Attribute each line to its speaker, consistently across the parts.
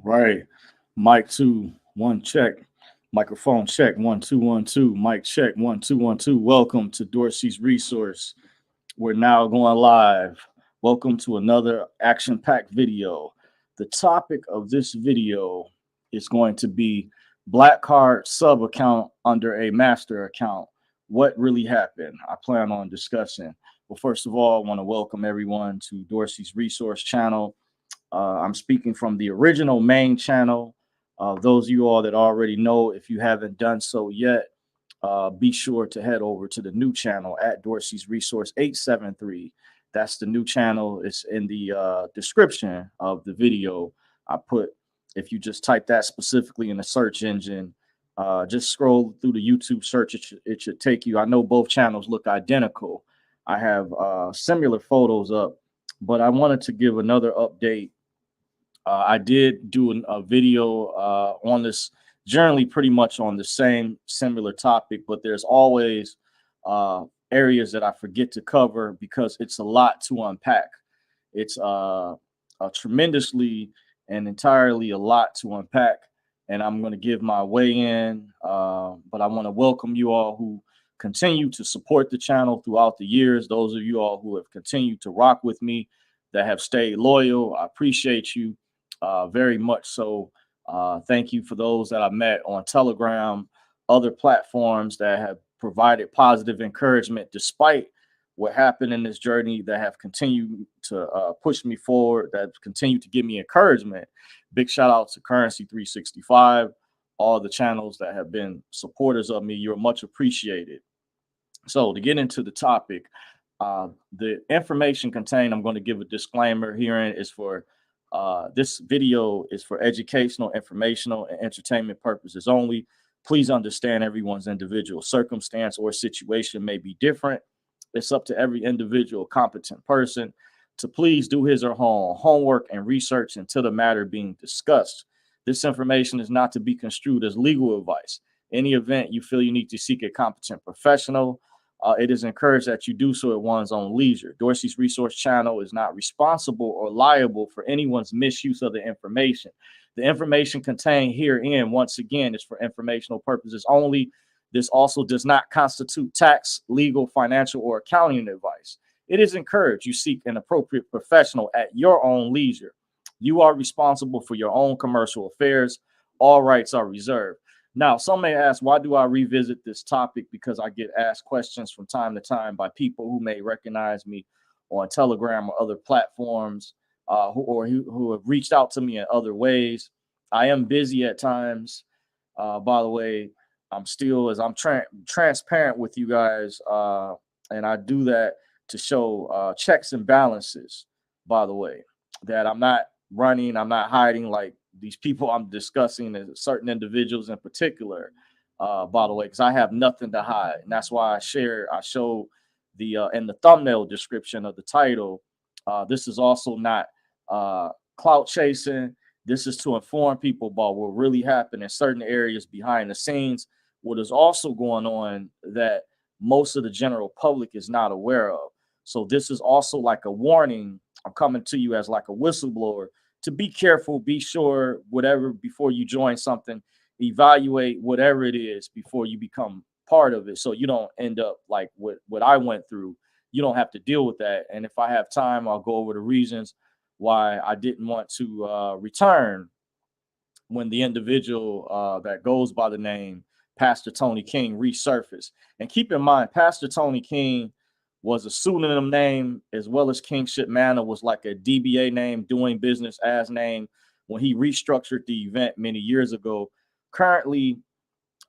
Speaker 1: Right. Mic two, one check. Microphone check, 1 2 1 2. Mic check, 1 2 1 2. Welcome to Dorsey's Resource. We're now going live. Welcome to another action packed video. The topic of this video is going to be Black Card sub account under a master account. What really happened? I plan on discussing. Well, first of all, I want to welcome everyone to Dorsey's Resource channel. I'm speaking from the original main channel. Those of you all that already know, if you haven't done so yet, be sure to head over to the new channel at Dorsey's Resource 873. That's the new channel. It's in the description of the video. I put, if you just type that specifically in the search engine, just scroll through the YouTube search, it should take you. I know both channels look identical. I have similar photos up, but I wanted to give another update. I did do a video on this, generally pretty much on the same similar topic, but there's always uh, areas that I forget to cover because it's a lot to unpack. It's a tremendously and entirely a lot to unpack, and I'm going to give my way in. But I want to welcome you all who continue to support the channel throughout the years. Those of you all who have continued to rock with me, that have stayed loyal, I appreciate you very much so. Thank you for those that I met on Telegram, other platforms that have provided positive encouragement despite what happened in this journey, that have continued to push me forward, that have continued to give me encouragement. Big shout out to Currency 365, all the channels that have been supporters of me. You're much appreciated. So to get into the topic, the information contained, I'm going to give a disclaimer herein is for this video is for educational, informational, and entertainment purposes only. Please understand everyone's individual circumstance or situation may be different. It's up to every individual competent person to please do his or her homework and research into the matter being discussed. This information is not to be construed as legal advice. In any event, you feel you need to seek a competent professional, it is encouraged that you do so at one's own leisure. Dorsey's Resource Channel is not responsible or liable for anyone's misuse of the information. The information contained herein, once again, is for informational purposes only. This also does not constitute tax, legal, financial, or accounting advice. It is encouraged you seek an appropriate professional at your own leisure. You are responsible for your own commercial affairs. All rights are reserved. Now, some may ask, why do I revisit this topic? Because I get asked questions from time to time by people who may recognize me on Telegram or other platforms, who have reached out to me in other ways. I am busy at times. By the way, I'm still, as I'm transparent with you guys, and I do that to show checks and balances, by the way, that I'm not running, I'm not hiding like these people I'm discussing, and certain individuals in particular, by the way, because I have nothing to hide. And that's why I show the in the thumbnail description of the title. This is also not clout chasing. This is to inform people about what really happened in certain areas behind the scenes, what is also going on that most of the general public is not aware of. So this is also like a warning. I'm coming to you as like a whistleblower to be careful, be sure, whatever, before you join something, evaluate whatever it is before you become part of it. So you don't end up like what I went through. You don't have to deal with that. And if I have time, I'll go over the reasons why I didn't want to return when the individual that goes by the name Pastor Tony King resurfaced. And keep in mind, Pastor Tony King was a pseudonym name, as well as Kingship Manor was like a DBA name, doing business as name, when he restructured the event many years ago. Currently,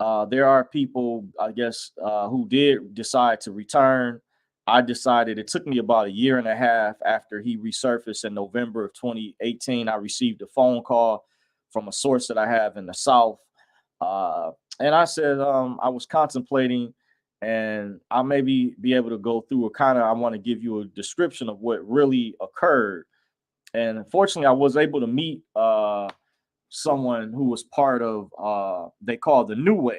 Speaker 1: there are people, I guess, who did decide to return. I decided, it took me about a year and a half after he resurfaced in November of 2018. I received a phone call from a source that I have in the South. Uh, and I said, I was contemplating, and I maybe be able to go through a kind of, I want to give you a description of what really occurred. And unfortunately, I was able to meet someone who was part of, they call the New Wave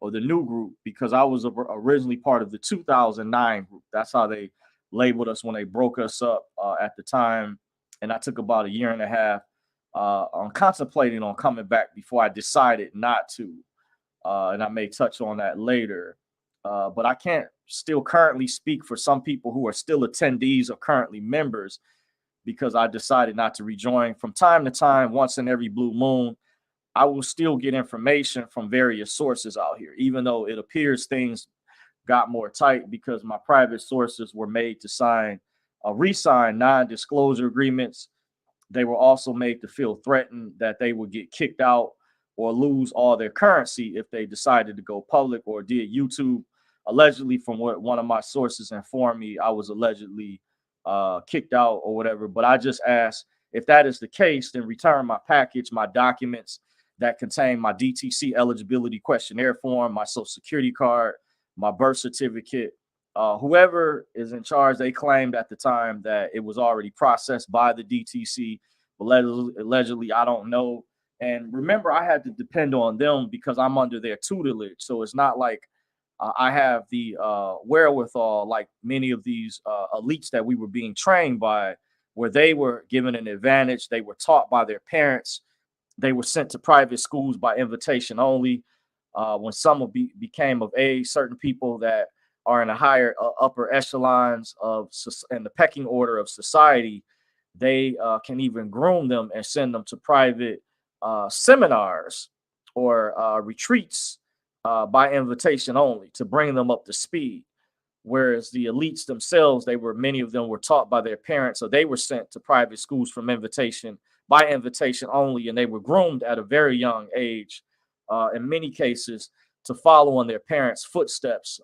Speaker 1: or the New Group, because I was originally part of the 2009 group. That's how they labeled us when they broke us up at the time. And I took about a year and a half I'm contemplating on coming back before I decided not to. And I may touch on that later. But I can't still currently speak for some people who are still attendees or currently members because I decided not to rejoin. From time to time, once in every blue moon, I will still get information from various sources out here, even though it appears things got more tight because my private sources were made to re-sign non-disclosure agreements. They were also made to feel threatened that they would get kicked out or lose all their currency if they decided to go public or did YouTube. Allegedly, from what one of my sources informed me, I was allegedly kicked out or whatever. But I just asked, if that is the case, then return my package, my documents that contain my DTC eligibility questionnaire form, my social security card, my birth certificate. Whoever is in charge, they claimed at the time that it was already processed by the DTC, but allegedly, I don't know. And remember, I had to depend on them because I'm under their tutelage. So it's not like I have the wherewithal like many of these elites that we were being trained by, where they were given an advantage. They were taught by their parents. They were sent to private schools by invitation only. When some became of age, certain people that are in the higher upper echelons of in the pecking order of society, they can even groom them and send them to private seminars or retreats by invitation only to bring them up to speed. Whereas the elites themselves, many of them were taught by their parents, so they were sent to private schools by invitation only, and they were groomed at a very young age, in many cases, to follow in their parents' footsteps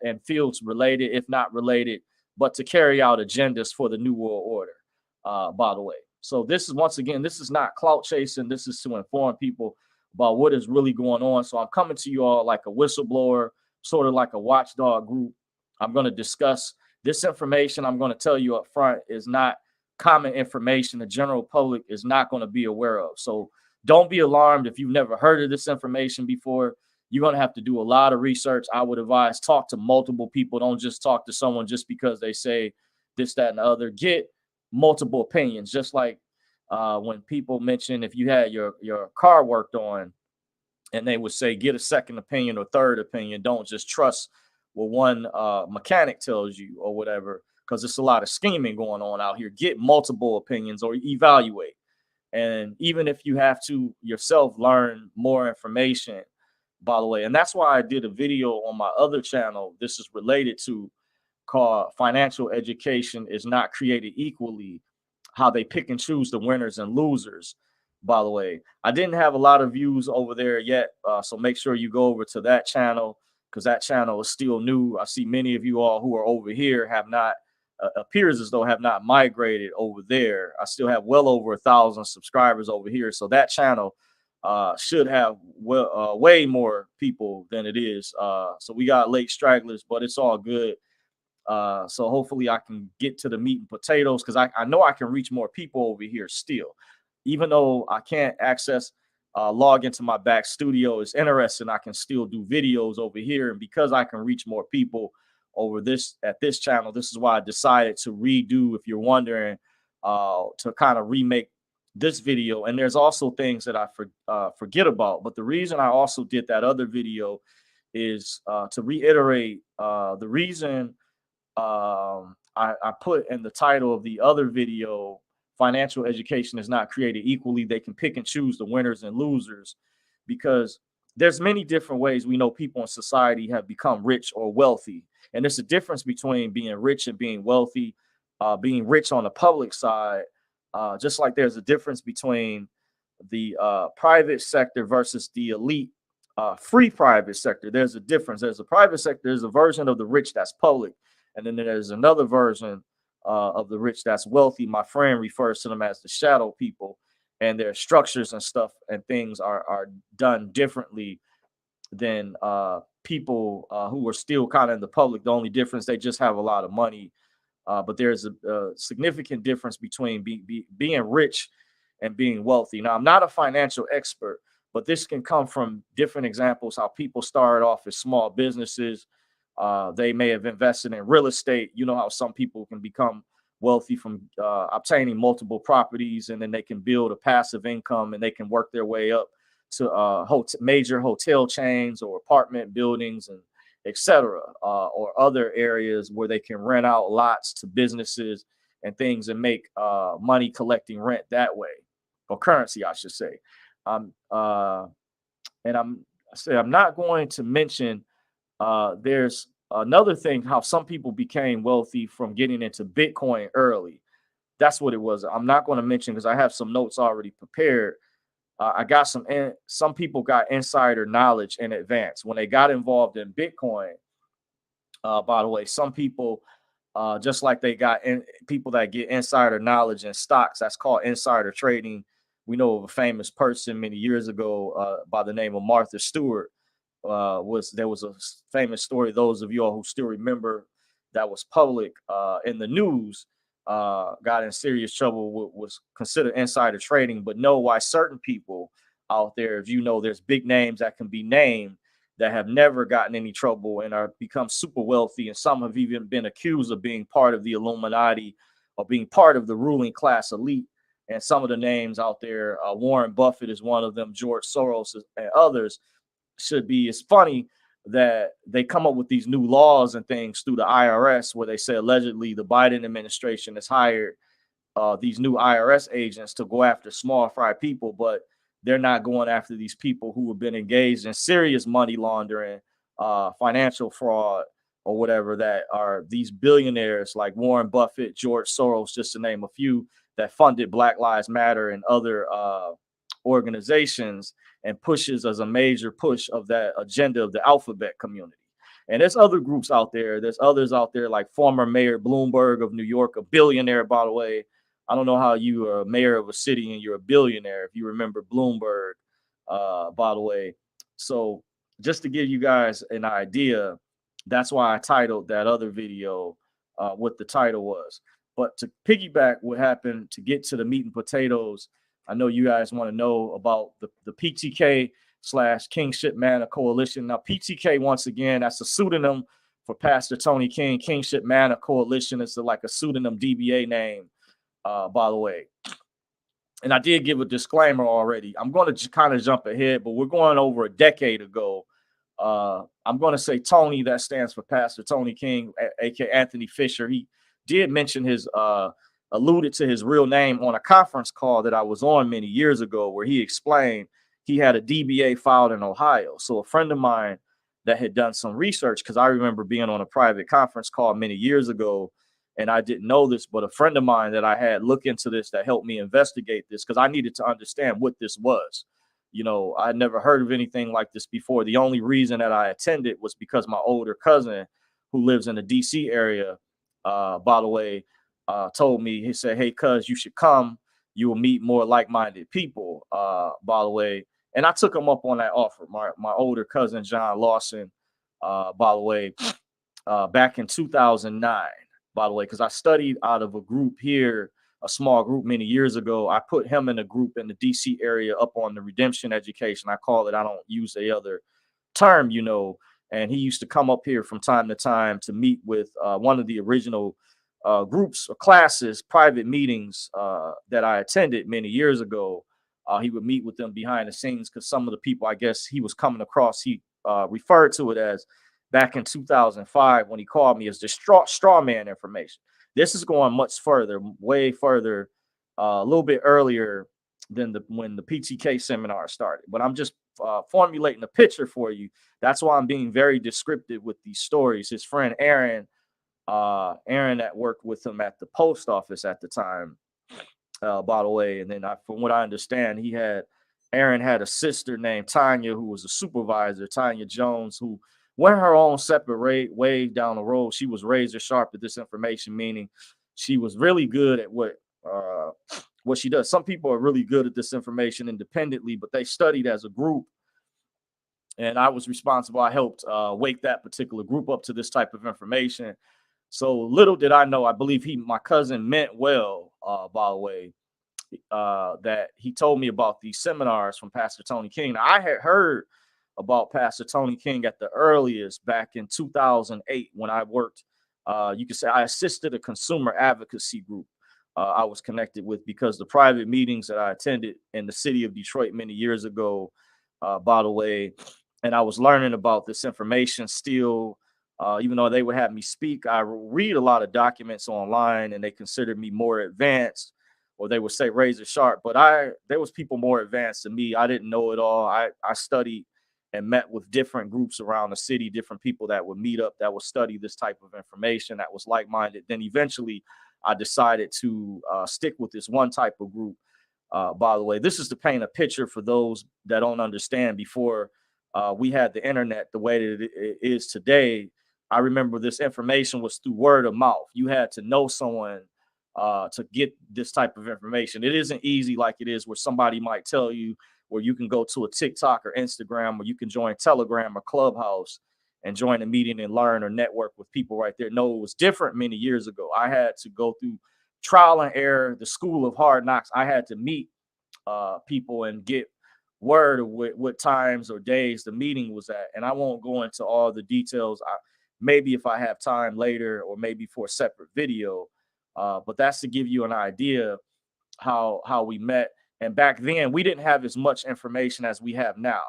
Speaker 1: in fields related, if not related, but to carry out agendas for the New World Order, by the way. So this is, once again, this is not clout chasing. This is to inform people about what is really going on. So I'm coming to you all like a whistleblower, sort of like a watchdog group. I'm going to discuss this information. I'm going to tell you up front is not common information the general public is not going to be aware of. So don't be alarmed if you've never heard of this information before. You're going to have to do a lot of research. I would advise talk to multiple people. Don't just talk to someone just because they say this, that, and the other. Get multiple opinions. Just like when people mention if you had your car worked on, and they would say get a second opinion or third opinion. Don't just trust what one mechanic tells you or whatever, because there's a lot of scheming going on out here. Get multiple opinions or evaluate. And even if you have to yourself learn more information, by the way. And that's why I did a video on my other channel. This is related to, called Financial Education is Not Created Equally, how they pick and choose the winners and losers. By the way, I didn't have a lot of views over there yet. So make sure you go over to that channel because that channel is still new. I see many of you all who are over here have not, appears as though have not migrated over there. I still have well over 1,000 subscribers over here. So that channel should have way more people than it is. So we got late stragglers, but it's all good. So hopefully I can get to the meat and potatoes because I know I can reach more people over here still. Even though I can't log into my back studio, it's interesting. I can still do videos over here. And because I can reach more people over at this channel, this is why I decided to redo, if you're wondering, to kind of remake this video. And there's also things that I forget about. But the reason I also did that other video is to reiterate the reason I put in the title of the other video, financial education is not created equally. They can pick and choose the winners and losers, because there's many different ways we know people in society have become rich or wealthy. And there's a difference between being rich and being wealthy. Being rich on the public side, just like there's a difference between the private sector versus the elite free private sector. There's a difference. There's a private sector. There's a version of the rich that's public. And then there's another version of the rich that's wealthy. My friend refers to them as the shadow people, and their structures and stuff and things are done differently than people who are still kind of in the public. The only difference, they just have a lot of money. But there's a significant difference between being rich and being wealthy. Now, I'm not a financial expert, but this can come from different examples, how people started off as small businesses. They may have invested in real estate. You know how some people can become wealthy from obtaining multiple properties, and then they can build a passive income and they can work their way up to major hotel chains or apartment buildings and etc. Or other areas where they can rent out lots to businesses and things and make money collecting rent that way, or currency, I should say. Um, uh, and I'm not going to mention there's another thing, how some people became wealthy from getting into Bitcoin early. That's what it was. I'm not going to mention because I have some notes already prepared. I got some people got insider knowledge in advance when they got involved in Bitcoin. By the way, some people, just like they got people that get insider knowledge in stocks, that's called insider trading. We know of a famous person many years ago by the name of Martha Stewart. There was a famous story, those of you all who still remember, that was public in the news, got in serious trouble, was considered insider trading, but know why certain people out there, if you know, there's big names that can be named that have never gotten any trouble and are become super wealthy, and some have even been accused of being part of the Illuminati or being part of the ruling class elite. And some of the names out there, Warren Buffett is one of them, George Soros and others, should be. It's funny that they come up with these new laws and things through the IRS where they say allegedly the Biden administration has hired these new IRS agents to go after small fry people, but they're not going after these people who have been engaged in serious money laundering, financial fraud, or whatever, that are these billionaires like Warren Buffett, George Soros, just to name a few, that funded Black Lives Matter and other organizations and pushes as a major push of that agenda of the alphabet community. And there's other groups out there. There's others out there like former Mayor Bloomberg of New York, a billionaire, by the way. I don't know how you are a mayor of a city and you're a billionaire, if you remember Bloomberg, by the way. So just to give you guys an idea, that's why I titled that other video what the title was. But to piggyback what happened, to get to the meat and potatoes, I know you guys want to know about the PTK / Kingship Manor Coalition. Now, PTK, once again, that's a pseudonym for Pastor Tony King. Kingship Manor Coalition is like a pseudonym DBA name, by the way. And I did give a disclaimer already. I'm going to kind of jump ahead, but we're going over a decade ago. I'm going to say Tony, that stands for Pastor Tony King, aka Anthony Fisher. He did mention his alluded to his real name on a conference call that I was on many years ago, where he explained he had a DBA filed in Ohio. So a friend of mine that had done some research, because I remember being on a private conference call many years ago, and I didn't know this, but a friend of mine that I had look into this that helped me investigate this, because I needed to understand what this was. You know, I never heard of anything like this before. The only reason that I attended was because my older cousin, who lives in the DC area, by the way, told me, he said, "Hey, cuz, you should come. You will meet more like-minded people," by the way. And I took him up on that offer. My older cousin, John Lawson, by the way, back in 2009, by the way, because I studied out of a group here, a small group many years ago. I put him in a group in the DC area up on the Redemption Education. I call it, I don't use the other term, you know. And he used to come up here from time to time to meet with one of the original groups or classes, private meetings that I attended many years ago. He would meet with them behind the scenes because some of the people, I guess, he was coming across, he referred to it as, back in 2005 when he called me, as the straw man information. This is going much further, way further, a little bit earlier than when the PTK seminar started. But I'm just formulating a picture for you. That's why I'm being very descriptive with these stories. His friend Aaron that worked with him at the post office at the time, by the way. And then from what I understand, Aaron had a sister named Tanya, who was a supervisor, Tanya Jones, who went her own separate way down the road. She was razor sharp at this information, meaning she was really good at what she does. Some people are really good at this information independently, but they studied as a group. And I was responsible. I helped wake that particular group up to this type of information. So little did I know, I believe my cousin meant well, by the way, that he told me about these seminars from Pastor Tony King. Now, I had heard about Pastor Tony King at the earliest back in 2008 when I worked you could say I assisted a consumer advocacy group I was connected with because the private meetings that I attended in the city of Detroit many years ago, by the way, and I was learning about this information still. Even though they would have me speak, I read a lot of documents online, and they considered me more advanced, or they would say razor sharp. But there was people more advanced than me. I didn't know it all. I studied and met with different groups around the city, different people that would meet up, that would study this type of information, that was like-minded. Then eventually I decided to stick with this one type of group. By the way, this is to paint a picture for those that don't understand. Before we had the internet the way that it is today, I remember this information was through word of mouth. You had to know someone to get this type of information. It isn't easy like it is where somebody might tell you, where you can go to a TikTok or Instagram, or you can join Telegram or Clubhouse and join a meeting and learn or network with people right there. No, it was different many years ago. I had to go through trial and error, the school of hard knocks. I had to meet people and get word of what times or days the meeting was at. And I won't go into all the details. Maybe if I have time later, or maybe for a separate video. But that's to give you an idea how we met. And back then, we didn't have as much information as we have now.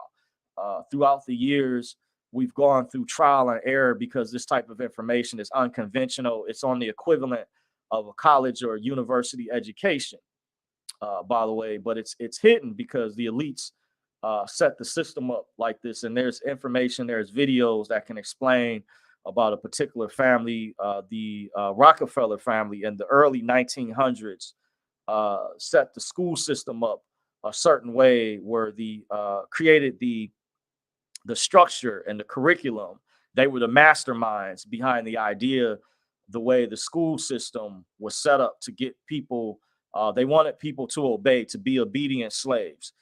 Speaker 1: Throughout the years, we've gone through trial and error because this type of information is unconventional. It's on the equivalent of a college or a university education, by the way, but it's hidden because the elites set the system up like this. And there's information, there's videos that can explain about a particular family, the Rockefeller family in the early 1900s. Set the school system up a certain way where the created the structure and the curriculum. They were the masterminds behind the idea, the way the school system was set up to get people. They wanted people to obey, to be obedient slaves.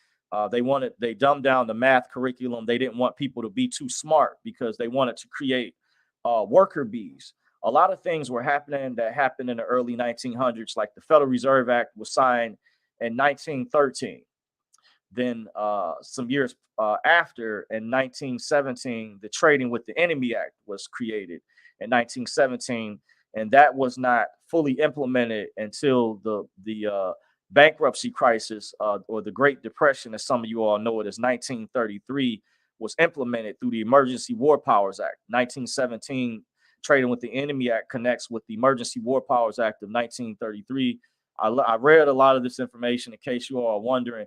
Speaker 1: They dumbed down the math curriculum. They didn't want people to be too smart because they wanted to create worker bees. A lot of things were happening that happened in the early 1900s, like the Federal Reserve Act was signed in 1913. Then some years after, in 1917, the Trading with the Enemy Act was created in 1917, and that was not fully implemented until the bankruptcy crisis, or the Great Depression, as some of you all know it as 1933, was implemented through the Emergency War Powers Act. 1917 Trading with the Enemy Act connects with the Emergency War Powers Act of 1933. I read a lot of this information in case you all are wondering.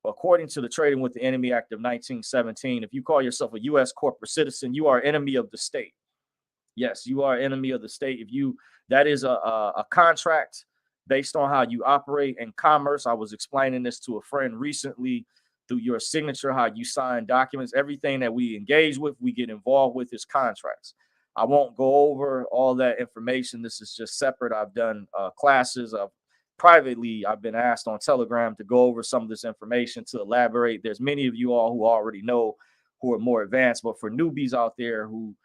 Speaker 1: According to the Trading with the Enemy Act of 1917, if you call yourself a U.S. corporate citizen, you are enemy of the state. Yes, you are enemy of the state. That is a contract based on how you operate in commerce. I was explaining this to a friend recently. Through your signature, how you sign documents, everything that we engage with, we get involved with, is contracts. I won't go over all that information. This is just separate. I've done classes. Privately, I've been asked on Telegram to go over some of this information, to elaborate. There's many of you all who already know, who are more advanced, but for newbies out there who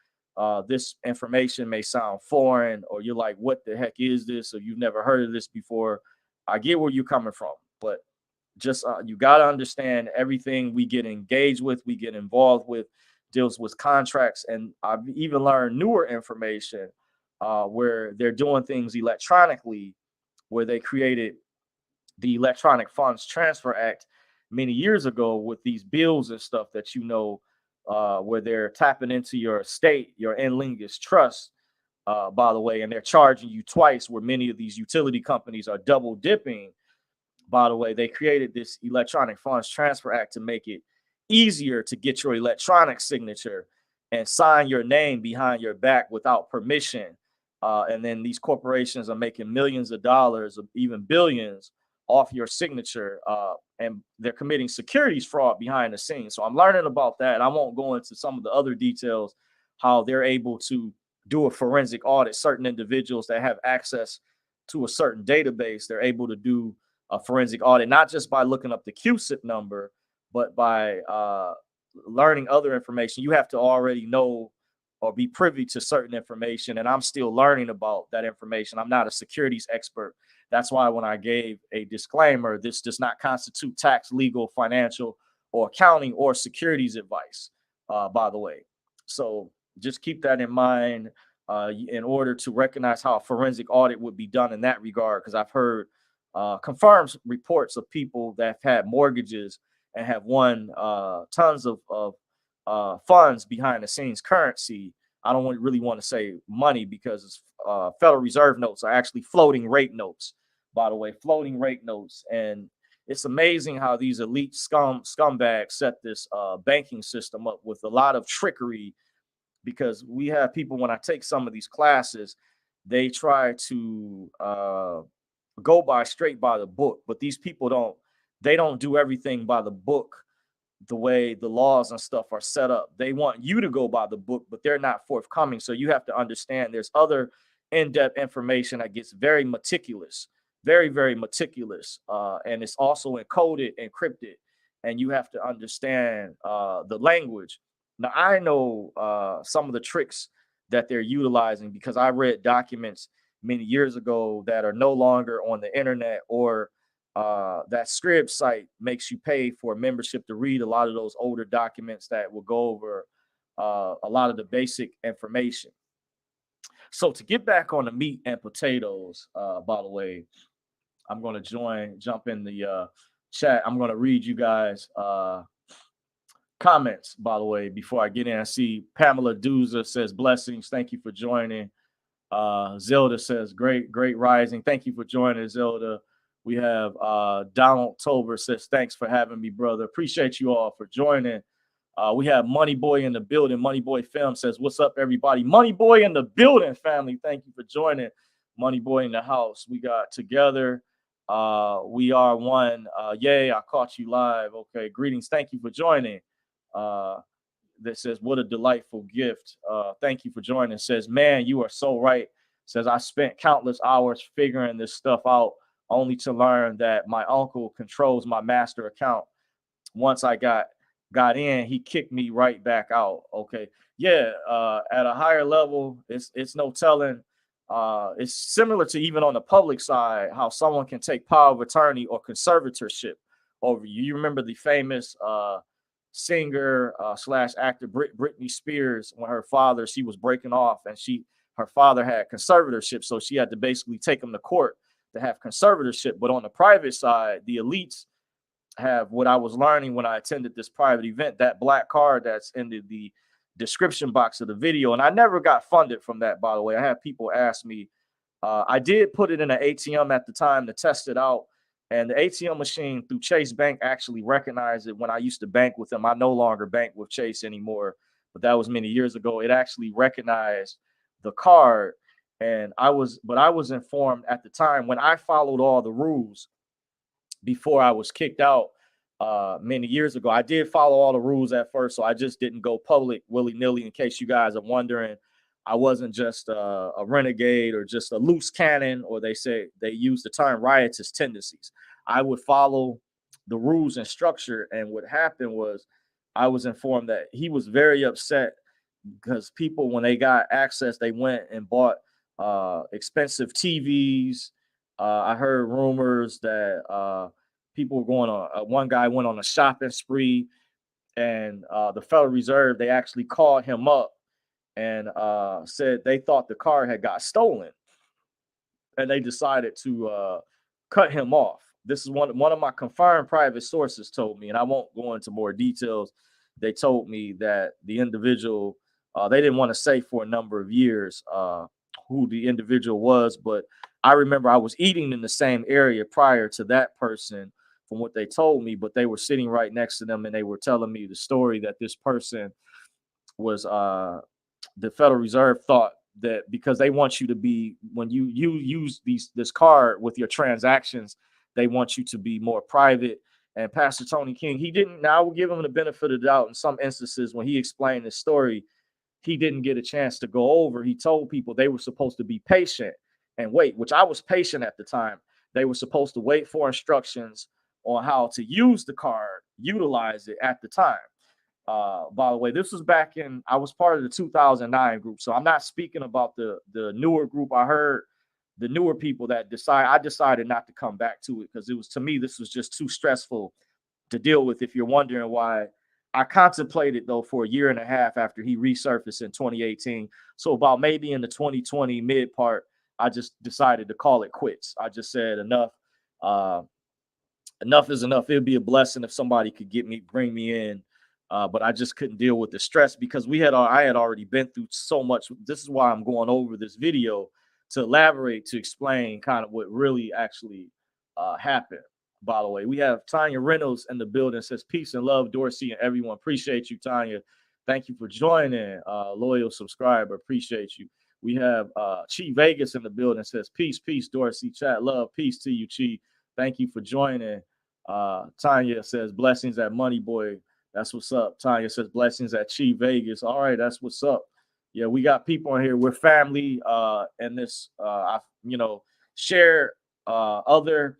Speaker 1: this information may sound foreign, or you're like, what the heck is this? Or you've never heard of this before. I get where you're coming from, but just you got to understand, everything we get engaged with, we get involved with, deals with contracts. And I've even learned newer information where they're doing things electronically, where they created the Electronic Funds Transfer Act many years ago with these bills and stuff that where they're tapping into your estate, your in lingus trust, by the way, and they're charging you twice, where many of these utility companies are double dipping. By the way, they created this Electronic Funds Transfer Act to make it easier to get your electronic signature and sign your name behind your back without permission. And then these corporations are making millions of dollars, or even billions, off your signature, and they're committing securities fraud behind the scenes. So I'm learning about that. I won't go into some of the other details, how they're able to do a forensic audit. Certain individuals that have access to a certain database, they're able to do a forensic audit, not just by looking up the QSIP number, but by learning other information. You have to already know or be privy to certain information, and I'm still learning about that information. I'm not a securities expert. That's why when I gave a disclaimer, this does not constitute tax, legal, financial, or accounting or securities advice, by the way. So just keep that in mind. in order to recognize how a forensic audit would be done in that regard. Because I've heard confirmed reports of people that have had mortgages and have won tons of funds behind the scenes currency. I don't really want to say money because Federal Reserve notes are actually floating rate notes, by the way, floating rate notes. And it's amazing how these elite scumbags set this banking system up with a lot of trickery, because we have people, when I take some of these classes, they try to go straight by the book, but these people don't do everything by the book the way the laws and stuff are set up. They want you to go by the book, but they're not forthcoming. So you have to understand there's other in-depth information that gets very meticulous, very, very meticulous. And it's also encoded, encrypted, and you have to understand the language. Now, I know some of the tricks that they're utilizing because I read documents many years ago that are no longer on the internet, or that Scribd site makes you pay for a membership to read a lot of those older documents that will go over a lot of the basic information. So to get back on the meat and potatoes, by the way, I'm going to jump in the chat. I'm going to read you guys comments, by the way, before I get in. I see Pamela Duza says, blessings. Thank you for joining. Zelda says, great rising. Thank you for joining, Zelda. We have Donald Tober says, thanks for having me, brother. Appreciate you all for joining. We have Money Boy in the building. Money Boy Film says, what's up, everybody? Money Boy in the building, family. Thank you for joining. Money Boy in the house. We got together. We are one. Yay, I caught you live. Okay, greetings. Thank you for joining. That says, what a delightful gift. Thank you for joining. Says, man, you are so right. Says, I spent countless hours figuring this stuff out, only to learn that my uncle controls my master account. Once I got in, he kicked me right back out. Okay. Yeah. At a higher level, it's no telling. It's similar to even on the public side, how someone can take power of attorney or conservatorship over you. You remember the famous singer slash actor Britney Spears, when she was breaking off, and her father had conservatorship, so she had to basically take him to court to have conservatorship. But on the private side, the elites have, what I was learning when I attended this private event, that black card that's in the description box of the video. And I never got funded from that, by the way. I had people ask me. I did put it in an ATM at the time to test it out. And the ATM machine through Chase Bank actually recognized it when I used to bank with them. I no longer bank with Chase anymore, but that was many years ago. It actually recognized the card. And I was informed at the time, when I followed all the rules before I was kicked out many years ago. I did follow all the rules at first, so I just didn't go public willy-nilly. In case you guys are wondering, I wasn't just a renegade or just a loose cannon, or they use the term riotous tendencies. I would follow the rules and structure. And what happened was, I was informed that he was very upset because people, when they got access, they went and bought expensive TVs. I heard rumors that people were going on. One guy went on a shopping spree, and the Federal Reserve, they actually called him up and said they thought the car had got stolen, and they decided to cut him off. This is one of my confirmed private sources told me, and I won't go into more details. They told me that the individual, they didn't want to say for a number of years who the individual was, but I remember I was eating in the same area prior to that person, from what they told me, but they were sitting right next to them, and they were telling me the story that this person was the Federal Reserve thought that because they want you to be, when you use this card with your transactions, they want you to be more private. And Pastor Tony King, he didn't. Now I will give him the benefit of the doubt. In some instances, when he explained his story, he didn't get a chance to go over. He told people they were supposed to be patient and wait, which I was patient at the time. They were supposed to wait for instructions on how to use the card, utilize it at the time. By the way, this was back in, I was part of the 2009 group, so I'm not speaking about the newer group. I heard the newer people that I decided not to come back to it, because it was, to me, this was just too stressful to deal with. If you're wondering why I contemplated though for a year and a half after he resurfaced in 2018. So about maybe in the 2020 mid part, I just decided to call it quits. I just said enough. Uh, Enough is enough. It'd be a blessing if somebody could bring me in. But I just couldn't deal with the stress because I had already been through so much. This is why I'm going over this video to elaborate, to explain kind of what really actually happened. By the way, we have Tanya Reynolds in the building. Says peace and love, Dorsey and everyone. Appreciate you, Tanya. Thank you for joining. Loyal subscriber. Appreciate you. We have Chi Vegas in the building. Says peace, peace, Dorsey. Chat love, peace to you, Chi. Thank you for joining. Tanya says blessings at Money Boy. That's what's up. Tanya says blessings at Chi Vegas. All right, that's what's up. Yeah, we got people in here. We're family. And this, I share other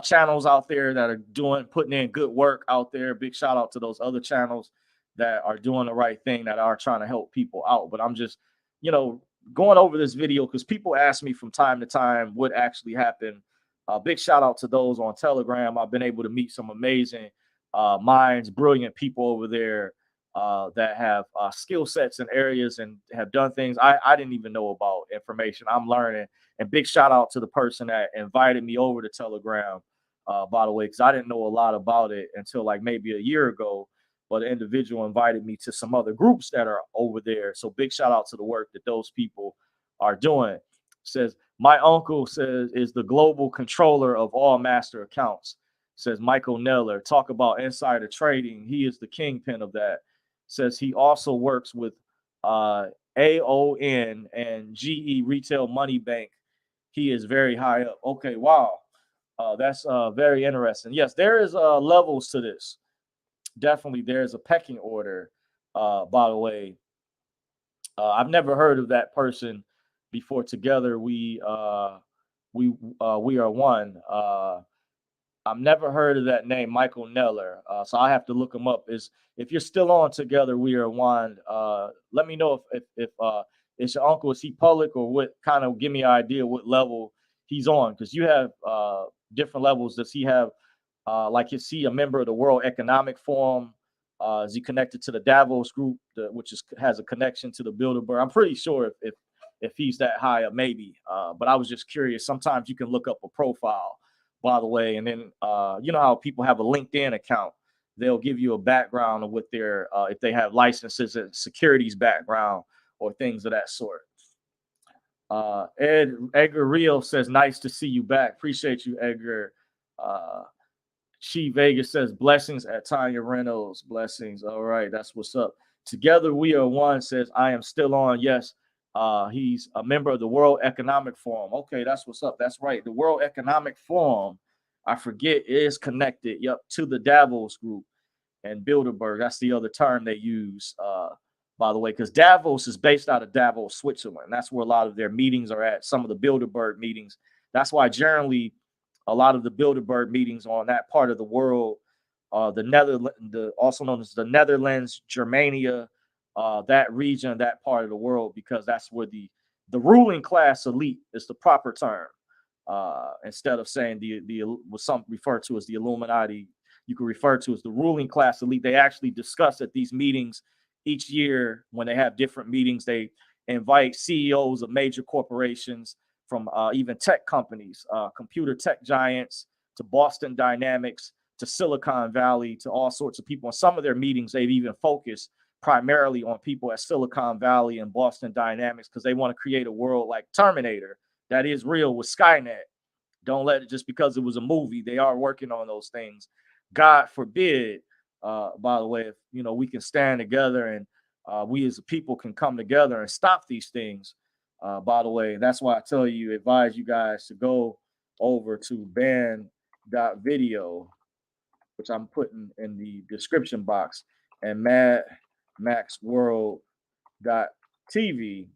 Speaker 1: channels out there that are putting in good work out there. Big shout out to those other channels that are doing the right thing, that are trying to help people out. But I'm just, going over this video because people ask me from time to time what actually happened. Big shout out to those on Telegram. I've been able to meet some amazing minds, brilliant people over there that have skill sets in areas and have done things I didn't even know about. Information I'm learning. And big shout out to the person that invited me over to Telegram, by the way, because I didn't know a lot about it until like maybe a year ago. But an individual invited me to some other groups that are over there. So big shout out to the work that those people are doing. Says my uncle is the global controller of all master accounts. Says Michael Neller. Talk about insider trading. He is the kingpin of that. Says he also works with AON and GE Retail Money Bank. He is very high up. Okay, wow. That's very interesting. Yes, there is levels to this. Definitely, there's a pecking order. By the way, I've never heard of that person before. Together, we are one. I've never heard of that name, Michael Neller. So I have to look him up. If you're still on Together We Are One, let me know if it's your uncle. Is he public, or what? Kind of give me an idea what level he's on, because you have different levels. Does he have like, is he a member of the World Economic Forum? Is he connected to the Davos group, which has a connection to the Bilderberg? I'm pretty sure if he's that high up, maybe. But I was just curious. Sometimes you can look up a profile, by the way, and then you know how people have a LinkedIn account. They'll give you a background of what their if they have licenses and securities background or things of that sort. Edgar Rio says, nice to see you back. Appreciate you, Edgar. Chi Vegas says blessings at Tanya Reynolds. Blessings. All right, that's what's up. Together We Are One says I am still on. Yes, he's a member of the World Economic Forum. Okay, that's what's up. That's right. The World Economic Forum, I forget, is connected, to the Davos group and Bilderberg. That's the other term they use, by the way, because Davos is based out of Davos, Switzerland. That's where a lot of their meetings are at. Some of the Bilderberg meetings. That's why generally a lot of the Bilderberg meetings on that part of the world, also known as the Netherlands, Germania, that region, that part of the world, because that's where the ruling class elite is the proper term. Instead of saying what some refer to as the Illuminati, you can refer to as the ruling class elite. They actually discuss at these meetings each year. When they have different meetings, they invite CEOs of major corporations, from even tech companies, computer tech giants, to Boston Dynamics, to Silicon Valley, to all sorts of people. In some of their meetings, they've even focused primarily on people at Silicon Valley and Boston Dynamics, because they want to create a world like Terminator that is real with Skynet. Don't let it just because it was a movie. They are working on those things. God forbid, by the way, if we can stand together and we as a people can come together and stop these things. By the way, that's why I advise you guys to go over to band.video, which I'm putting in the description box, and madmaxworld.tv.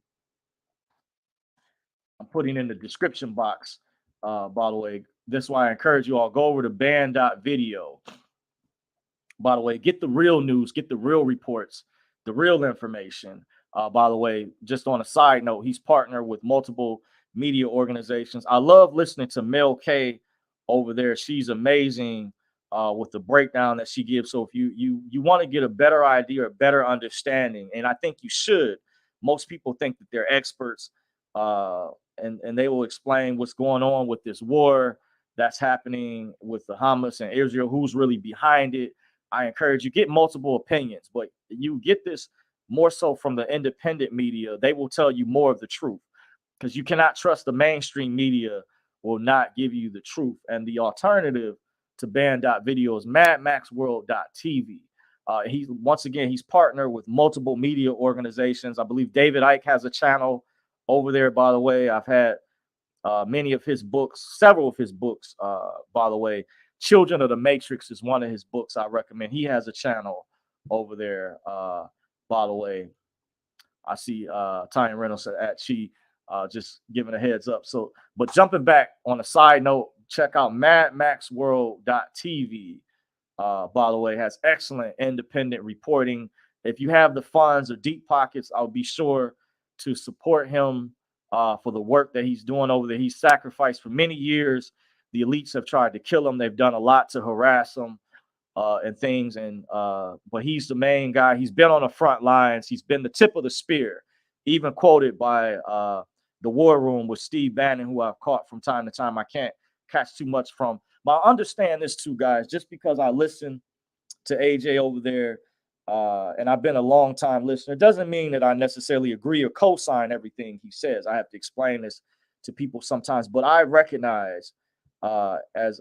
Speaker 1: I'm putting in the description box, by the way. That's why I encourage you all, go over to band.video. By the way, get the real news, get the real reports, the real information. By the way, just on a side note, he's partnered with multiple media organizations. I love listening to Mel K over there. She's amazing. with the breakdown that she gives. So if you want to get a better idea, a better understanding, and I think you should. Most people think that they're experts, uh, and they will explain what's going on with this war that's happening with the Hamas and Israel, who's really behind it. I encourage you get multiple opinions, but you get this more so from the independent media. They will tell you more of the truth because you cannot trust the mainstream media will not give you the truth. And the alternative to Band.video is MadMaxWorld.tv. He's once again he's partnered with multiple media organizations. I believe David Icke has a channel over there. By the way, I've had many of his books, several of his books. By the way, Children of the Matrix is one of his books I recommend. He has a channel over there. By the way, I see Tanya Reynolds at Chi just giving a heads up. So, but jumping back on a side note, check out MadMaxWorld.tv. By the way, has excellent independent reporting. If you have the funds or deep pockets, I'll be sure to support him for the work that he's doing over there. He's sacrificed for many years. The elites have tried to kill him. They've done a lot to harass him and things. And but he's the main guy. He's been on the front lines. He's been the tip of the spear. Even quoted by the War Room with Steve Bannon, who I've caught from time to time. I can't catch too much from. But I understand this too, guys. Just because I listen to AJ over there, and I've been a long time listener, doesn't mean that I necessarily agree or co-sign everything he says. I have to explain this to people sometimes, but I recognize as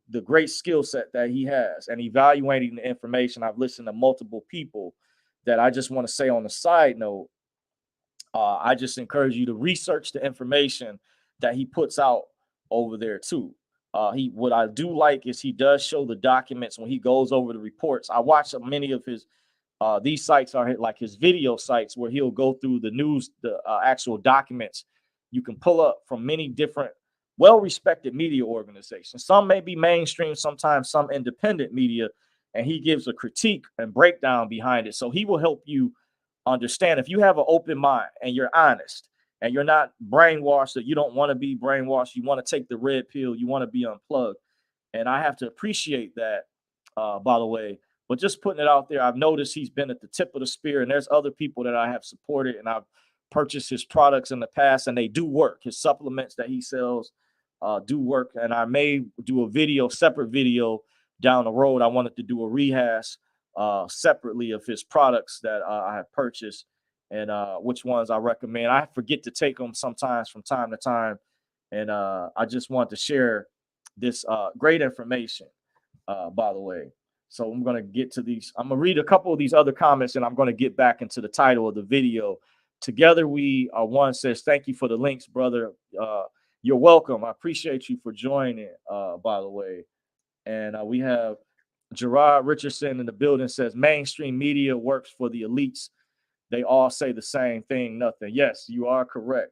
Speaker 1: the great skill set that he has and evaluating the information. I've listened to multiple people that I just want to say on the side note. I just encourage you to research the information that he puts out over there too. What I do like is he does show the documents when he goes over the reports. I watch many of his these sites are like his video sites where he'll go through the news, the actual documents you can pull up from many different well-respected media organizations. Some may be mainstream, sometimes some independent media, and he gives a critique and breakdown behind it. So he will help you understand. If you have an open mind and you're honest and you're not brainwashed, that you don't want to be brainwashed, you want to take the red pill, you want to be unplugged. And I have to appreciate that, by the way. But just putting it out there, I've noticed he's been at the tip of the spear, and there's other people that I have supported and I've purchased his products in the past, and they do work. His supplements that he sells do work. And I may do a video, separate video down the road. I wanted to do a rehash separately of his products that I have purchased and which ones I recommend. I forget to take them sometimes from time to time. And I just want to share this great information, by the way. So I'm going to get to these. I'm going to read a couple of these other comments and I'm going to get back into the title of the video. Together we are one says, thank you for the links, brother. You're welcome. I appreciate you for joining, by the way. And we have Gerard Richardson in the building says mainstream media works for the elites. They all say the same thing, nothing. Yes, you are correct.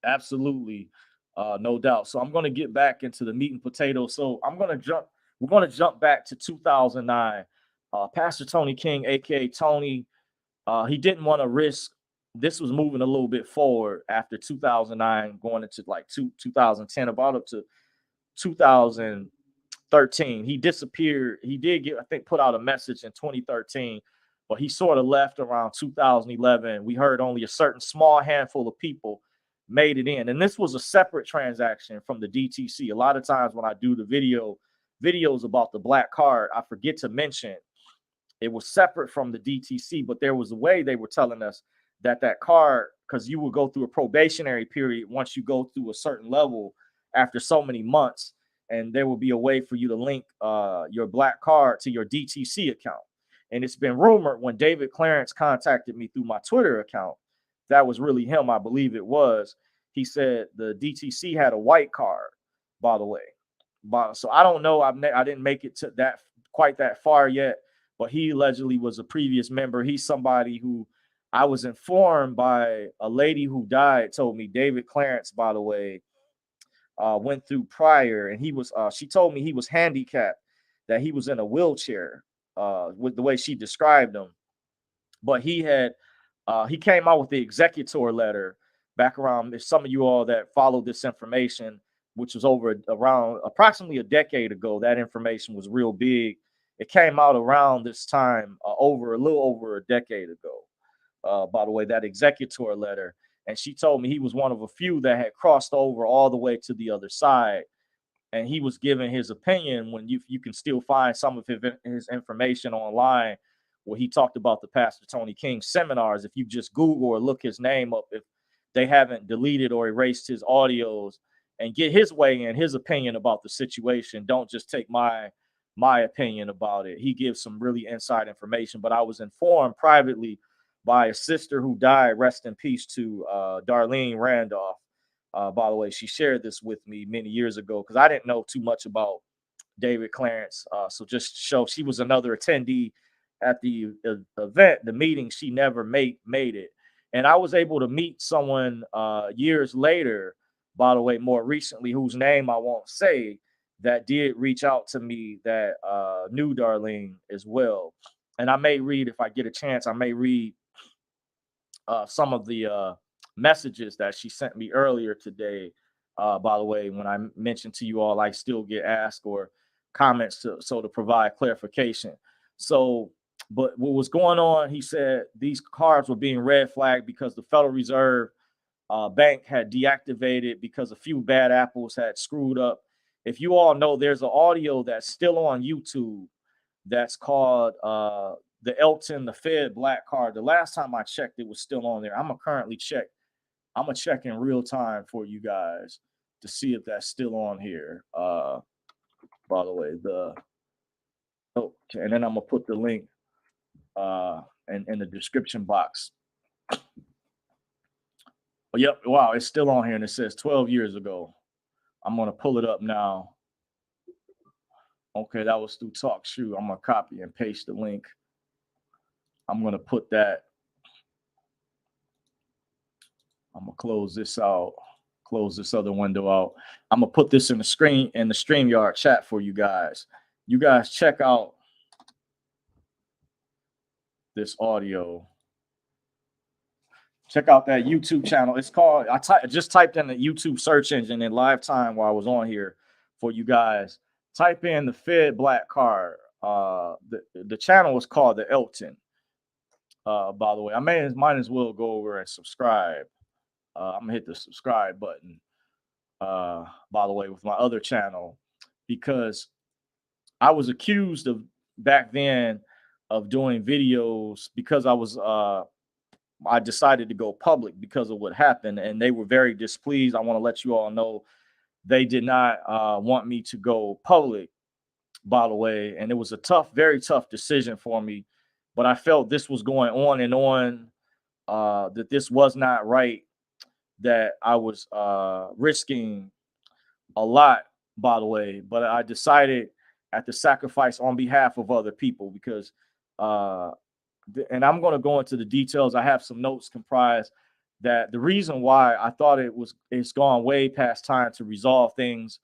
Speaker 1: Absolutely. No doubt. So I'm going to get back into the meat and potatoes. So we're going to jump back to 2009. Pastor Tony King, aka Tony, he didn't want to risk. This was moving a little bit forward after 2009, going into like 2010, about up to 2013. He disappeared. He did get, I think, put out a message in 2013, but he sort of left around 2011. We heard only a certain small handful of people made it in. And this was a separate transaction from the DTC. A lot of times when I do the videos about the black card, I forget to mention it was separate from the DTC, but there was a way they were telling us that card, because you will go through a probationary period once you go through a certain level after so many months, and there will be a way for you to link your black card to your DTC account. And it's been rumored when David Clarence contacted me through my Twitter account, that was really him, I believe it was. He said the DTC had a white card, by the way. So I don't know. I didn't make it to that quite that far yet, but he allegedly was a previous member. He's somebody who I was informed by a lady who died, told me David Clarence, by the way, went through prior, and he was she told me he was handicapped, that he was in a wheelchair, with the way she described him. But he came out with the executor letter back around, if some of you all that follow this information which was around approximately a decade ago. That information was real big. It came out around this time, a little over a decade ago. By the way, that executor letter. And she told me he was one of a few that had crossed over all the way to the other side. And he was giving his opinion when you can still find some of his information online where he talked about the Pastor Tony King seminars. If you just Google or look his name up, if they haven't deleted or erased his audios, and get his way in, his opinion about the situation. Don't just take my opinion about it. He gives some really inside information. But I was informed privately by a sister who died, rest in peace to Darlene Randolph. By the way, she shared this with me many years ago because I didn't know too much about David Clarence. So just to show, she was another attendee at the event, the meeting. She never made it. And I was able to meet someone years later, by the way, more recently, whose name I won't say, that did reach out to me that knew Darlene as well. And I may read, if I get a chance, I may read some of the messages that she sent me earlier today. By the way, when I mentioned to you all, I still get asked or comments to provide clarification. So, but what was going on? He said these cards were being red flagged because the Federal Reserve Bank had deactivated because a few bad apples had screwed up. If you all know, there's an audio that's still on YouTube that's called the Elton, the Fed Black Card. The last time I checked, it was still on there. I'm gonna check in real time for you guys to see if that's still on here. By the way, and then I'm gonna put the link in the description box. But yep, wow, it's still on here and it says 12 years ago. I'm gonna pull it up now. Okay, that was through TalkShoe. I'm gonna copy and paste the link. I'm gonna put that. I'm gonna close this out, close this other window out. I'm gonna put this in the StreamYard chat for you guys. You guys check out this audio. Check out that YouTube channel. It's called, just typed in the YouTube search engine in live time while I was on here for you guys. Type in the Fed Black Card. The channel was called the Elton. By the way, I might as well go over and subscribe. I'm gonna hit the subscribe button. By the way, with my other channel, because I was accused of back then of doing videos because I decided to go public because of what happened, and they were very displeased. I want to let you all know they did not want me to go public, by the way, and it was a very tough decision for me. But I felt this was going on and on, that this was not right, that I was risking a lot, by the way. But I decided at the sacrifice on behalf of other people because and I'm going to go into the details. I have some notes comprised that the reason why I thought it's gone way past time to resolve things.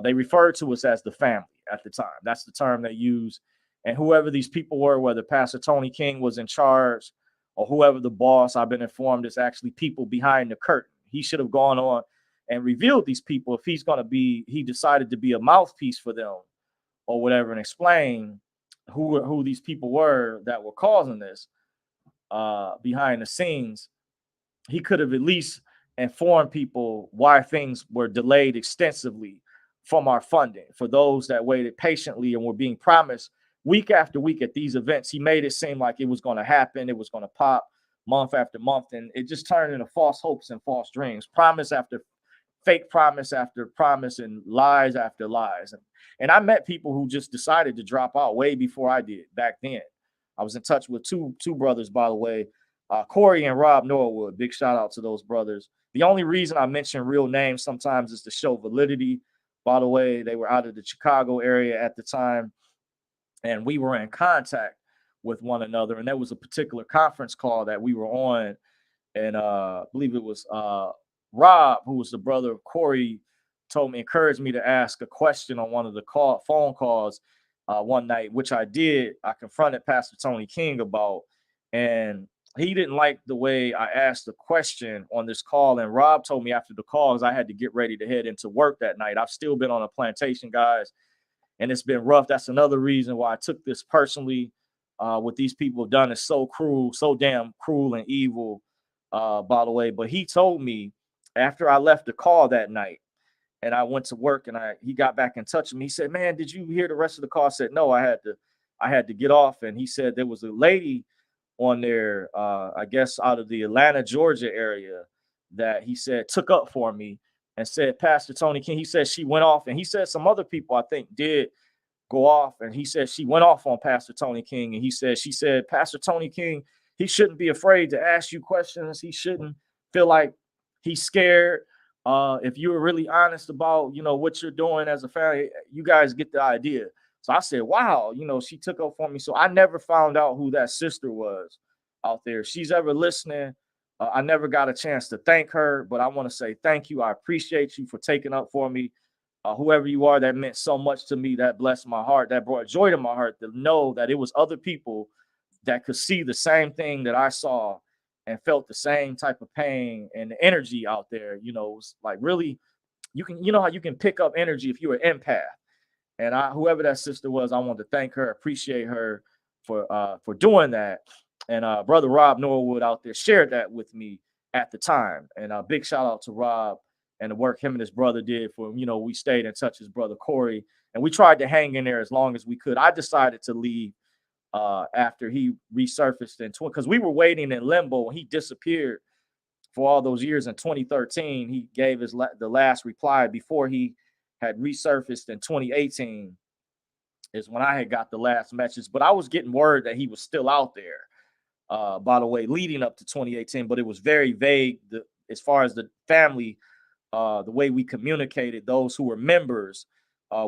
Speaker 1: They referred to us as the family at the time. That's the term they use. And whoever these people were, whether Pastor Tony King was in charge or whoever the boss, I've been informed is actually people behind the curtain. He should have gone on and revealed these people if he decided to be a mouthpiece for them or whatever, and explain who these people were that were causing this behind the scenes. He could have at least informed people why things were delayed extensively from our funding for those that waited patiently and were being promised week after week at these events. He made it seem like it was going to happen, it was going to pop month after month, and it just turned into false hopes and false dreams, promise after fake promise after promise, and lies after lies. And I met people who just decided to drop out way before I did back then. I was in touch with two brothers, by the way, Corey and Rob Norwood. Big shout out to those brothers. The only reason I mention real names sometimes is to show validity. By the way, they were out of the Chicago area at the time, and we were in contact with one another. And there was a particular conference call that we were on, and I believe it was Rob, who was the brother of Corey, encouraged me to ask a question on one of the phone calls one night, which I did. I confronted Pastor Tony King about, and he didn't like the way I asked the question on this call. And Rob told me after the call, because I had to get ready to head into work that night. I've still been on a plantation, guys, and it's been rough. That's another reason why I took this personally. What these people have done is so cruel, so damn cruel and evil, by the way. But he told me after I left the call that night and I went to work and he got back in touch with me. He said, "Man, did you hear the rest of the call?" I said, "No, I had to get off." And he said there was a lady on there, I guess out of the Atlanta, Georgia area, that he said took up for me and said, "Pastor Tony King." He said she went off, and he said some other people I think did go off, and he said she went off on Pastor Tony King, and she said Pastor Tony King, he shouldn't be afraid to ask you questions. He shouldn't feel like he's scared. If you were really honest about what you're doing as a family, you guys get the idea. So I said, wow, she took up for me. So I never found out who that sister was out there. If she's ever listening, I never got a chance to thank her, but I want to say thank you. I appreciate you for taking up for me. Whoever you are, that meant so much to me. That blessed my heart. That brought joy to my heart to know that it was other people that could see the same thing that I saw and felt the same type of pain and energy out there. It's like really, you know how you can pick up energy if you're an empath. And whoever that sister was, I want to thank her, appreciate her for doing that. And brother Rob Norwood out there shared that with me at the time. And a big shout out to Rob and the work him and his brother did for we stayed in touch. His brother Corey, and we tried to hang in there as long as we could. I decided to leave after he resurfaced because we were waiting in limbo when he disappeared for all those years. In 2013, he gave the last reply before he had resurfaced in 2018 is when I had got the last message. But I was getting word that he was still out there, by the way, leading up to 2018. But it was very vague as far as the family, the way we communicated, those who were members.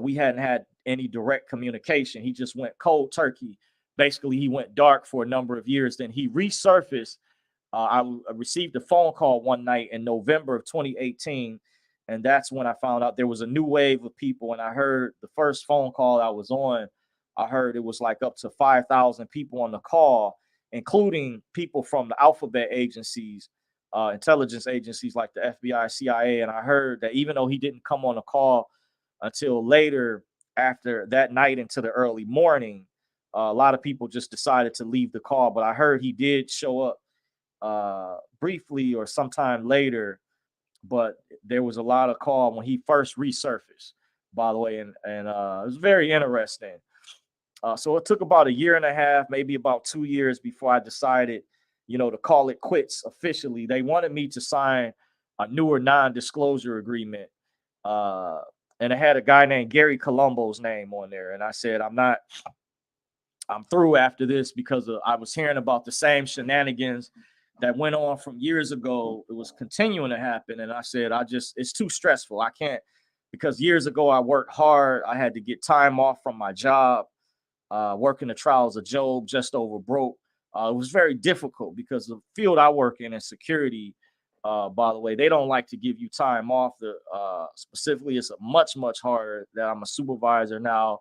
Speaker 1: We hadn't had any direct communication. He just went cold turkey. Basically, he went dark for a number of years. Then he resurfaced. I received a phone call one night in November of 2018. And that's when I found out there was a new wave of people. And I heard the first phone call I was on, I heard it was like up to 5,000 people on the call, including people from the alphabet agencies, intelligence agencies like the FBI, CIA. And I heard that even though he didn't come on the call until later after that night into the early morning, a lot of people just decided to leave the call. But I heard he did show up briefly or sometime later. But there was a lot of call when he first resurfaced, by the way, and it was very interesting. So it took about a year and a half, maybe about 2 years before I decided, to call it quits officially. They wanted me to sign a newer non-disclosure agreement, and it had a guy named Gary Colombo's name on there, and I said, I'm through after this because I was hearing about the same shenanigans that went on from years ago. It was continuing to happen. And I said, it's too stressful. I can't, because years ago I worked hard. I had to get time off from my job, working the trials of Job, just over broke. It was very difficult because the field I work in security, by the way, they don't like to give you time off. Specifically, it's much, much harder that I'm a supervisor now.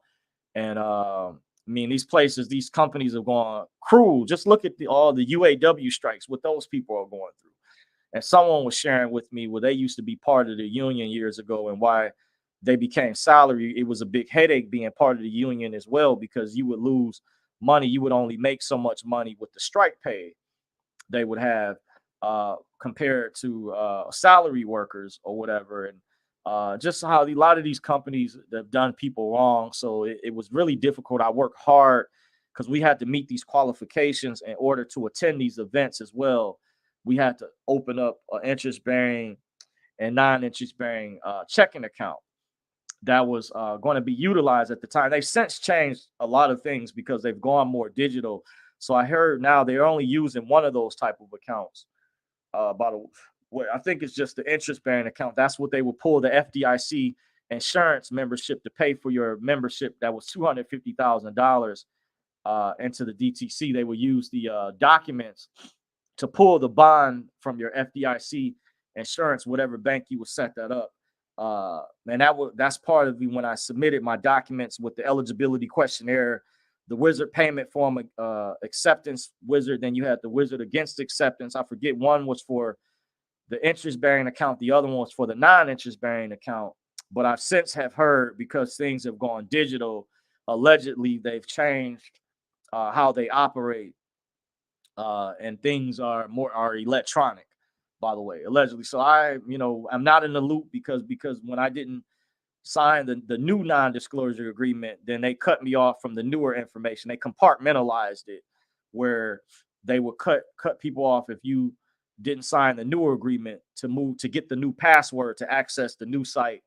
Speaker 1: And these places, these companies have gone cruel. Just look at all the UAW strikes, what those people are going through. And someone was sharing with me where they used to be part of the union years ago and why they became salary. It was a big headache being part of the union as well, because you would lose money. You would only make so much money with the strike pay they would have compared to salary workers or whatever. And just how a lot of these companies have done people wrong. So it was really difficult. I worked hard because we had to meet these qualifications in order to attend these events as well. We had to open up an interest-bearing and non-interest-bearing checking account that was going to be utilized at the time. They've since changed a lot of things because they've gone more digital. So I heard now they're only using one of those type of accounts. I think it's just the interest-bearing account. That's what they would pull the FDIC insurance membership to pay for your membership. That was $250,000 into the DTC. They would use the documents to pull the bond from your FDIC insurance, whatever bank you would set that up. And that's part of when I submitted my documents with the eligibility questionnaire the Wizard payment form acceptance Wizard. Then you had the Wizard against acceptance. I forget, one was for the interest-bearing account, the other one was for the non-interest-bearing account. But I've since have heard, because things have gone digital, allegedly they've changed how they operate, and things are electronic, by the way, allegedly. So I'm not in the loop because when I didn't sign the new non-disclosure agreement, then they cut me off from the newer information. They compartmentalized it, where they would cut people off if you didn't sign the newer agreement to get the new password to access the new site.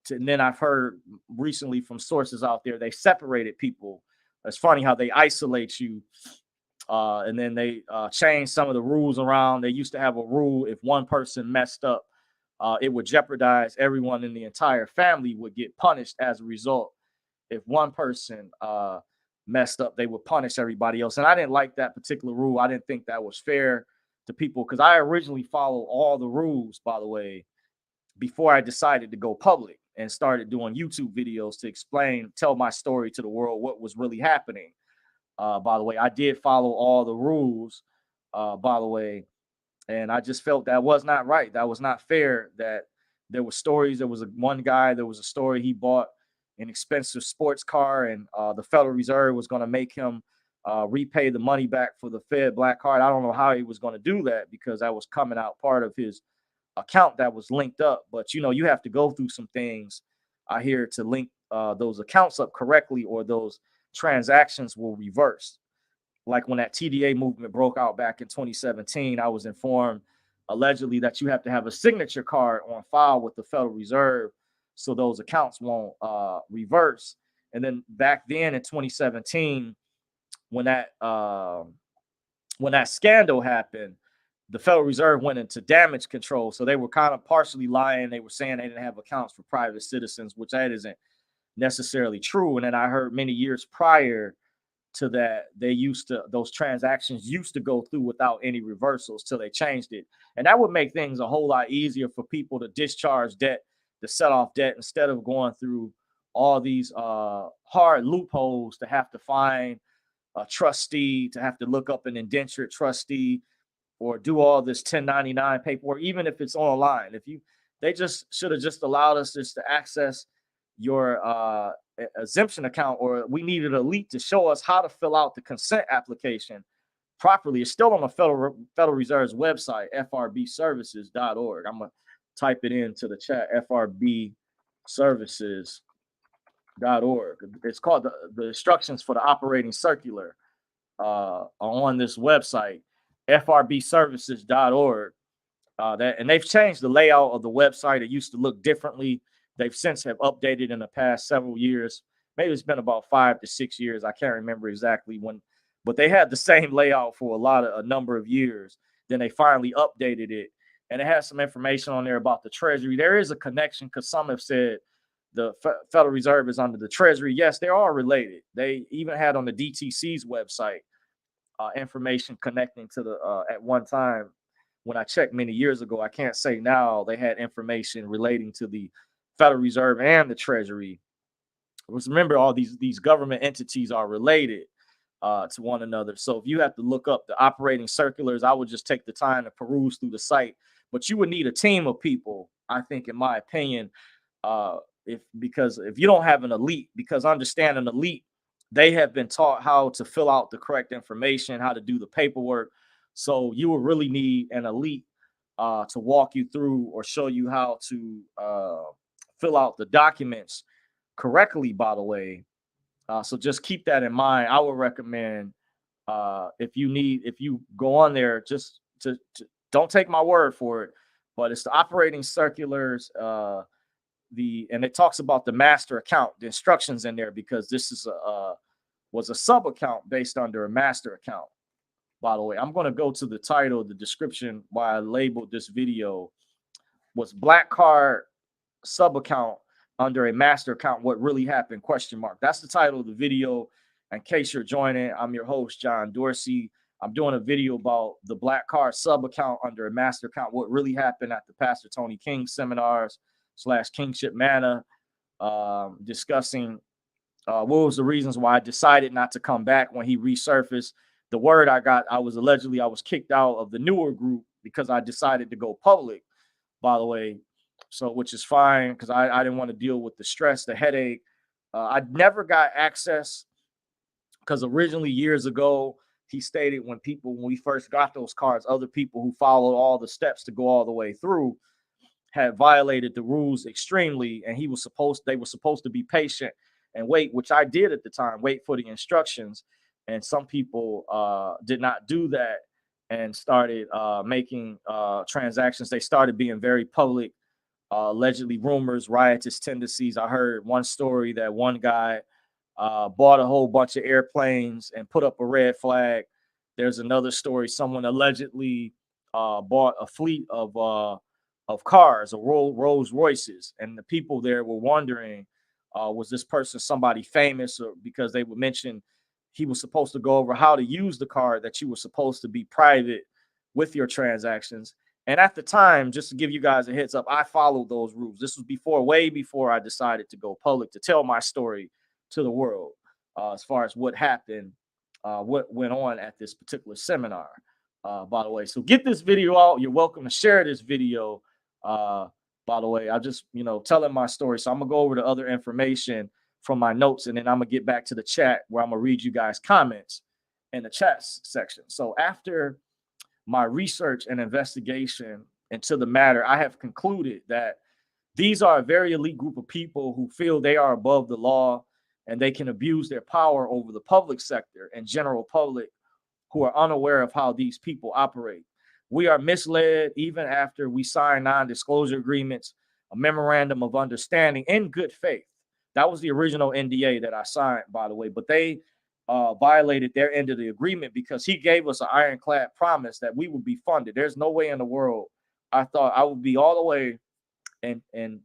Speaker 1: And then I've heard recently from sources out there, they separated people. It's funny how they isolate you. And then they changed some of the rules around. They used to have a rule: if one person messed up, it would jeopardize everyone in the entire family would get punished as a result. If one person messed up, they would punish everybody else. And I didn't like that particular rule. I didn't think that was fair to people, because I originally followed all the rules, by the way, before I decided to go public and started doing YouTube videos to tell my story to the world, what was really happening. By the way, I did follow all the rules, by the way, and I just felt that was not right. That was not fair. That there were stories. There was one guy, there was a story, he bought an expensive sports car, and the Federal Reserve was going to make him repay the money back for the Fed Black Card. I don't know how he was going to do that, because that was coming out part of his account that was linked up. But you have to go through some things, I hear, to link those accounts up correctly, or those transactions will reverse. Like when that TDA movement broke out back in 2017, I was informed allegedly that you have to have a signature card on file with the Federal Reserve so those accounts won't reverse. And then back then in 2017, when that scandal happened, the Federal Reserve went into damage control. So they were kind of partially lying. They were saying they didn't have accounts for private citizens, which that isn't necessarily true. And then I heard many years prior to that, those transactions used to go through without any reversals till they changed it. And that would make things a whole lot easier for people to discharge debt, to set off debt, instead of going through all these hard loopholes to have to find a trustee, to have to look up an indentured trustee, or do all this 1099 paperwork, even if it's online. They just should have just allowed us just to access your exemption account, or we needed Elite to show us how to fill out the consent application properly. It's still on the Federal Reserve's website, frbservices.org. I'm gonna type it into the chat, frbservices.org. It's called the instructions for the operating circular on this website, frbservices.org. And they've changed the layout of the website. It used to look differently. They've since have updated in the past several years. Maybe it's been about 5 to 6 years. I can't remember exactly when, but they had the same layout for a number of years. Then they finally updated it, and it has some information on there about the Treasury. There is a connection, because some have said the Federal Reserve is under the Treasury. Yes, they are related. They even had on the DTC's website information connecting to the at one time when I checked many years ago. I can't say now, they had information relating to the Federal Reserve and the Treasury. Remember, all these government entities are related to one another. So if you have to look up the operating circulars, I would just take the time to peruse through the site. But you would need a team of people, I think, in my opinion, because if you don't have an elite, because understand an elite, they have been taught how to fill out the correct information, how to do the paperwork. So you will really need an elite to walk you through or show you how to fill out the documents correctly, by the way. So just keep that in mind. I would recommend if you go on there, just to don't take my word for it, but it's the operating circulars, and it talks about the master account, the instructions in there, because this was a sub account based under a master account. By the way, I'm going to go to the title, the description, why I labeled this video was Black Card sub account under a master account. What really happened? ? That's the title of the video. In case you're joining, I'm your host, John Dorsey. I'm doing a video about the Black Card sub account under a master account. What really happened at the Pastor Tony King seminars / Kingship Manna, discussing what was the reasons why I decided not to come back when he resurfaced. The word I got, I was kicked out of the newer group because I decided to go public, by the way. So, which is fine because I didn't want to deal with the stress, the headache. I never got access because originally years ago, he stated when we first got those cards, other people who followed all the steps to go all the way through had violated the rules extremely, and they were supposed to be patient and wait, which I did at the time, wait for the instructions. And some people did not do that and started making transactions. They started being very public, allegedly rumors, riotous tendencies. I heard one story that one guy bought a whole bunch of airplanes and put up a red flag. There's another story, someone allegedly bought a fleet of cars or Rolls Royces, and the people there were wondering, was this person somebody famous? Or because they would mention he was supposed to go over how to use the car, that you were supposed to be private with your transactions. And at the time, just to give you guys a heads up, I followed those rules. This was way before I decided to go public to tell my story to the world, as far as what happened, what went on at this particular seminar. By the way, so get this video out. You're welcome to share this video. By the way, I'm just telling my story, so I'm gonna go over the other information from my notes, and then I'm gonna get back to the chat where I'm gonna read you guys comments in the chat section. So after my research and investigation into the matter, I have concluded that these are a very elite group of people who feel they are above the law and they can abuse their power over the public sector and general public who are unaware of how these people operate. We are misled even after we sign non-disclosure agreements, a memorandum of understanding in good faith. That was the original NDA that I signed, by the way, but they violated their end of the agreement because he gave us an ironclad promise that we would be funded. There's no way in the world I thought I would be all the way in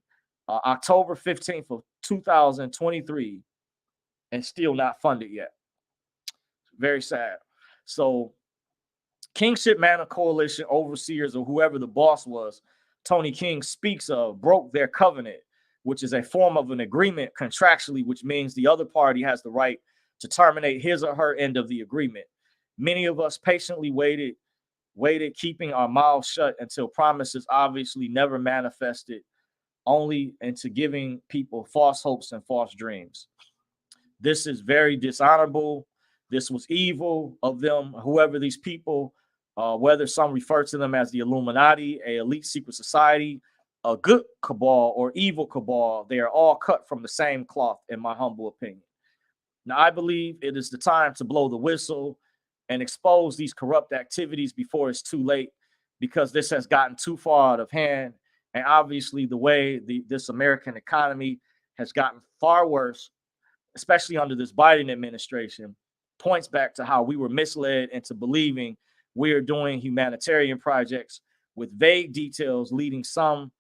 Speaker 1: October 15th of 2023 and still not funded yet. Very sad. So Kingship Manor Coalition overseers, or whoever the boss was, Tony King speaks of, broke their covenant, which is a form of an agreement contractually, which means the other party has the right to terminate his or her end of the agreement. Many of us patiently waited, keeping our mouths shut until promises obviously never manifested, only into giving people false hopes and false dreams. This is very dishonorable. This was evil of them, whoever these people, whether some refer to them as the Illuminati, a elite secret society, a good cabal, or evil cabal. They are all cut from the same cloth, in my humble opinion. Now, I believe it is the time to blow the whistle and expose these corrupt activities before it's too late, because this has gotten too far out of hand. And obviously, the way this American economy has gotten far worse, especially under this Biden administration, points back to how we were misled into believing we are doing humanitarian projects with vague details leading some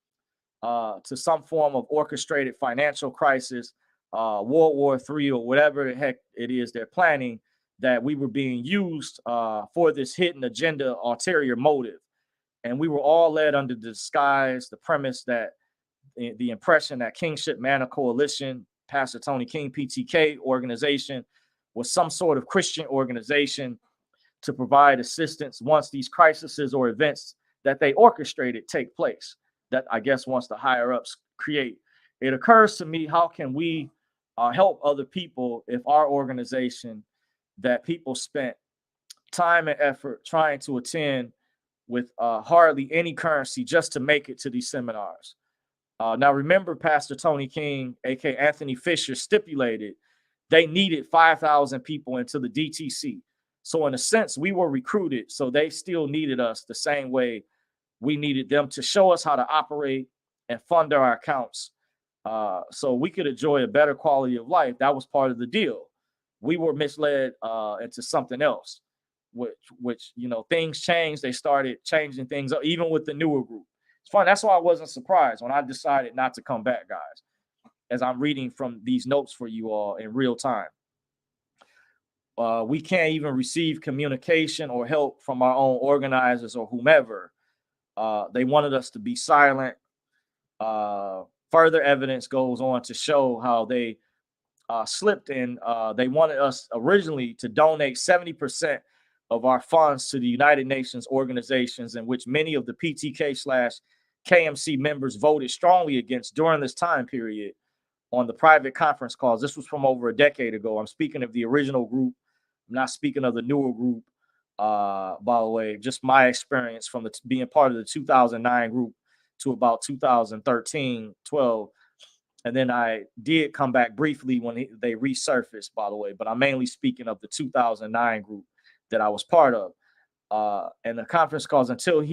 Speaker 1: to some form of orchestrated financial crisis, World War III, or whatever the heck it is they're planning, that we were being used for this hidden agenda, ulterior motive. And we were all led under the disguise, the premise that the impression that Kingship Manor Coalition, Pastor Tony King, PTK organization, was some sort of Christian organization to provide assistance once these crises or events that they orchestrated take place, that I guess once the higher ups create. It occurs to me, how can we help other people if our organization that people spent time and effort trying to attend with hardly any currency just to make it to these seminars? Now, remember, Pastor Tony King, aka Anthony Fisher, stipulated they needed 5,000 people into the DTC. So in a sense, we were recruited, so they still needed us the same way we needed them to show us how to operate and fund our accounts, so we could enjoy a better quality of life. That was part of the deal. We were misled into something else, which things changed. They started changing things up, even with the newer group. It's fun. That's why I wasn't surprised when I decided not to come back, guys, as I'm reading from these notes for you all in real time. We can't even receive communication or help from our own organizers or whomever. They wanted us to be silent. Further evidence goes on to show how they slipped in. They wanted us originally to donate 70% of our funds to the United Nations organizations, in which many of the PTK/KMC members voted strongly against during this time period on the private conference calls. This was from over a decade ago. I'm speaking of the original group. I'm not speaking of the newer group. By the way, just my experience from being part of the 2009 group to about 2013, 12. And then I did come back briefly when they resurfaced, by the way, but I'm mainly speaking of the 2009 group that I was part of. And the conference calls until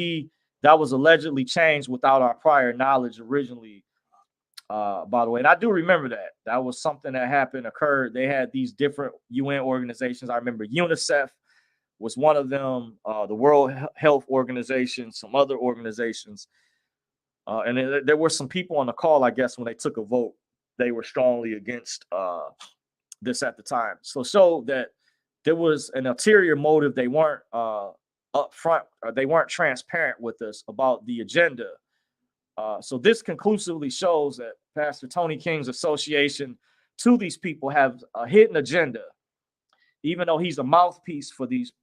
Speaker 1: that was allegedly changed without our prior knowledge originally, by the way. And I do remember that was something that occurred. They had these different UN organizations. I remember UNICEF was one of them, the World Health Organization, some other organizations. And there were some people on the call, I guess, when they took a vote, they were strongly against this at the time. So show that there was an ulterior motive. They weren't upfront, or they weren't transparent with us about the agenda. So this conclusively shows that Pastor Tony King's association to these people have a hidden agenda. Even though he's a mouthpiece for these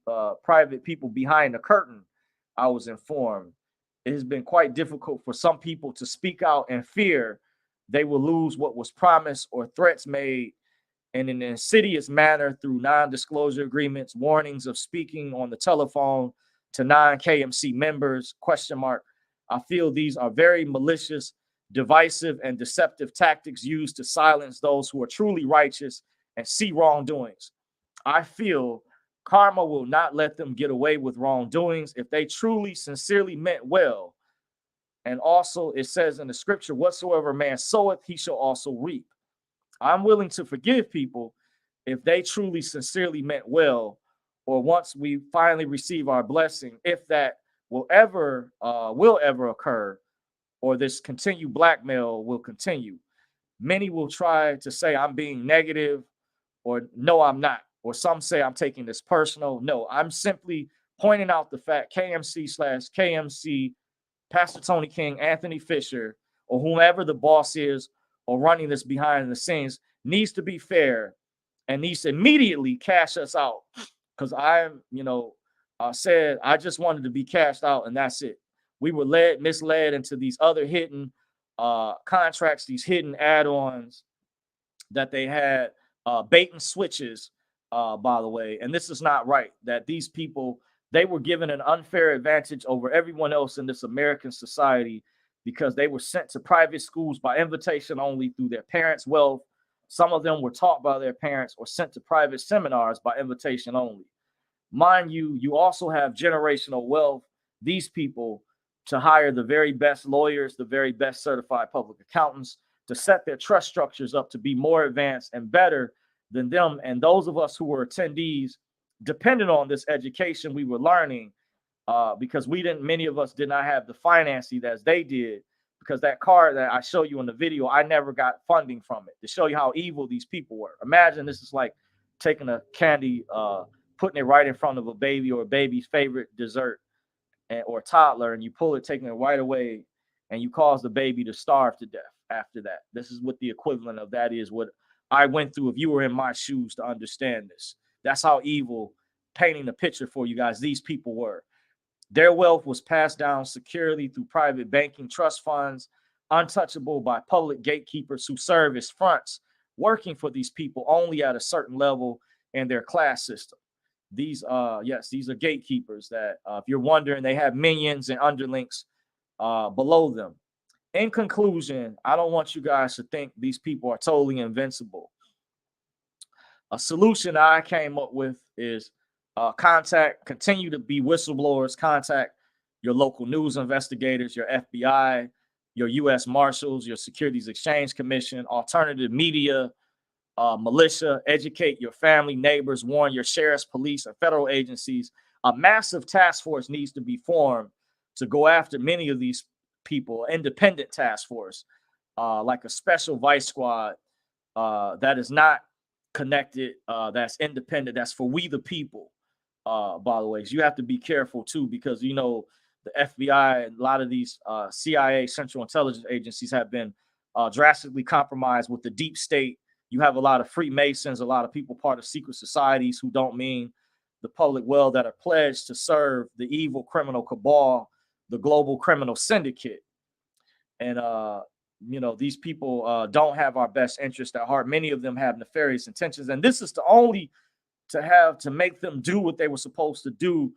Speaker 1: private people behind the curtain, I was informed, it has been quite difficult for some people to speak out in fear they will lose what was promised or threats made in an insidious manner through non-disclosure agreements, warnings of speaking on the telephone to non-KMC members, ? I feel these are very malicious, divisive, and deceptive tactics used to silence those who are truly righteous and see wrongdoings. I feel karma will not let them get away with wrongdoings if they truly, sincerely meant well. And also, it says in the scripture, whatsoever man soweth, he shall also reap. I'm willing to forgive people if they truly, sincerely meant well, or once we finally receive our blessing, if that will ever occur, or this continued blackmail will continue. Many will try to say I'm being negative, or no, I'm not. Or some say I'm taking this personal. No, I'm simply pointing out the fact KMC/KMC, Pastor Tony King, Anthony Fisher, or whomever the boss is or running this behind the scenes needs to be fair and needs to immediately cash us out. Because I said I just wanted to be cashed out and that's it. We were misled into these other hidden contracts, these hidden add-ons that they had, bait and switches, by the way. And this is not right, that these people, they were given an unfair advantage over everyone else in this American society because they were sent to private schools by invitation only through their parents' wealth. Some of them were taught by their parents or sent to private seminars by invitation only. Mind you, you also have generational wealth. These people to hire the very best lawyers, the very best certified public accountants, to set their trust structures up to be more advanced and better than them. And those of us who were attendees depended on this education we were learning, because many of us did not have the financing as they did, because that car that I show you in the video, I never got funding from it, to show you how evil these people were. Imagine this is like taking a candy, putting it right in front of a baby or a baby's favorite dessert or a toddler, and you pull it, taking it right away, and you cause the baby to starve to death after that. This is what the equivalent of that is, what I went through if you were in my shoes to understand this. That's how evil, painting the picture for you guys, these people were. Their wealth was passed down securely through private banking trust funds, untouchable by public gatekeepers who serve as fronts, working for these people only at a certain level in their class system. These are gatekeepers that, if you're wondering, they have minions and underlings below them. In conclusion, I don't want you guys to think these people are totally invincible. A solution I came up with is continue to be whistleblowers, contact your local news investigators, your FBI, your U.S. Marshals, your Securities Exchange Commission, alternative media, militia, educate your family, neighbors, warn your sheriffs, police, and federal agencies. A massive task force needs to be formed to go after many of these people, independent task force, like a special vice squad that is not connected, that's independent, that's for we the people, by the way. So you have to be careful too, because the FBI and a lot of these CIA, Central Intelligence Agencies, have been drastically compromised with the deep state You have a lot of Freemasons, a lot of people part of secret societies who don't mean the public well, that are pledged to serve the evil criminal cabal, the global criminal syndicate. And these people don't have our best interest at heart. Many of them have nefarious intentions, and this is the only to make them do what they were supposed to do,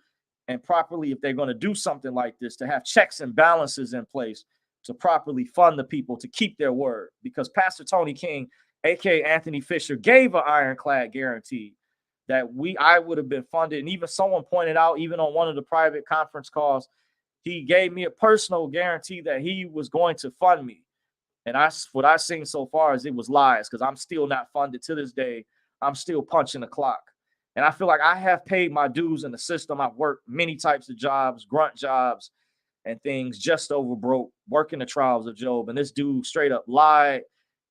Speaker 1: and properly, if they're going to do something like this, to have checks and balances in place to properly fund the people to keep their word. Because Pastor Tony King, aka Anthony Fisher, gave an ironclad guarantee that I would have been funded. And even someone pointed out, even on one of the private conference calls, he gave me a personal guarantee that he was going to fund me. And what I've seen so far is it was lies, because I'm still not funded to this day. I'm still punching the clock. And I feel like I have paid my dues in the system. I've worked many types of jobs, grunt jobs and things, just over broke, working the trials of Job. And this dude straight up lied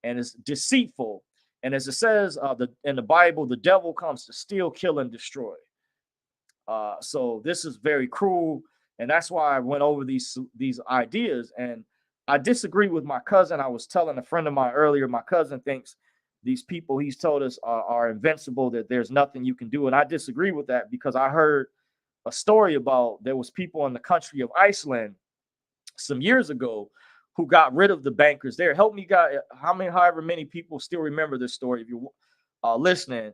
Speaker 1: and is deceitful. And as it says in the Bible, the devil comes to steal, kill, and destroy. So this is very cruel. And that's why I went over these ideas. And I disagree with my cousin. I was telling a friend of mine earlier, my cousin thinks these people he's told us are invincible, that there's nothing you can do. And I disagree with that, because I heard a story about there was people in the country of Iceland some years ago who got rid of the bankers there. Help me, guys. However many people still remember this story. If you're listening,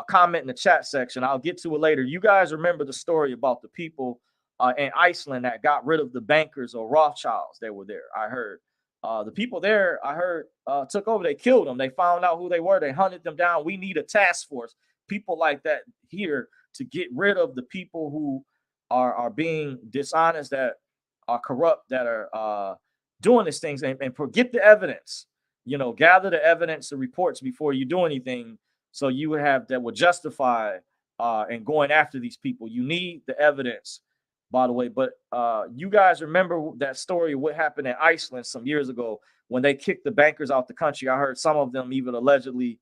Speaker 1: comment in the chat section. I'll get to it later. You guys remember the story about the people in Iceland that got rid of the bankers or Rothschilds that were there? I heard the people there, I heard, took over. They killed them. They found out who they were. They hunted them down. We need a task force, people like that here, to get rid of the people who are being dishonest, that are corrupt, that are doing these things, and forget the evidence. Gather the evidence, the reports before you do anything, so you would have that would justify and going after these people. You need the evidence, by the way. But you guys remember that story of what happened in Iceland some years ago when they kicked the bankers out the country. I heard some of them even allegedly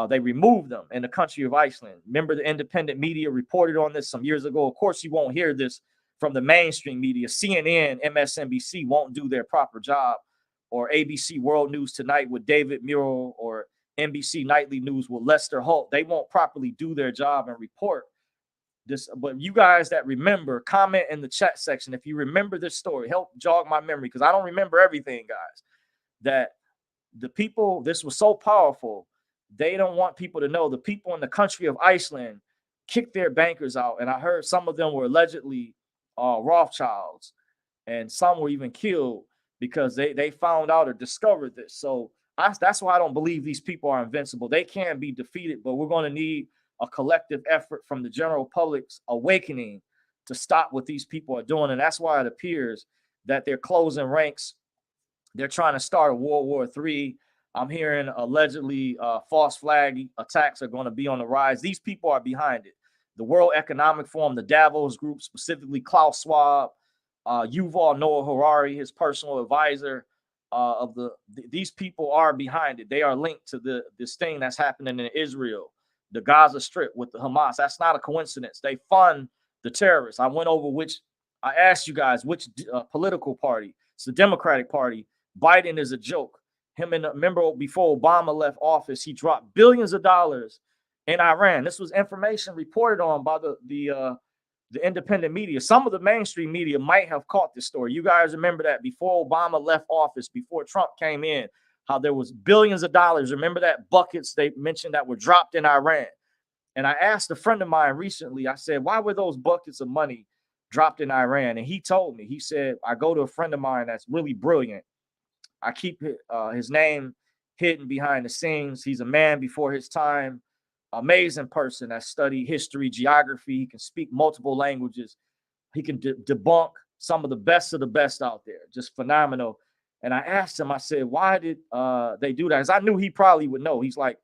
Speaker 1: they removed them in the country of Iceland. Remember, the independent media reported on this some years ago. Of course, you won't hear this from the mainstream media. CNN, MSNBC won't do their proper job, or ABC World News Tonight with David Murrell, or NBC Nightly News with Lester Holt. They won't properly do their job and report this. But you guys that remember, comment in the chat section if you remember this story. Help jog my memory, because I don't remember everything, guys. That the people, this was so powerful, they don't want people to know. The people in the country of Iceland kicked their bankers out, and I heard some of them were allegedly Rothschilds, and some were even killed because they found out or discovered this. So that's why I don't believe these people are invincible. They can be defeated, but we're going to need a collective effort from the general public's awakening to stop what these people are doing. And that's why it appears that they're closing ranks. They're trying to start a World War III. I'm hearing allegedly false flag attacks are going to be on the rise. These people are behind it. The World Economic Forum, the Davos Group, specifically Klaus Schwab, Yuval Noah Harari, his personal advisor, these people are behind it. They are linked to this thing that's happening in Israel, the Gaza Strip with the Hamas. That's not a coincidence. They fund the terrorists. I asked you guys which political party. It's the Democratic Party. Biden is a joke. Remember before Obama left office, he dropped billions of dollars in Iran. This was information reported on by the independent media. Some of the mainstream media might have caught this story. You guys remember that before Obama left office, before Trump came in, how there was billions of dollars. Remember that buckets they mentioned that were dropped in Iran. And I asked a friend of mine recently, I said, why were those buckets of money dropped in Iran? And he told me, he said, I go to a friend of mine that's really brilliant. I keep his name hidden behind the scenes. He's a man before his time, amazing person that studied history, geography. He can speak multiple languages. He can debunk some of the best out there. Just phenomenal. And I asked him, I said, why did they do that? Because I knew he probably would know. He's like,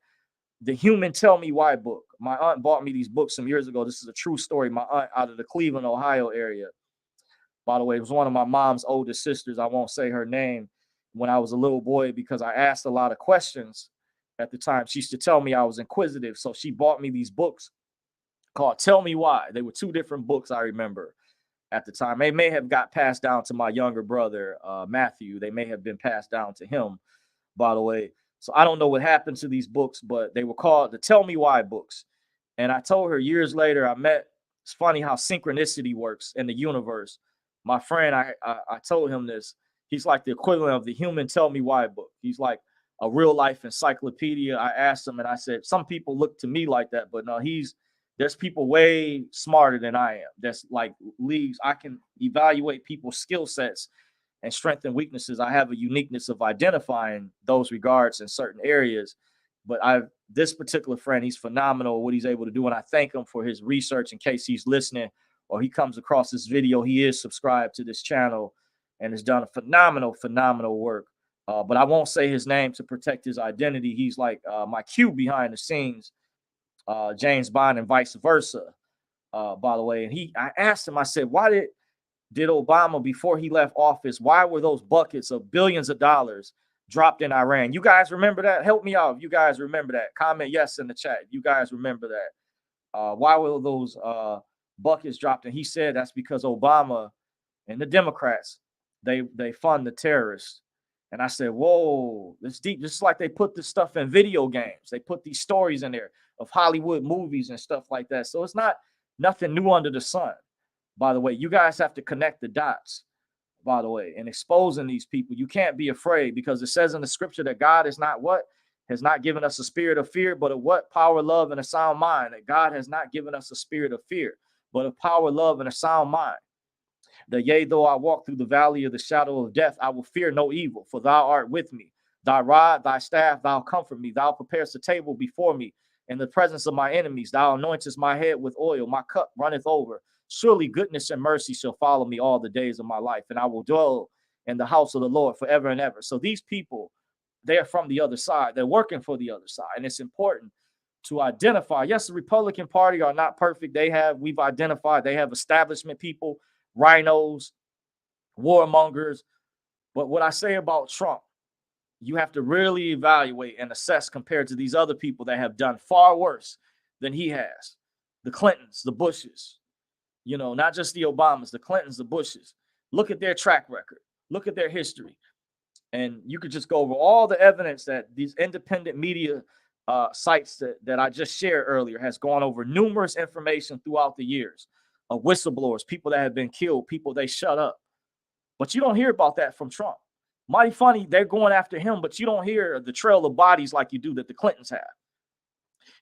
Speaker 1: the Human Tell Me Why book. My aunt bought me these books some years ago. This is a true story. My aunt out of the Cleveland, Ohio area. By the way, it was one of my mom's oldest sisters. I won't say her name. When I was a little boy, because I asked a lot of questions at the time. She used to tell me I was inquisitive. So she bought me these books called Tell Me Why. They were two different books, I remember, at the time. They may have got passed down to my younger brother, Matthew. They may have been passed down to him, by the way. So I don't know what happened to these books, but they were called the Tell Me Why books. And I told her years later, it's funny how synchronicity works in the universe. My friend, I told him this. He's like the equivalent of the human Tell Me Why book. He's like a real life encyclopedia. I asked him and I said, some people look to me like that, but no, there's people way smarter than I am. That's like leagues. I can evaluate people's skill sets and strengths and weaknesses. I have a uniqueness of identifying those regards in certain areas. But this particular friend, he's phenomenal what he's able to do. And I thank him for his research in case he's listening or he comes across this video. He is subscribed to this channel and has done a phenomenal work. But I won't say his name to protect his identity. He's like my Q behind the scenes, James Bond and vice versa, by the way. And I asked him, I said, why did Obama, before he left office, why were those buckets of billions of dollars dropped in Iran? You guys remember that? Help me out if you guys remember that. Comment yes in the chat. You guys remember that. Why were those buckets dropped? And he said that's because Obama and the Democrats, they fund the terrorists. And I said, whoa, this deep. This is like they put this stuff in video games. They put these stories in there of Hollywood movies and stuff like that. So it's not nothing new under the sun. By the way, you guys have to connect the dots, by the way, and exposing these people. You can't be afraid because it says in the scripture that God is not has not given us a spirit of fear, but of what? Power, love, and a sound mind. That God has not given us a spirit of fear, but of power, love, and a sound mind. That yea, though I walk through the valley of the shadow of death, I will fear no evil, for thou art with me. Thy rod, thy staff, thou comfort me. Thou preparest a table before me in the presence of my enemies. Thou anointest my head with oil. My cup runneth over. Surely goodness and mercy shall follow me all the days of my life, and I will dwell in the house of the Lord forever and ever. So these people, they're from the other side. They're working for the other side. And it's important to identify. Yes, the Republican Party are not perfect. We've identified, they have establishment people, rhinos, warmongers. But what I say about Trump, you have to really evaluate and assess compared to these other people that have done far worse than he has. The Clintons, the Bushes, not just the Obamas, the Clintons, the Bushes. Look at their track record. Look at their history. And you could just go over all the evidence that these independent media sites that I just shared earlier has gone over numerous information throughout the years of whistleblowers, people that have been killed, people they shut up. But you don't hear about that from Trump. Mighty funny, they're going after him, but you don't hear the trail of bodies like you do that the Clintons have.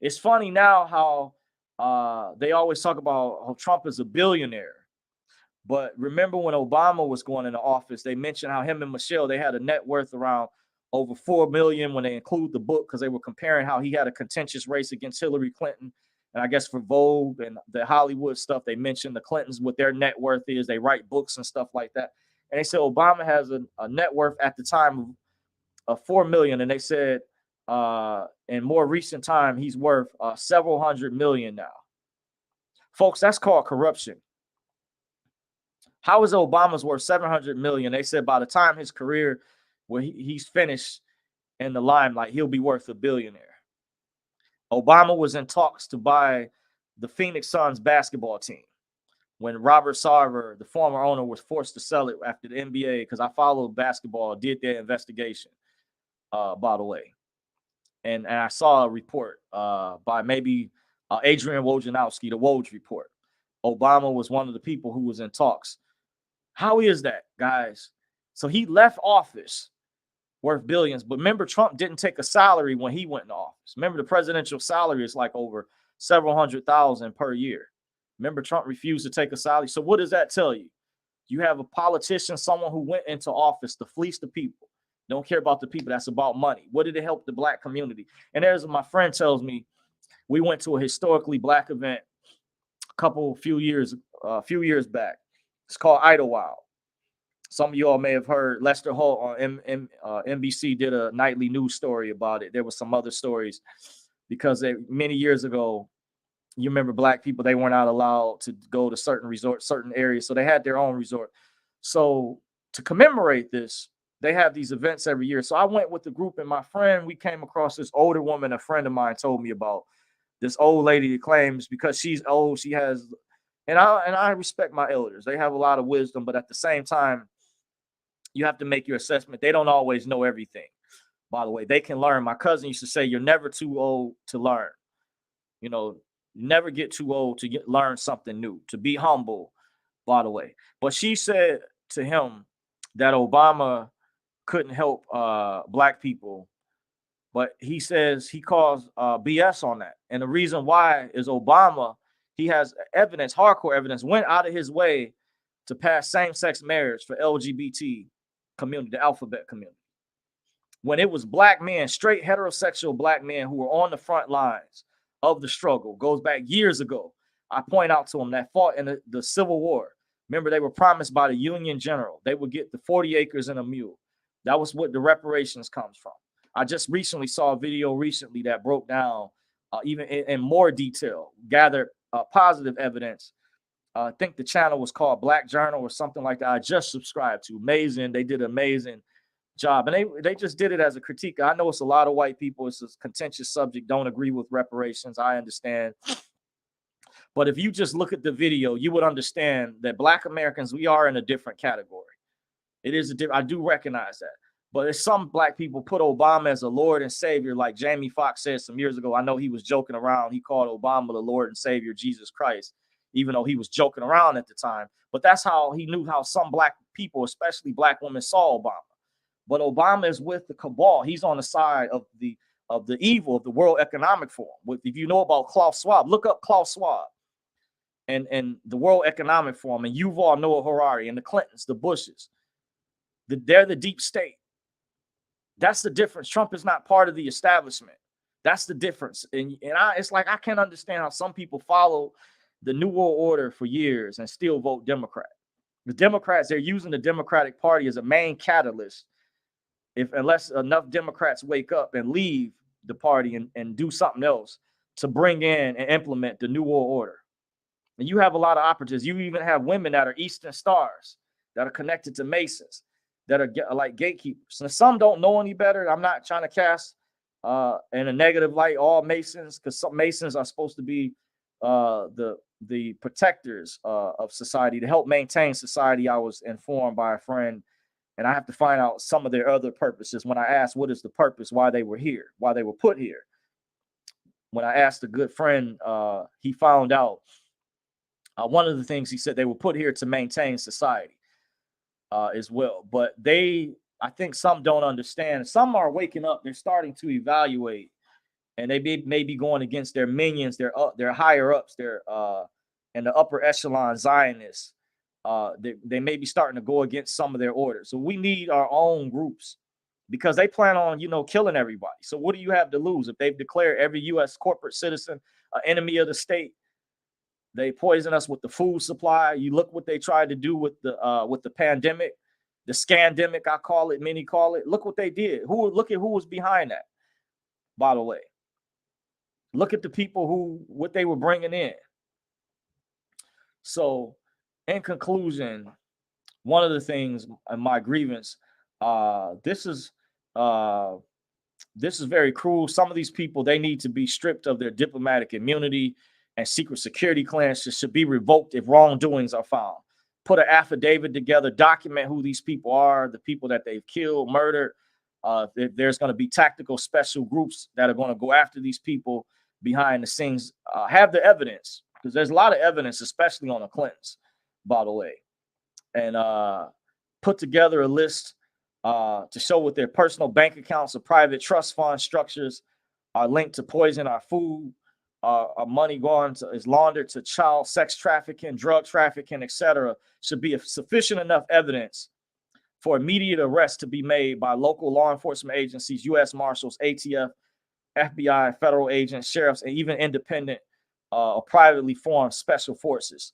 Speaker 1: It's funny now how they always talk about how Trump is a billionaire. But remember when Obama was going into office, they mentioned how him and Michelle, they had a net worth around over $4 million when they include the book, because they were comparing how he had a contentious race against Hillary Clinton. And I guess for Vogue and the Hollywood stuff, they mentioned the Clintons, what their net worth is. They write books and stuff like that. And they said Obama has a net worth at the time of $4 million. And they said in more recent time, he's worth several hundred million now. Folks, that's called corruption. How is Obama's worth 700 million? They said by the time his career, where he's finished in the limelight, he'll be worth $1 billion. Obama was in talks to buy the Phoenix Suns basketball team when Robert Sarver, the former owner, was forced to sell it after the NBA, because I followed basketball, did their investigation, by the way. And I saw a report by maybe Adrian Wojnarowski, the Woj report. Obama was one of the people who was in talks. How is that, guys? So he left office worth billions. But remember, Trump didn't take a salary when he went into office. Remember, the presidential salary is like over several $100,000 per year. Remember, Trump refused to take a salary. So what does that tell you? You have a politician, someone who went into office to fleece the people. Don't care about the people. That's about money. What did it help the black community? And there's my friend tells me, we went to a historically black event a few years back. It's called Idlewild. Some of y'all may have heard Lester Holt on NBC did a nightly news story about it. There were some other stories because many years ago, you remember black people, they weren't not allowed to go to certain resorts, certain areas. So they had their own resort. So to commemorate this, they have these events every year. So I went with the group and my friend, we came across this older woman, a friend of mine told me about this old lady that claims because she's old, she has, and I respect my elders. They have a lot of wisdom, but at the same time, you have to make your assessment. They don't always know everything, by the way. They can learn. My cousin used to say, you're never too old to learn. You know, never get too old to learn something new, to be humble, by the way. But she said to him that Obama couldn't help black people. But he says he calls BS on that. And the reason why is Obama, he has evidence, hardcore evidence, went out of his way to pass same-sex marriage for LGBT community, the alphabet community. When it was black men, straight heterosexual black men who were on the front lines of the struggle, goes back years ago. I point out to them that fought in the Civil War. Remember, they were promised by the Union general they would get the 40 acres and a mule. That was what the reparations comes from. I just recently saw a video that broke down even in more detail, gathered positive evidence. I think the channel was called Black Journal or something like that. I just subscribed to. Amazing. They did an amazing job. And they just did it as a critique. I know it's a lot of white people. It's a contentious subject. Don't agree with reparations. I understand. But if you just look at the video, you would understand that black Americans, we are in a different category. It is I do recognize that. But if some black people put Obama as a Lord and Savior, like Jamie Foxx said some years ago, I know he was joking around. He called Obama the Lord and Savior, Jesus Christ, even though he was joking around at the time. But that's how he knew how some black people, especially black women, saw Obama. But Obama is with the cabal. He's on the side of the evil of the World Economic Forum. If you know about Klaus Schwab, look up Klaus Schwab and the World Economic Forum and Yuval Noah Harari and the Clintons, the Bushes. They're the deep state. That's the difference. Trump is not part of the establishment. That's the difference. And it's like I can't understand how some people follow the New World Order for years and still vote Democrat. The Democrats, they're using the Democratic Party as a main catalyst. Unless enough Democrats wake up and leave the party and do something else to bring in and implement the New World Order. And you have a lot of operatives. You even have women that are Eastern Stars that are connected to Masons that are like gatekeepers. And some don't know any better. I'm not trying to cast in a negative light all Masons, because some Masons are supposed to be the protectors of society, to help maintain society. I was informed by a friend, and I have to find out some of their other purposes. When I asked what is the purpose, why they were here, why they were put here. When I asked a good friend, he found out one of the things he said, they were put here to maintain society as well. But I think some don't understand. Some are waking up. They're starting to evaluate, and they may be going against their minions, their higher ups, and the upper echelon Zionists. They may be starting to go against some of their orders. So we need our own groups, because they plan on, killing everybody. So what do you have to lose if they've declared every U.S. corporate citizen an enemy of the state? They poison us with the food supply. You look what they tried to do with the pandemic, the scandemic, I call it, many call it. Look what they did. Look at who was behind that, by the way. Look at the people what they were bringing in. So in conclusion, one of the things in my grievance, this is very cruel. Some of these people, they need to be stripped of their diplomatic immunity, and secret security clearances should be revoked if wrongdoings are found. Put an affidavit together, document who these people are, the people that they've killed, murdered. There's going to be tactical special groups that are going to go after these people behind the scenes. Have the evidence, because there's a lot of evidence, especially on the Clintons, by the way. And put together a list to show what their personal bank accounts or private trust fund structures are linked to poison our food. Our money is laundered to child sex trafficking, drug trafficking, etc. Should be sufficient enough evidence for immediate arrest to be made by local law enforcement agencies, U.S. Marshals, ATF, FBI, federal agents, sheriffs, and even independent or privately formed special forces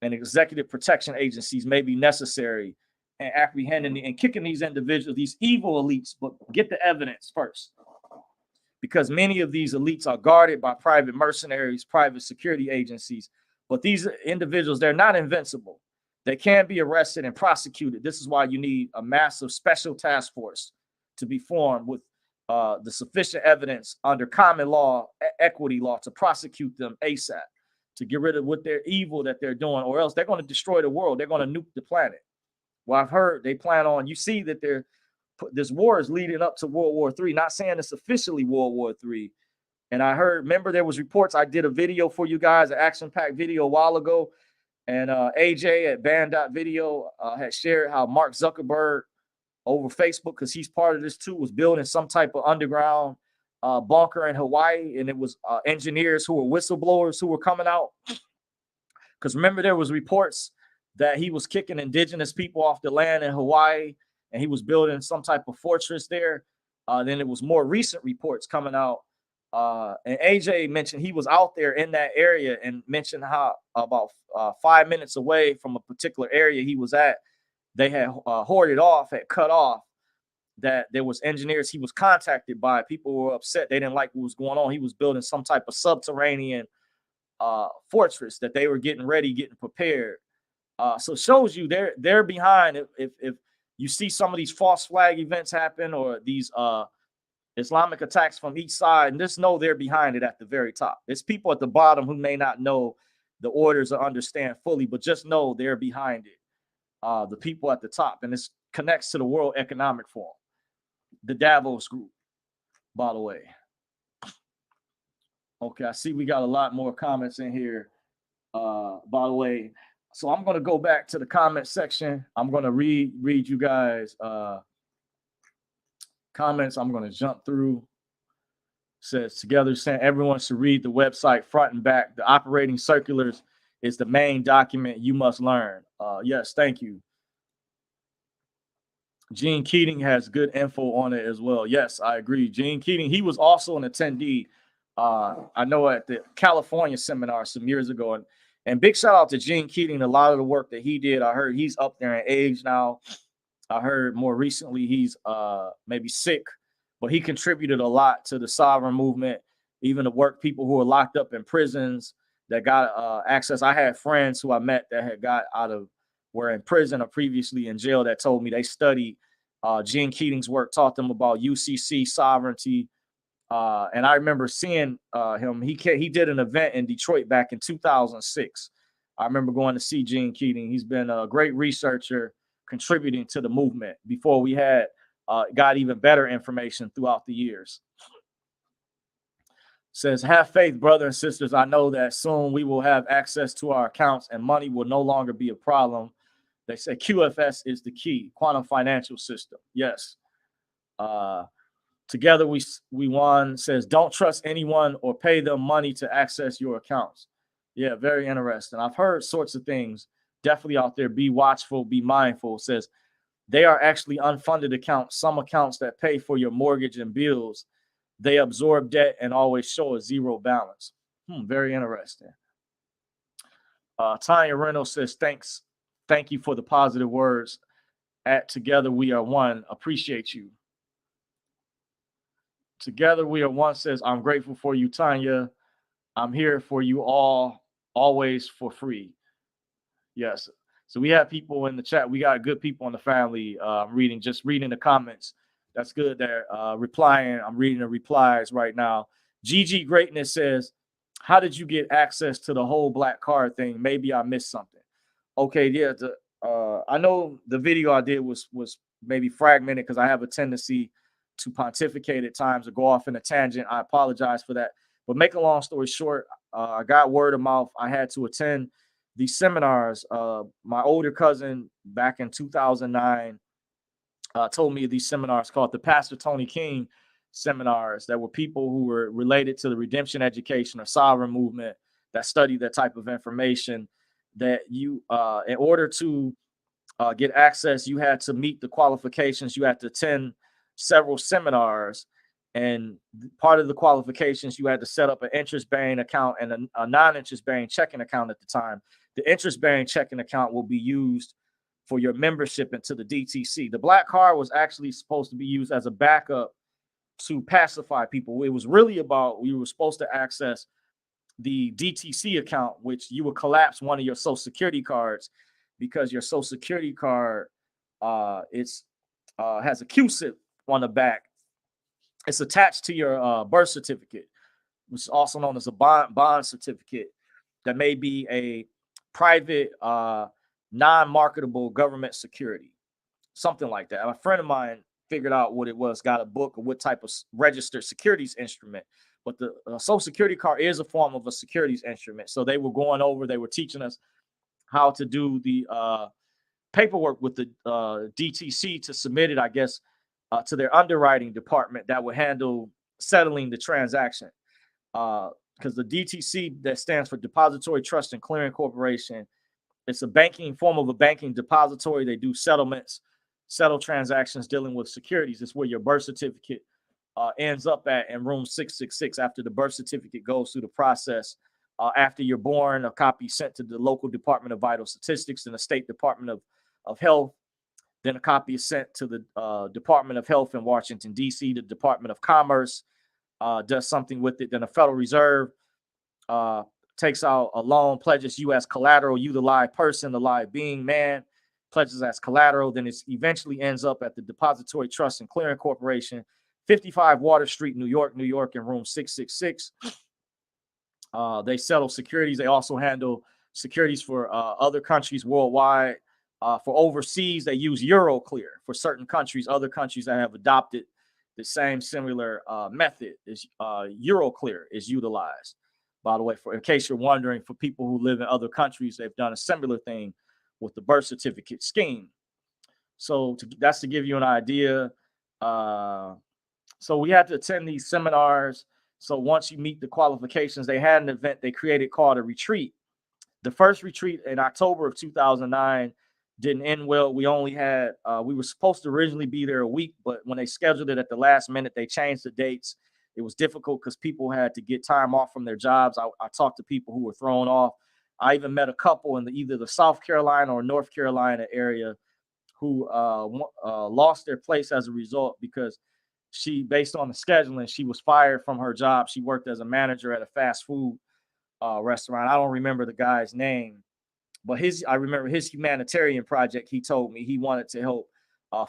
Speaker 1: and executive protection agencies may be necessary in apprehending and kicking these individuals, these evil elites. But get the evidence first, because many of these elites are guarded by private mercenaries, private security agencies. But these individuals, they're not invincible. They can be arrested and prosecuted. This is why you need a massive special task force to be formed with the sufficient evidence under common law, equity law, to prosecute them ASAP, to get rid of what they're evil that they're doing, or else they're going to destroy the world. They're going to nuke the planet. Well, I've heard they plan on, you see that they're this war is leading up to World War III. Not saying it's officially World War III. And I heard, remember there was reports. I did a video for you guys, an action-packed video a while ago. And AJ at Band.video had shared how Mark Zuckerberg over Facebook, because he's part of this too, was building some type of underground bunker in Hawaii. And it was engineers who were whistleblowers who were coming out. Because remember, there was reports that he was kicking indigenous people off the land in Hawaii, and he was building some type of fortress there. Then it was more recent reports coming out. And AJ mentioned he was out there in that area and mentioned how about 5 minutes away from a particular area he was at, they had hoarded off, had cut off, that there was engineers he was contacted by. People were upset. They didn't like what was going on. He was building some type of subterranean fortress that they were getting ready, getting prepared. So it shows you they're behind. If you see some of these false flag events happen, or these Islamic attacks from each side, and just know they're behind it at the very top. It's people at the bottom who may not know the orders or understand fully, but just know they're behind it. The people at the top, and this connects to the World Economic Forum, the Davos group, by the way. Okay, I see we got a lot more comments in here, by the way. So I'm going to go back to the comment section. I'm going to read you guys comments. I'm going to jump through. Says together, saying everyone should read the website front and back. The operating circulars is the main document you must learn. Yes, thank you. Gene Keating has good info on it as well. Yes, I agree. Gene Keating, he was also an attendee. I know at the California seminar some years ago, and big shout out to Gene Keating. A lot of the work that he did, I heard he's up there in age now. I heard more recently he's maybe sick, but he contributed a lot to the sovereign movement, even the work people who were locked up in prisons that got access. I had friends who I met that had got out of, were in prison or previously in jail, that told me they studied Gene Keating's work, taught them about UCC sovereignty. And I remember seeing him. He did an event in Detroit back in 2006. I remember going to see Gene Keating. He's been a great researcher, contributing to the movement before we had got even better information throughout the years. Says, have faith, brothers and sisters. I know that soon we will have access to our accounts and money will no longer be a problem. They say QFS is the key, quantum financial system. Yes. Together we won. Says, don't trust anyone or pay them money to access your accounts. Yeah, very interesting. I've heard sorts of things definitely out there. Be watchful, be mindful. Says, they are actually unfunded accounts, some accounts that pay for your mortgage and bills. They absorb debt and always show a zero balance. Very interesting. Tanya Reynolds says, thank you for the positive words. At Together We Are One, appreciate you. Together We Are One says, I'm grateful for you, Tanya. I'm here for you all, always for free. Yes. So we have people in the chat. We got good people in the family reading the comments. That's good. They're replying. I'm reading the replies right now. GG Greatness says, how did you get access to the whole black card thing? Maybe I missed something. Okay, yeah. I know the video I did was maybe fragmented because I have a tendency to pontificate at times or go off in a tangent. I apologize for that. But make a long story short, I got word of mouth. I had to attend these seminars. My older cousin back in 2009 told me of these seminars called the Pastor Tony King seminars, that were people who were related to the redemption education or sovereign movement that studied that type of information, that you, in order to get access, you had to meet the qualifications. You had to attend several seminars, and part of the qualifications, you had to set up an interest-bearing account and a non-interest-bearing checking account at the time. The interest-bearing checking account will be used for your membership into the DTC. The black card was actually supposed to be used as a backup to pacify people. It was really about, we were supposed to access the DTC account, which you would collapse one of your social security cards, because your social security card has a QSIP on the back. It's attached to your birth certificate, which is also known as a bond certificate, that may be a private, non-marketable government security, something like that. A friend of mine figured out what it was, got a book of what type of registered securities instrument. But the Social Security card is a form of a securities instrument. So they were going over, they were teaching us how to do the paperwork with the DTC to submit it, I guess, to their underwriting department that would handle settling the transaction. Because the DTC, that stands for Depository Trust and Clearing Corporation, it's a banking form of a banking depository. They do settlements, settle transactions dealing with securities. It's where your birth certificate ends up at in room 666 after the birth certificate goes through the process. After you're born, a copy sent to the local Department of Vital Statistics and the State Department of Health. Then a copy is sent to the Department of Health in Washington, D.C., the Department of Commerce does something with it. Then the Federal Reserve takes out a loan, pledges you as collateral, you the live person, the live being, man, pledges as collateral. Then it eventually ends up at the Depository Trust and Clearing Corporation, 55 Water Street, New York, in room 666. They settle securities. They also handle securities for other countries worldwide. For overseas, they use Euroclear. For certain countries, other countries that have adopted the same similar method is Euroclear is utilized. By the way, in case you're wondering, for people who live in other countries, they've done a similar thing with the birth certificate scheme. So that's to give you an idea. So we had to attend these seminars. So once you meet the qualifications, they had an event they created called a retreat. The first retreat in October of 2009 didn't end well. We only had, we were supposed to originally be there a week, but when they scheduled it at the last minute, they changed the dates. It was difficult because people had to get time off from their jobs. I talked to people who were thrown off. I even met a couple in either the South Carolina or North Carolina area who lost their place as a result because she, based on the scheduling, she was fired from her job. She worked as a manager at a fast food restaurant. I don't remember the guy's name, but I remember his humanitarian project. He told me he wanted to help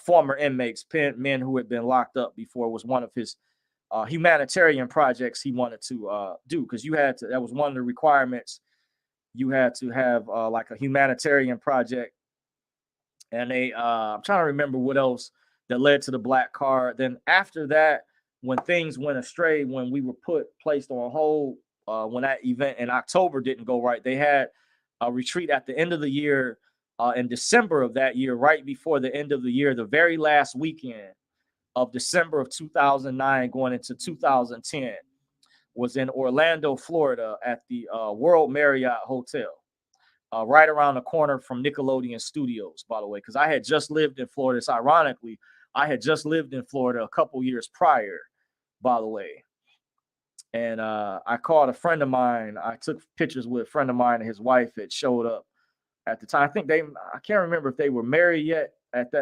Speaker 1: former inmates, men who had been locked up before. Was one of his humanitarian projects he wanted to do, because that was one of the requirements. You had to have like a humanitarian project. And I'm trying to remember what else that led to the black card. Then after that, when things went astray, when we were placed on hold, when that event in October didn't go right, they had a retreat at the end of the year, in December of that year, right before the end of the year, the very last weekend of December of 2009 going into 2010, was in Orlando, Florida at the World Marriott Hotel. Right around the corner from Nickelodeon Studios, by the way, because I had just lived in Florida. It's ironically, I had just lived in Florida a couple years prior, by the way. And I called a friend of mine. I took pictures with a friend of mine and his wife had showed up at the time. I think I can't remember if they were married yet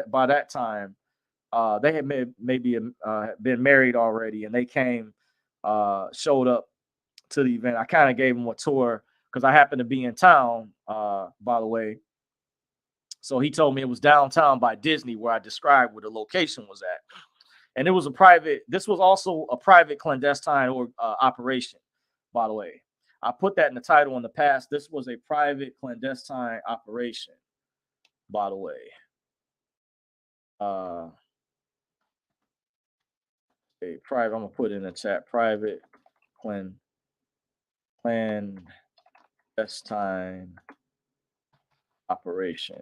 Speaker 1: by that time. They had maybe been married already, and they came, showed up to the event. I kind of gave them a tour because I happened to be in town, by the way. So he told me it was downtown by Disney, where I described where the location was at. And it was this was also a private clandestine operation, by the way. I put that in the title in the past. This was a private clandestine operation, by the way. I'm gonna put it in the chat, private clandestine operation.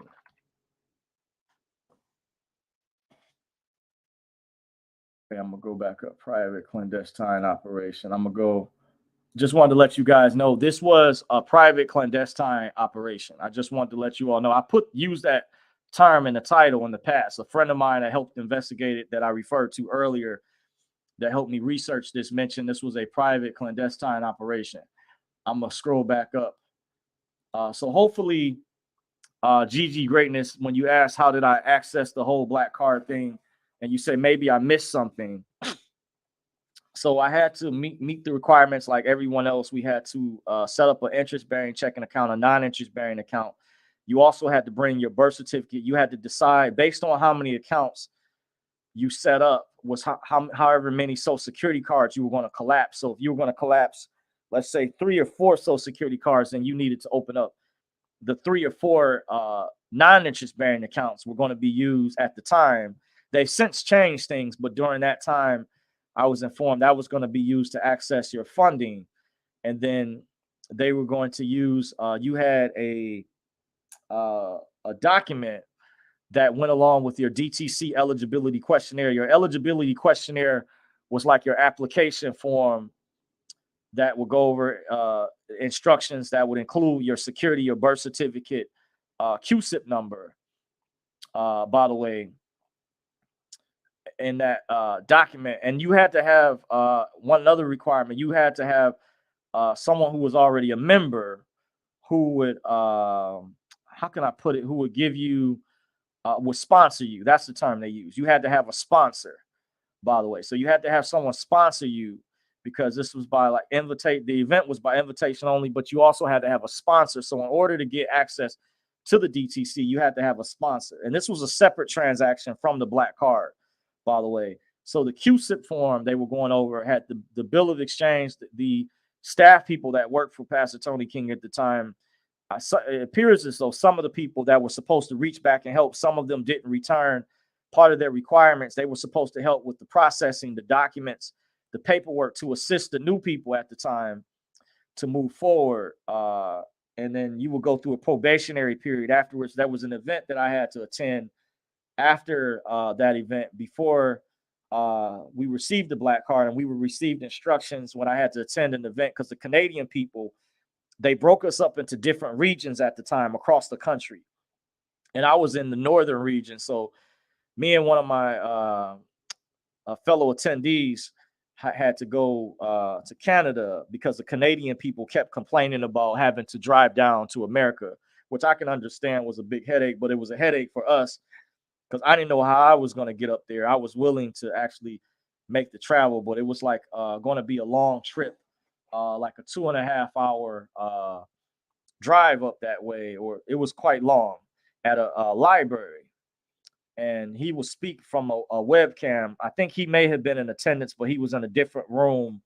Speaker 1: Okay, I'm gonna go back up. Private clandestine operation. Just wanted to let you guys know this was a private clandestine operation. I just wanted to let you all know. I used that term in the title in the past. A friend of mine that helped investigate it, that I referred to earlier, that helped me research this, mentioned this was a private clandestine operation. I'm gonna scroll back up. So hopefully, GG Greatness, when you ask how did I access the whole black card thing, and you say maybe I missed something. So I had to meet the requirements like everyone else. We had to set up an interest-bearing checking account, a non-interest-bearing account. You also had to bring your birth certificate. You had to decide based on how many accounts you set up was however many Social Security cards you were going to collapse. So if you were going to collapse, let's say 3 or 4 Social Security cards, then you needed to open up the 3 or 4 non-interest-bearing accounts were going to be used at the time They've since changed things, but during that time, I was informed that was going to be used to access your funding. And then they were going to use, you had a document that went along with your DTC eligibility questionnaire. Your eligibility questionnaire was like your application form that would go over instructions that would include your security, your birth certificate, QSIP number, by the way, in that document. And you had to have one other requirement. You had to have someone who was already a member who would, how can I put it, who would give you, would sponsor you. That's the term they use. You had to have a sponsor, by the way. So you had to have someone sponsor you, because this was by like the event was by invitation only, but you also had to have a sponsor. So in order to get access to the DTC, you had to have a sponsor. And this was a separate transaction from the black card, by the way. So the QSIP form they were going over had the bill of exchange, the staff people that worked for Pastor Tony King at the time. It appears as though some of the people that were supposed to reach back and help, some of them didn't return part of their requirements. They were supposed to help with the processing, the documents, the paperwork to assist the new people at the time to move forward. And then you will go through a probationary period afterwards. That was an event that I had to attend after that event before we received the black card, and we were received instructions when I had to attend an event, because the Canadian people, they broke us up into different regions at the time across the country. And I was in the northern region. So me and one of my fellow attendees had to go to Canada, because the Canadian people kept complaining about having to drive down to America, which I can understand was a big headache, but it was a headache for us because I didn't know how I was going to get up there. I was willing to actually make the travel, but it was like going to be a long trip, like a 2.5 hour drive up that way, or it was quite long, at a library. And he would speak from a webcam. I think he may have been in attendance, but he was in a different room,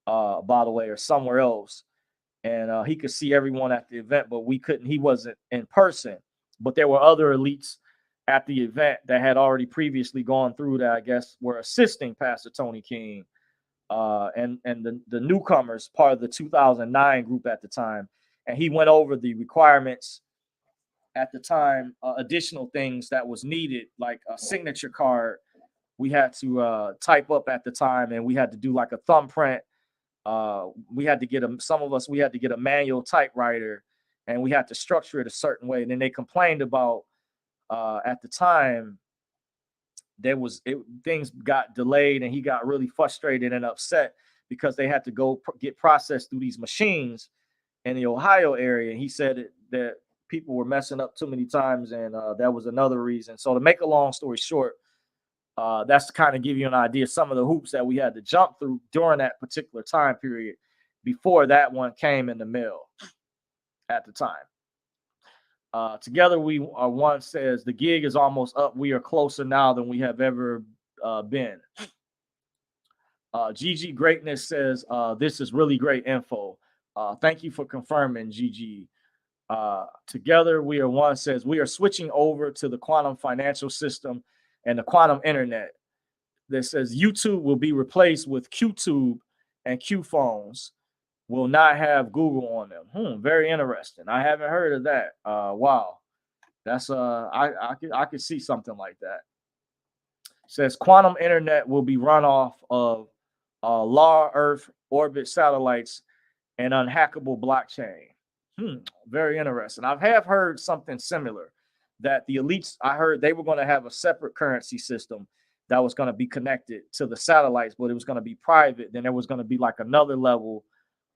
Speaker 1: by the way, or somewhere else. And he could see everyone at the event, but we couldn't. He wasn't in person. But there were other elites at the event that had already previously gone through that, I guess, were assisting Pastor Tony King, and the newcomers, part of the 2009 group at the time. And he went over the requirements at the time, additional things that was needed, like a signature card we had to type up at the time, and we had to do like a thumbprint. We had to get some of us, we had to get a manual typewriter, and we had to structure it a certain way. And then they complained about, at the time, things that delayed, and he got really frustrated and upset because they had to go get processed through these machines in the Ohio area. And he said that people were messing up too many times, and that was another reason. So to make a long story short, that's to kind of give you an idea of some of the hoops that we had to jump through during that particular time period before that one came in the mail at the time. Together we are one says the gig is almost up. We are closer now than we have ever been. GG Greatness says this is really great info. Thank you for confirming, GG. Together we are one says we are switching over to the quantum financial system and the quantum internet. That says YouTube will be replaced with QTube, and Q phones will not have Google on them. Very interesting. I haven't heard of that. Wow, that's I could see something like that. It says quantum internet will be run off of low Earth orbit satellites and unhackable blockchain. Very interesting. I have heard something similar, that the elites, I heard they were going to have a separate currency system that was going to be connected to the satellites, but it was going to be private. Then there was going to be like another level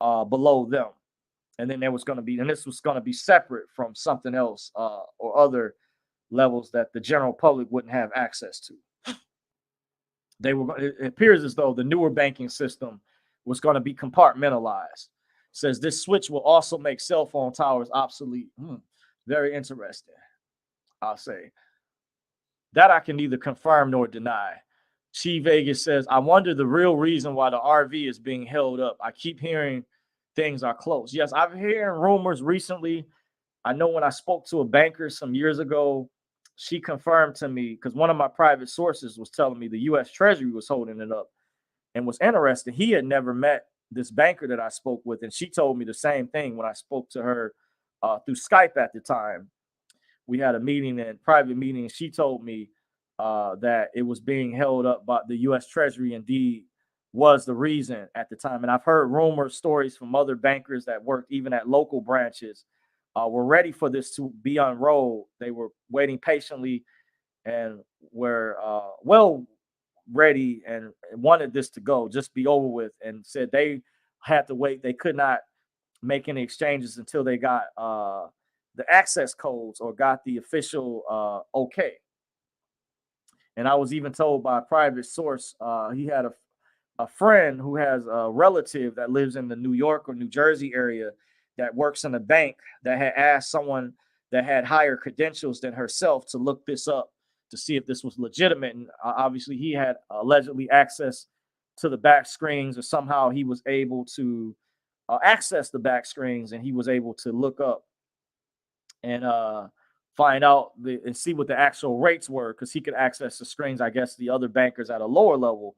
Speaker 1: below them. And then there was going to be, and this was going to be separate from something else, or other levels that the general public wouldn't have access to. It appears as though the newer banking system was going to be compartmentalized. Says this switch will also make cell phone towers obsolete. Very interesting, I'll say. That I can neither confirm nor deny. Chi Vegas says, I wonder the real reason why the RV is being held up. I keep hearing things are closed. Yes, I've heard rumors recently. I know when I spoke to a banker some years ago, she confirmed to me, because one of my private sources was telling me the U.S. Treasury was holding it up, and was interested. He had never met this banker that I spoke with, and she told me the same thing when I spoke to her through Skype at the time. We had a meeting, and private meeting, and she told me that it was being held up by the U.S. Treasury. Indeed, was the reason at the time. And I've heard rumors, stories from other bankers that worked even at local branches, were ready for this to be unrolled. They were waiting patiently and were well ready and wanted this to go, just be over with, and said they had to wait. They could not make any exchanges until they got the access codes or got the official okay. And I was even told by a private source, he had a friend who has a relative that lives in the New York or New Jersey area that works in a bank, that had asked someone that had higher credentials than herself to look this up to see if this was legitimate. And obviously, he had allegedly access to the back screens, or somehow he was able to access the back screens, and he was able to look up and find out and see what the actual rates were, because he could access the screens. I guess the other bankers at a lower level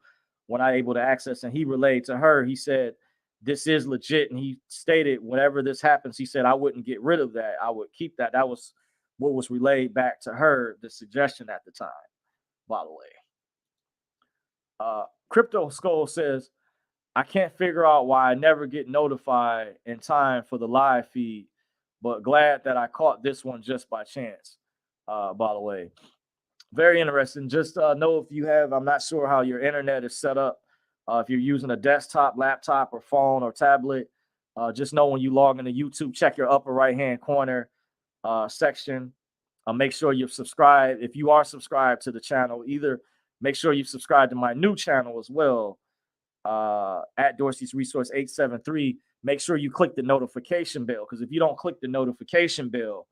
Speaker 1: were not able to access, and he relayed to her. He said, "This is legit," and he stated, "Whenever this happens," he said, "I wouldn't get rid of that. I would keep that." That was what was relayed back to her, the suggestion at the time. By the way, Crypto Skull says, "I can't figure out why I never get notified in time for the live feed, but glad that I caught this one just by chance." By the way, very interesting. Just know if you have, I'm not sure how your internet is set up. If you're using a desktop, laptop, or phone or tablet, just know when you log into YouTube, check your upper right hand corner section. Make sure you're subscribed. If you are subscribed to the channel, either make sure you subscribe to my new channel as well, at Dorsey's Resource 873. Make sure you click the notification bell, because if you don't click the notification bell,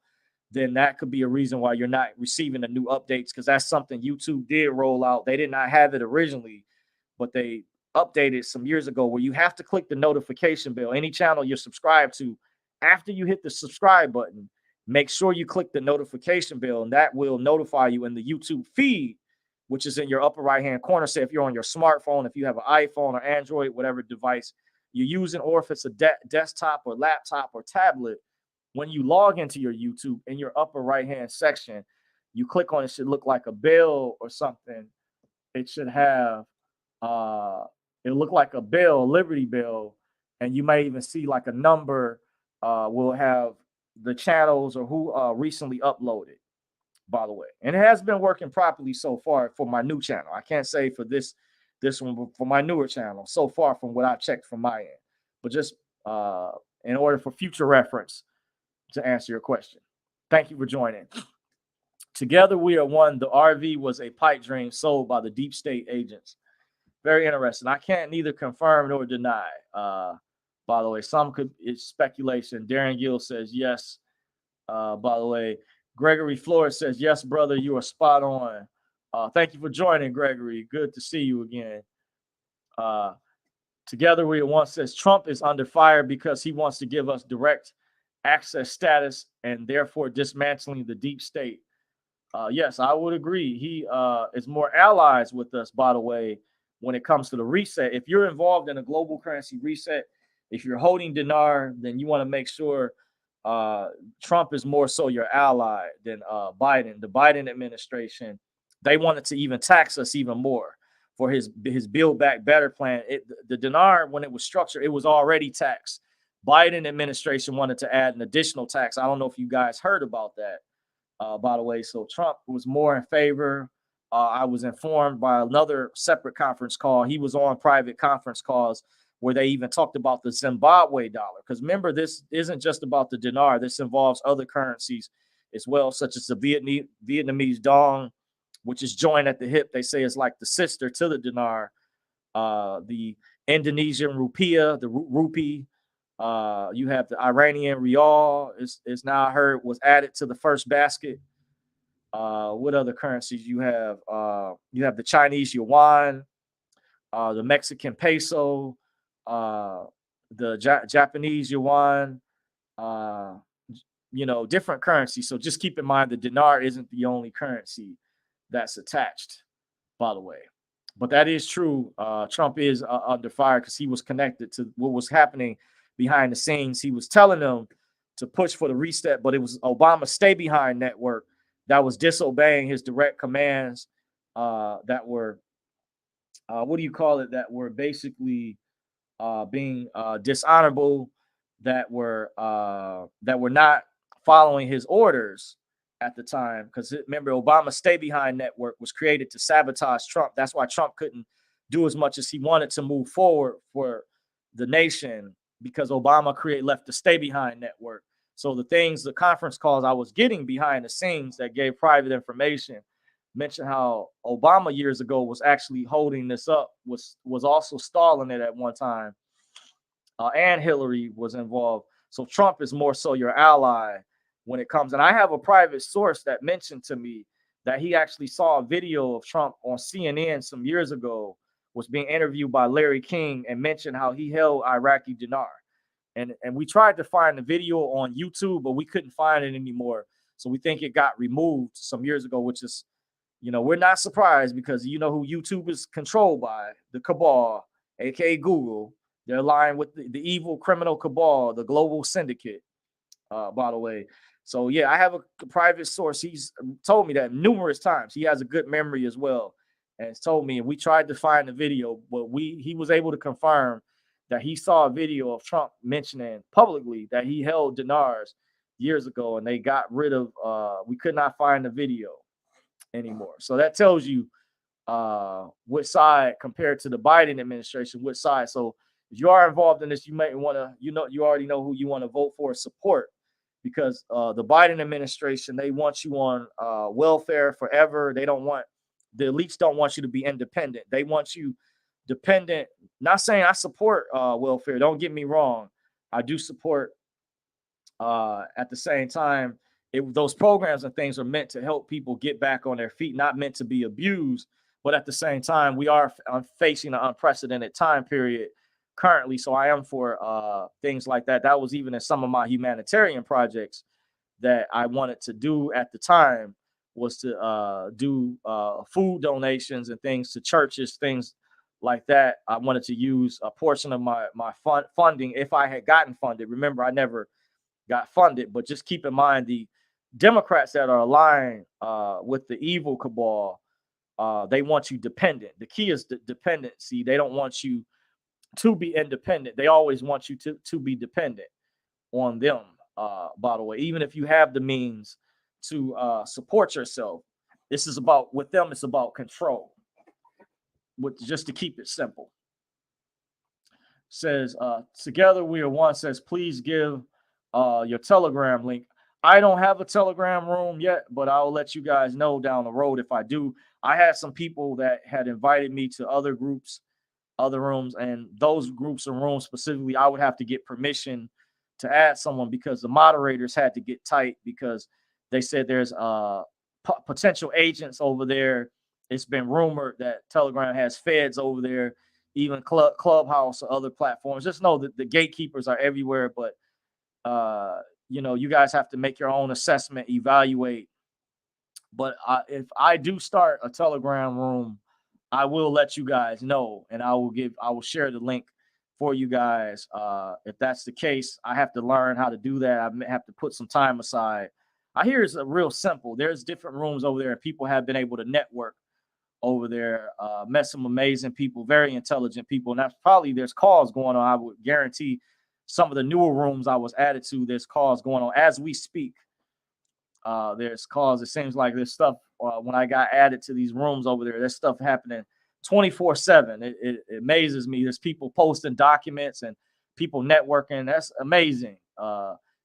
Speaker 1: then that could be a reason why you're not receiving the new updates, because that's something YouTube did roll out. They did not have it originally, but they updated some years ago, where you have to click the notification bell. Any channel you're subscribed to, after you hit the subscribe button, make sure you click the notification bell, and that will notify you in the YouTube feed, which is in your upper right hand corner. Say if you're on your smartphone, if you have an iPhone or Android, whatever device you're using, or if it's a desktop or laptop or tablet, when you log into your YouTube, in your upper right hand section, you click on it. Should look like a bell or something. It should have it'll look like a bell, Liberty Bell, and you may even see like a number will have the channels or who recently uploaded, by the way. And it has been working properly so far for my new channel. I can't say for this one, but for my newer channel so far, from what I've checked from my end. But just in order for future reference, to answer your question. Thank you for joining. Together we are one. The RV was a pipe dream sold by the deep state agents. Very interesting. I can't neither confirm nor deny. By the way, it's speculation. Darren Gill says yes. By the way, Gregory Flores says, "Yes, brother, you are spot on." Thank you for joining, Gregory. Good to see you again. Together we are one says, "Trump is under fire because he wants to give us direct access status and therefore dismantling the deep state." Yes, I would agree. He is more allies with us, by the way, when it comes to the reset. If you're involved in a global currency reset, if you're holding dinar, then you want to make sure Trump is more so your ally than Biden. The Biden administration, they wanted to even tax us even more for his Build Back Better plan. The dinar, when it was structured, it was already taxed. Biden administration wanted to add an additional tax. I don't know if you guys heard about that, by the way. So Trump was more in favor. I was informed by another separate conference call. He was on private conference calls where they even talked about the Zimbabwe dollar. Because remember, this isn't just about the dinar. This involves other currencies as well, such as the Vietnamese dong, which is joined at the hip. They say it's like the sister to the dinar. The Indonesian rupiah, the rupee. You have the Iranian rial is now heard was added to the first basket. What other currencies you have? You have the Chinese yuan, the Mexican peso, the Japanese yuan, different currency. So just keep in mind the dinar isn't the only currency that's attached, by the way. But that is true. Trump is under fire because he was connected to what was happening behind the scenes. He was telling them to push for the reset, but it was Obama's stay behind network that was disobeying his direct commands that were, what do you call it, that were basically being dishonorable, that were not following his orders at the time. Because remember, Obama's stay behind network was created to sabotage Trump. That's why Trump couldn't do as much as he wanted to move forward for the nation, because Obama left the stay behind network. So the conference calls I was getting behind the scenes that gave private information mentioned how Obama years ago was actually holding this up, was also stalling it at one time, and Hillary was involved. So Trump is more so your ally when it comes. And I have a private source that mentioned to me that he actually saw a video of Trump on CNN some years ago, was being interviewed by Larry King, and mentioned how he held Iraqi dinar. And we tried to find the video on YouTube, but we couldn't find it anymore. So we think it got removed some years ago, which is, we're not surprised, because you know who YouTube is controlled by: the cabal, aka Google. They're aligned with the evil criminal cabal, the global syndicate, by the way. So yeah, I have a private source. He's told me that numerous times. He has a good memory as well, and it's told me. And we tried to find the video, but he was able to confirm that he saw a video of Trump mentioning publicly that he held dinars years ago, and they got rid of. We could not find the video anymore. So that tells you which side, compared to the Biden administration, which side. So if you are involved in this, you might want to, you already know who you want to vote for, support, because the Biden administration, they want you on welfare forever. The elites don't want you to be independent. They want you dependent. Not saying I support welfare. Don't get me wrong. I do support. At the same time, those programs and things are meant to help people get back on their feet, not meant to be abused. But at the same time, we are facing an unprecedented time period currently. So I am for things like that. That was even in some of my humanitarian projects that I wanted to do at the time, was to do food donations and things to churches, things like that. I wanted to use a portion of my funding, if I had gotten funded. Remember, I never got funded, but just keep in mind the Democrats that are aligned with the evil cabal, they want you dependent. The key is the dependency. They don't want you to be independent. They always want you to be dependent on them, by the way, even if you have the means to support yourself. With them, it's about control, just to keep it simple. Says, together we are one. Says, please give your Telegram link. I don't have a Telegram room yet, but I'll let you guys know down the road if I do. I had some people that had invited me to other groups, other rooms, and those groups and rooms specifically, I would have to get permission to add someone, because the moderators had to get tight, because they said there's potential agents over there. It's been rumored that Telegram has feds over there, even Clubhouse or other platforms. Just know that the gatekeepers are everywhere, but you guys have to make your own assessment, evaluate. But if I do start a Telegram room, I will let you guys know, and I will share the link for you guys. If that's the case, I have to learn how to do that. I have to put some time aside. I hear it's real simple. There's different rooms over there, and people have been able to network over there, met some amazing people, very intelligent people. And there's calls going on. I would guarantee some of the newer rooms I was added to, there's calls going on as we speak. There's calls. It seems like there's stuff when I got added to these rooms over there. There's stuff happening 24/7. It amazes me. There's people posting documents and people networking. That's amazing.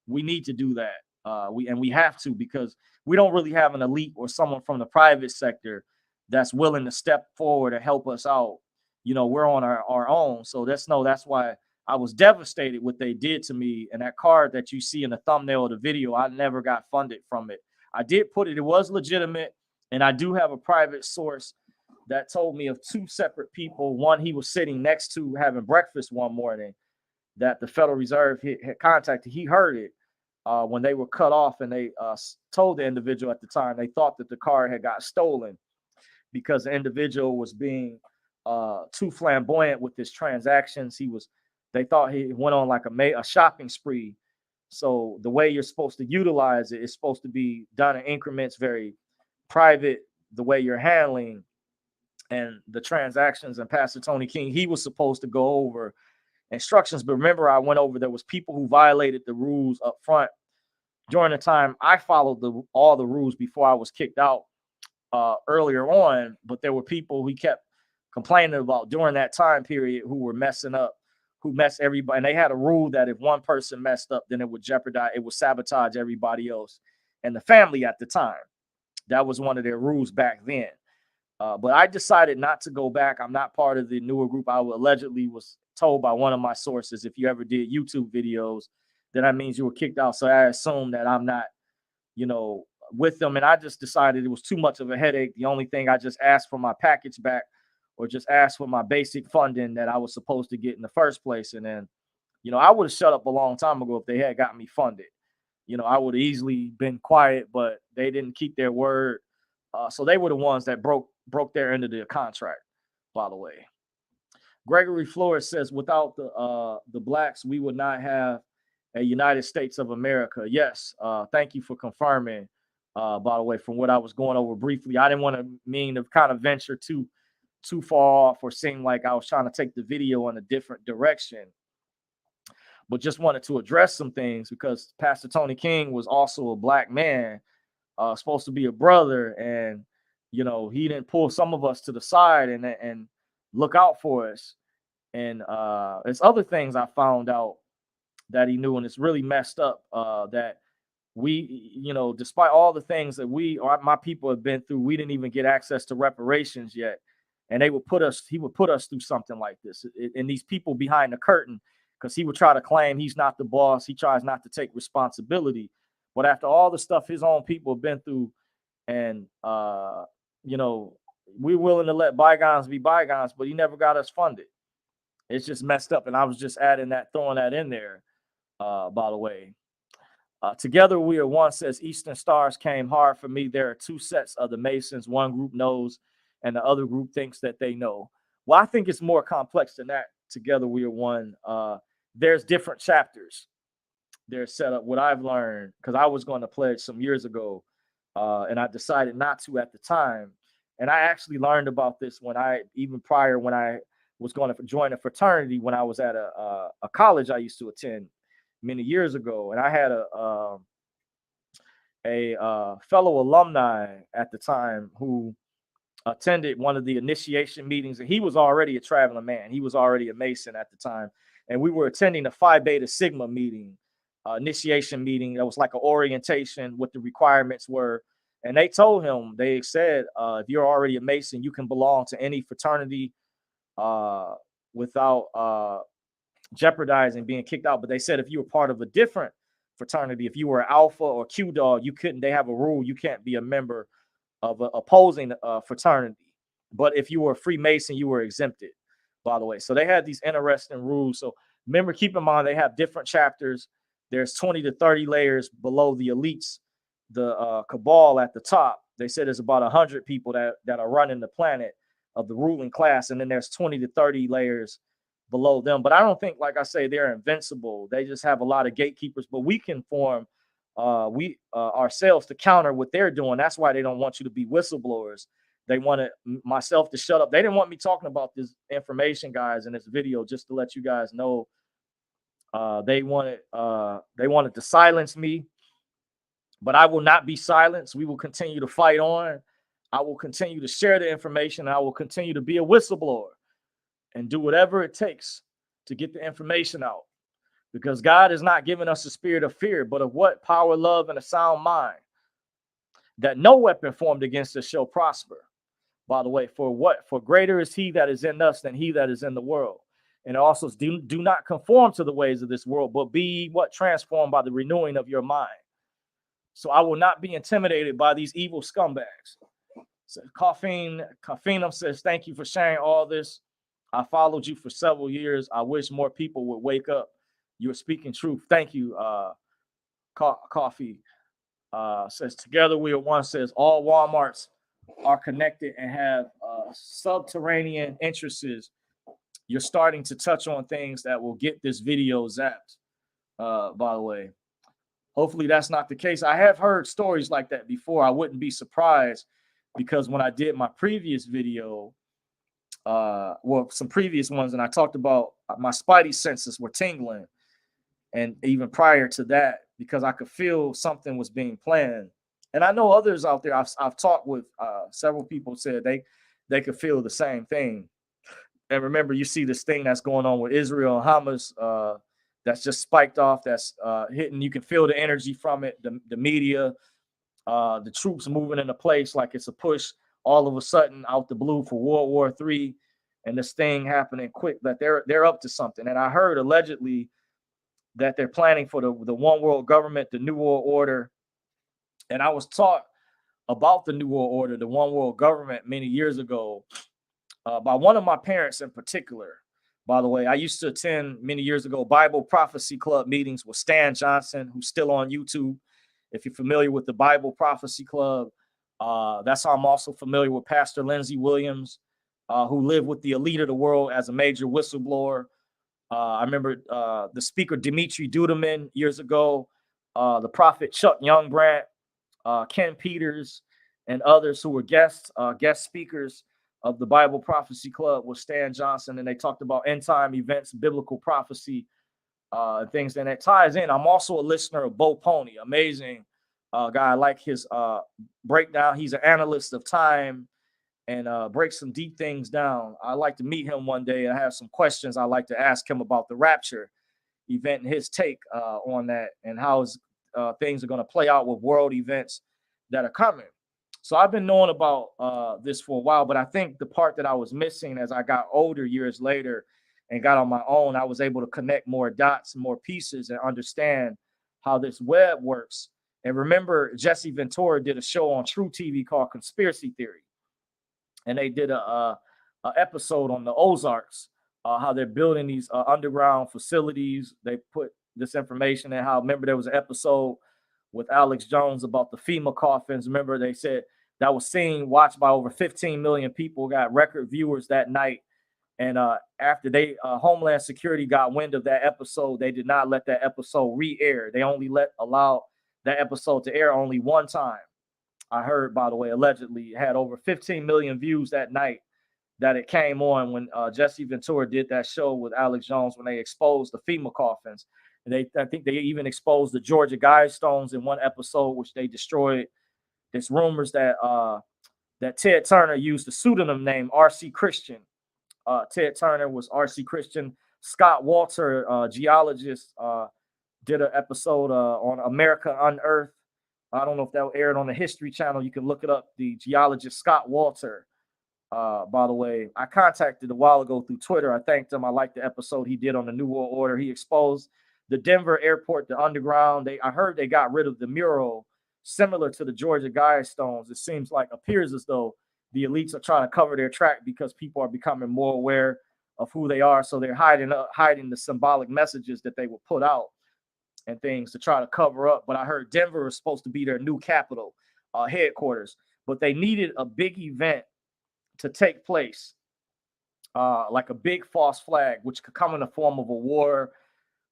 Speaker 1: We need to do that. We have to, because we don't really have an elite or someone from the private sector that's willing to step forward and help us out. We're on our own. So that's why I was devastated what they did to me. And that card that you see in the thumbnail of the video, I never got funded from it. I did put it was legitimate. And I do have a private source that told me of two separate people. One he was sitting next to having breakfast one morning, that the Federal Reserve had contacted. He heard it. when they were cut off, and they told the individual at the time, they thought that the car had got stolen because the individual was being too flamboyant with his transactions. They thought he went on like a shopping spree. So the way you're supposed to utilize it is supposed to be done in increments, very private, the way you're handling and the transactions. And Pastor Tony King, he was supposed to go over instructions. But remember, I went over, there was people who violated the rules up front. During the time I followed all the rules before I was kicked out earlier on, but there were people who kept complaining about during that time period who were messing up, who messed everybody. And they had a rule that if one person messed up, then it would sabotage everybody else and the family at the time. That was one of their rules back then. But I decided not to go back. I'm not part of the newer group. I allegedly was told by one of my sources, if you ever did YouTube videos, then that means you were kicked out. So I assumed that I'm not, with them. And I just decided it was too much of a headache. The only thing I just asked for my package back, or just asked for my basic funding that I was supposed to get in the first place. And then, I would have shut up a long time ago if they had got me funded. I would have easily been quiet, but they didn't keep their word. So they were the ones that broke their end of the contract, by the way. Gregory Flores says, without the blacks, we would not have a United States of America. Yes. Thank you for confirming. By the way, from what I was going over briefly, I didn't want to kind of venture too far off or seem like I was trying to take the video in a different direction, but just wanted to address some things because Pastor Tony King was also a black man, supposed to be a brother, and he didn't pull some of us to the side and look out for us. And there's other things I found out that he knew, and it's really messed up. That we, despite all the things that my people have been through, we didn't even get access to reparations yet. And he would put us through something like this. And these people behind the curtain, because he would try to claim he's not the boss. He tries not to take responsibility. But after all the stuff his own people have been through, and, we're willing to let bygones be bygones, but he never got us funded. It's just messed up. And I was just throwing that in there, by the way. Together we are one, says Eastern Stars came hard for me. There are two sets of the Masons. One group knows and the other group thinks that they know. Well, I think it's more complex than that. Together we are one. There's different chapters. They're set up. What I've learned, because I was going to pledge some years ago, and I decided not to at the time. And I actually learned about this when I was going to join a fraternity when I was at a college I used to attend many years ago. And I had a fellow alumni at the time who attended one of the initiation meetings, and he was already a traveling man. He was already a Mason at the time. And we were attending the Phi Beta Sigma meeting, initiation meeting. That was like an orientation, what the requirements were. And they told him, they said, if you're already a Mason, you can belong to any fraternity without jeopardizing being kicked out. But they said if you were part of a different fraternity, if you were Alpha or Q Dog, you couldn't. They have a rule, you can't be a member of an opposing fraternity. But if you were a Freemason, you were exempted, by the way. So they had these interesting rules. So remember, keep in mind, they have different chapters. There's 20 to 30 layers below the elites, the cabal at the top. They said there's about 100 people that are running the planet of the ruling class. And then there's 20 to 30 layers below them. But I don't think, like I say, they're invincible. They just have a lot of gatekeepers. But we can form ourselves to counter what they're doing. That's why they don't want you to be whistleblowers. They wanted myself to shut up. They didn't want me talking about this information, guys, in this video, just to let you guys know. They wanted to silence me, but I will not be silenced. We will continue to fight on. I will continue to share the information. I will continue to be a whistleblower and do whatever it takes to get the information out. Because God has not given us a spirit of fear, but of what? Power, love, and a sound mind. That no weapon formed against us shall prosper. By the way, for what? For greater is he that is in us than he that is in the world. And also, do not conform to the ways of this world, but be what? Transformed by the renewing of your mind. So I will not be intimidated by these evil scumbags. So Caffeine says, thank you for sharing all this. I followed you for several years. I wish more people would wake up. You're speaking truth. Thank you, Coffee says, together we are one, says all Walmarts are connected and have subterranean entrances. You're starting to touch on things that will get this video zapped, by the way. Hopefully that's not the case. I have heard stories like that before. I wouldn't be surprised, because when I did my previous video, well, some previous ones, and I talked about my spidey senses were tingling. And even prior to that, because I could feel something was being planned. And I know others out there, I've talked with several people said they could feel the same thing. And remember, you see this thing that's going on with Israel and Hamas, that's just spiked off, that's hitting. You can feel the energy from it, the media, the troops moving into place like it's a push all of a sudden out the blue for World War III, and this thing happening quick, that they're up to something. And I heard allegedly that they're planning for the one world government, the New World Order. And I was taught about the New World Order, the one world government, many years ago, by one of my parents in particular. By the way, I used to attend many years ago Bible Prophecy Club meetings with Stan Johnson, who's still on YouTube. If you're familiar with the Bible Prophecy Club, that's how I'm also familiar with Pastor Lindsey Williams, who lived with the elite of the world as a major whistleblower. I remember the speaker Dimitri Duduman years ago, the prophet Chuck Youngbrandt, Ken Peters, and others who were guest speakers of the Bible Prophecy Club with Stan Johnson, and they talked about end time events, biblical prophecy, and things. And that ties in. I'm also a listener of Bo Pony, amazing guy. I like his breakdown. He's an analyst of time and breaks some deep things down. I'd like to meet him one day. I have some questions I'd like to ask him about the rapture event and his take on that, and how things are going to play out with world events that are coming. So I've been knowing about this for a while, but I think the part that I was missing as I got older years later and got on my own, I was able to connect more dots and more pieces and understand how this web works. And remember, Jesse Ventura did a show on True TV called Conspiracy Theory. And they did a episode on the Ozarks, how they're building these underground facilities. They put this information in. How, remember, there was an episode with Alex Jones about the FEMA coffins. Remember, they said that was seen, watched by over 15 million people, got record viewers that night. And after they Homeland Security got wind of that episode, they did not let that episode re-air. They only allowed that episode to air only one time. I heard, by the way, allegedly it had over 15 million views that night that it came on when Jesse Ventura did that show with Alex Jones, when they exposed the FEMA coffins. And I think they even exposed the Georgia Guidestones in one episode, which they destroyed. There's rumors that that Ted Turner used the pseudonym name R.C. Christian. Ted Turner was R.C. Christian. Scott Walter, geologist, did an episode on America Unearthed. I don't know if that aired on the History Channel. You can look it up. The geologist Scott Walter. By the way, I contacted a while ago through Twitter. I thanked him. I liked the episode he did on the New World Order. He exposed the Denver airport, the underground. I heard they got rid of the mural similar to the Georgia Guidestones. It seems like, appears as though the elites are trying to cover their track because people are becoming more aware of who they are. So they're hiding the symbolic messages that they will put out and things to try to cover up. But I heard Denver is supposed to be their new capital headquarters, but they needed a big event to take place, like a big false flag, which could come in the form of a war,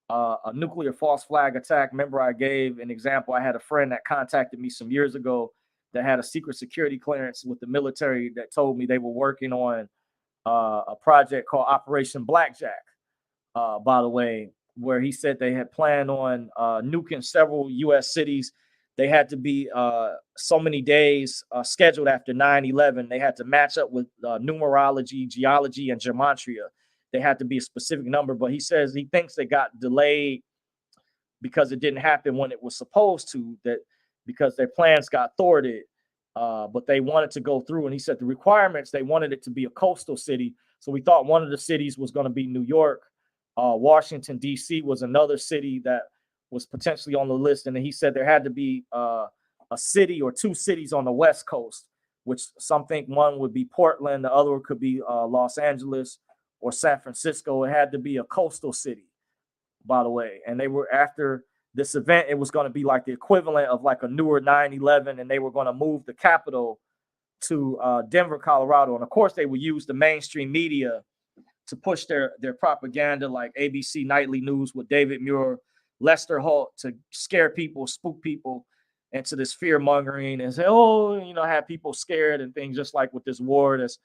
Speaker 1: a nuclear false flag attack. Remember, I gave an example. I had a friend that contacted me some years ago that had a secret security clearance with the military that told me they were working on a project called Operation Blackjack, by the way, where he said they had planned on nuking several U.S. cities. They had to be so many days scheduled after 9/11. They had to match up with numerology, geology, and gematria. They had to be a specific number. But he says he thinks they got delayed because it didn't happen when it was supposed to, that because their plans got thwarted. But they wanted to go through. And he said the requirements, they wanted it to be a coastal city. So we thought one of the cities was going to be New York. Washington, D.C. was another city that was potentially on the list. And then he said there had to be a city or two cities on the West Coast, which some think one would be Portland, the other could be Los Angeles or San Francisco. It had to be a coastal city, by the way. And they were after this event, it was going to be like the equivalent of like a newer 9/11, and they were going to move the capital to Denver, Colorado. And of course, they would use the mainstream media to push their propaganda, like ABC Nightly News with David Muir, Lester Holt, to scare people, spook people into this fear mongering and say, oh, have people scared and things, just like with this war that's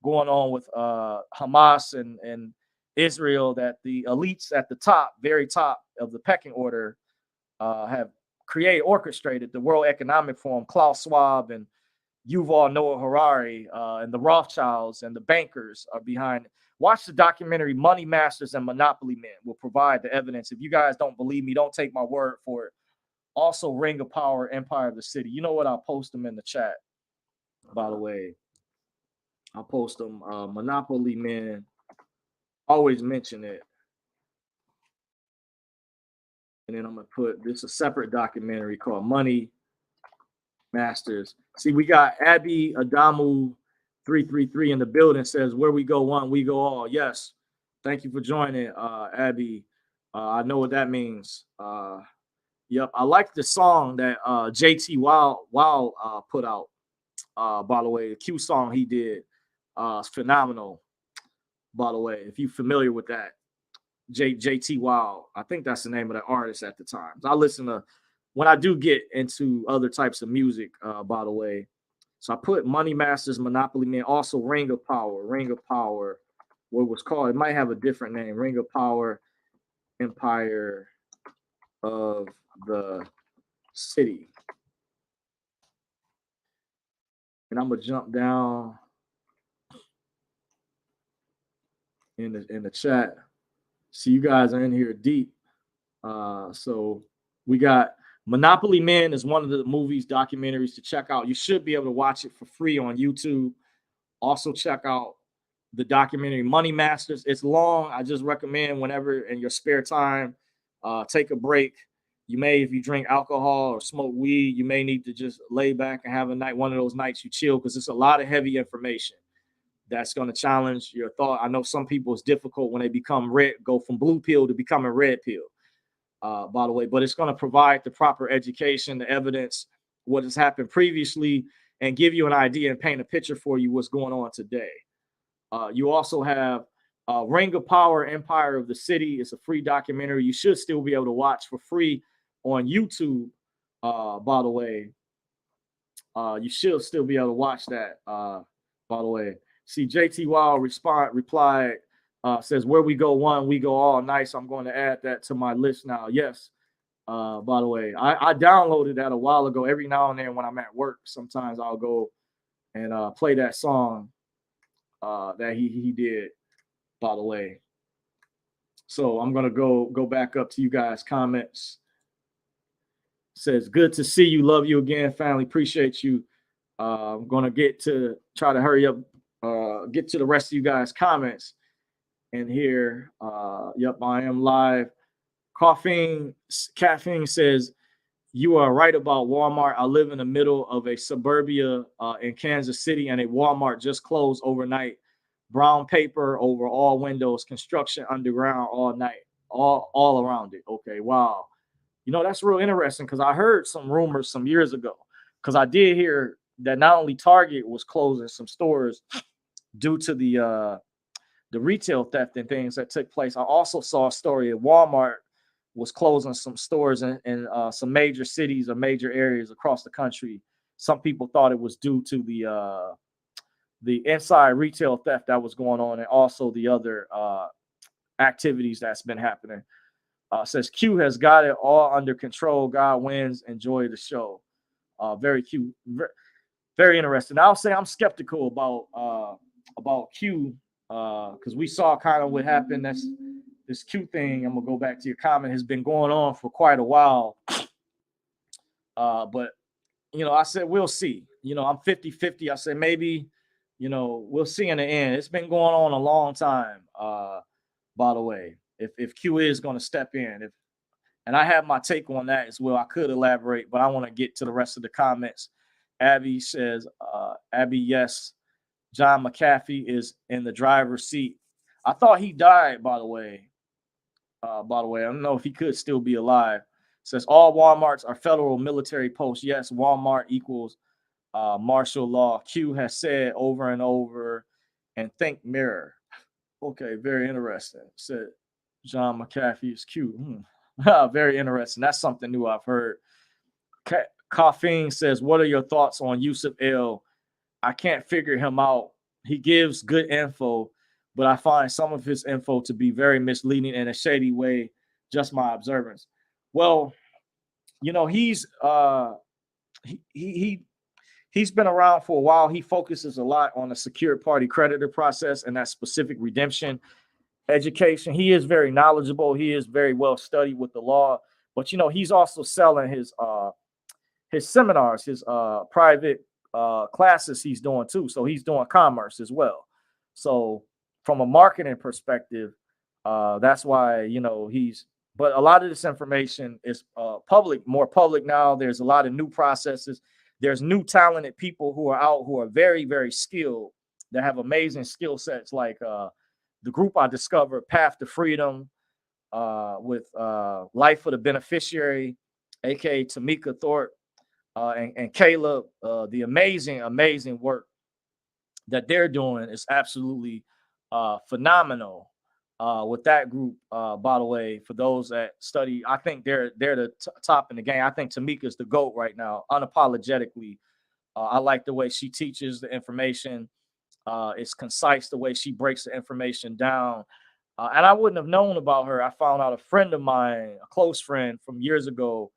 Speaker 1: going on with Hamas and Israel, that the elites at the top, very top of the pecking order, have orchestrated. The World Economic Forum, Klaus Schwab and Yuval Noah Harari, and the Rothschilds and the bankers are behind it. Watch the documentary Money Masters and Monopoly Men. Will provide the evidence. If you guys don't believe me, don't take my word for it. Also, Ring of Power, Empire of the City. You know what? I'll post them in the chat, by the way. I'll post them. Monopoly Men. Always mention it. And then I'm going to put this a separate documentary called Money Masters. See, we got Abby Adamu 333 in the building, says, where we go one, we go all. Yes. Thank you for joining, Abby. I know what that means. Yep. I like the song that JT Wild put out. By the way, the Q song he did is phenomenal. By the way, if you're familiar with that, JT Wild, I think that's the name of the artist at the time. I listen to, when I do get into other types of music, by the way. So I put Money Masters, Monopoly Men, also Ring of Power, what it was called. It might have a different name. Ring of Power, Empire of the City. And I'm gonna jump down in the chat. See, you guys are in here deep. So we got Monopoly Men is one of the movies, documentaries to check out. You should be able to watch it for free on YouTube. Also check out the documentary Money Masters. It's long. I just recommend whenever in your spare time, take a break. You may, if you drink alcohol or smoke weed, you may need to just lay back and have a night, one of those nights you chill, because it's a lot of heavy information that's going to challenge your thought. I know some people, it's difficult when they become go from blue pill to becoming red pill. By the way, but it's going to provide the proper education, the evidence, what has happened previously, and give you an idea and paint a picture for you what's going on today. You also have Ring of Power, Empire of the City. It's a free documentary. You should still be able to watch for free on YouTube. By the way, you should still be able to watch that. By the way, see JT Wild replied. Says, where we go one, we go all. Nice. I'm going to add that to my list now. Yes. By the way, I downloaded that a while ago. Every now and then when I'm at work, sometimes I'll go and play that song that he did, by the way. So I'm going to go back up to you guys' comments. Says, good to see you. Love you again, family. Appreciate you. I'm going to try to hurry up, get to the rest of you guys' comments. And here, yep, I am live. Caffeine says, you are right about Walmart. I live in the middle of a suburbia in Kansas City, and a Walmart just closed overnight. Brown paper over all windows, construction underground all night, all around it. Okay, wow. That's real interesting, because I heard some rumors some years ago, because I did hear that not only Target was closing some stores due to the retail theft and things that took place. I also saw a story that Walmart was closing some stores in some major cities or major areas across the country. Some people thought it was due to the inside retail theft that was going on, and also the other activities that's been happening. Says Q has got it all under control. God wins. Enjoy the show. Very cute. Very interesting. I'll say I'm skeptical about Q, because we saw kind of what happened. That's this Q thing. I'm gonna go back to your comment, has been going on for quite a while. But I said we'll see. I'm 50-50. I said maybe, we'll see in the end. It's been going on a long time. By the way, if Q is going to step in, and I have my take on that as well. I could elaborate, but I want to get to the rest of the comments. Abby says, Abby, yes, John McAfee is in the driver's seat. I thought he died, by the way. I don't know if he could still be alive. Says all Walmarts are federal military posts. Yes, Walmart equals martial law. Q has said over and over. And think mirror. Okay, very interesting. Said John McAfee is Q. Very interesting. That's something new I've heard. Caffeine says, what are your thoughts on Yusuf L? I can't figure him out. He gives good info, but I find some of his info to be very misleading in a shady way. Just my observance. Well, you know, he's been around for a while. He focuses a lot on the secured party creditor process and that specific redemption education. He is very knowledgeable. He is very well studied with the law. But you know, he's also selling his seminars, his private classes he's doing too. So he's doing commerce as well. So from a marketing perspective, that's why, you know, but a lot of this information is more public now. There's a lot of new processes. There's new talented people who are out who are very, very skilled, that have amazing skill sets, like the group I discovered, Path to Freedom, with Life for the Beneficiary, aka Tamika Thorpe, and Caleb. The amazing work that they're doing is absolutely phenomenal. With that group, by the way, for those that study, I think they're the top in the game. I think Tamika's the GOAT right now, unapologetically. I like the way she teaches the information. It's concise the way she breaks the information down. And I wouldn't have known about her. I found out a friend of mine, a close friend from years ago,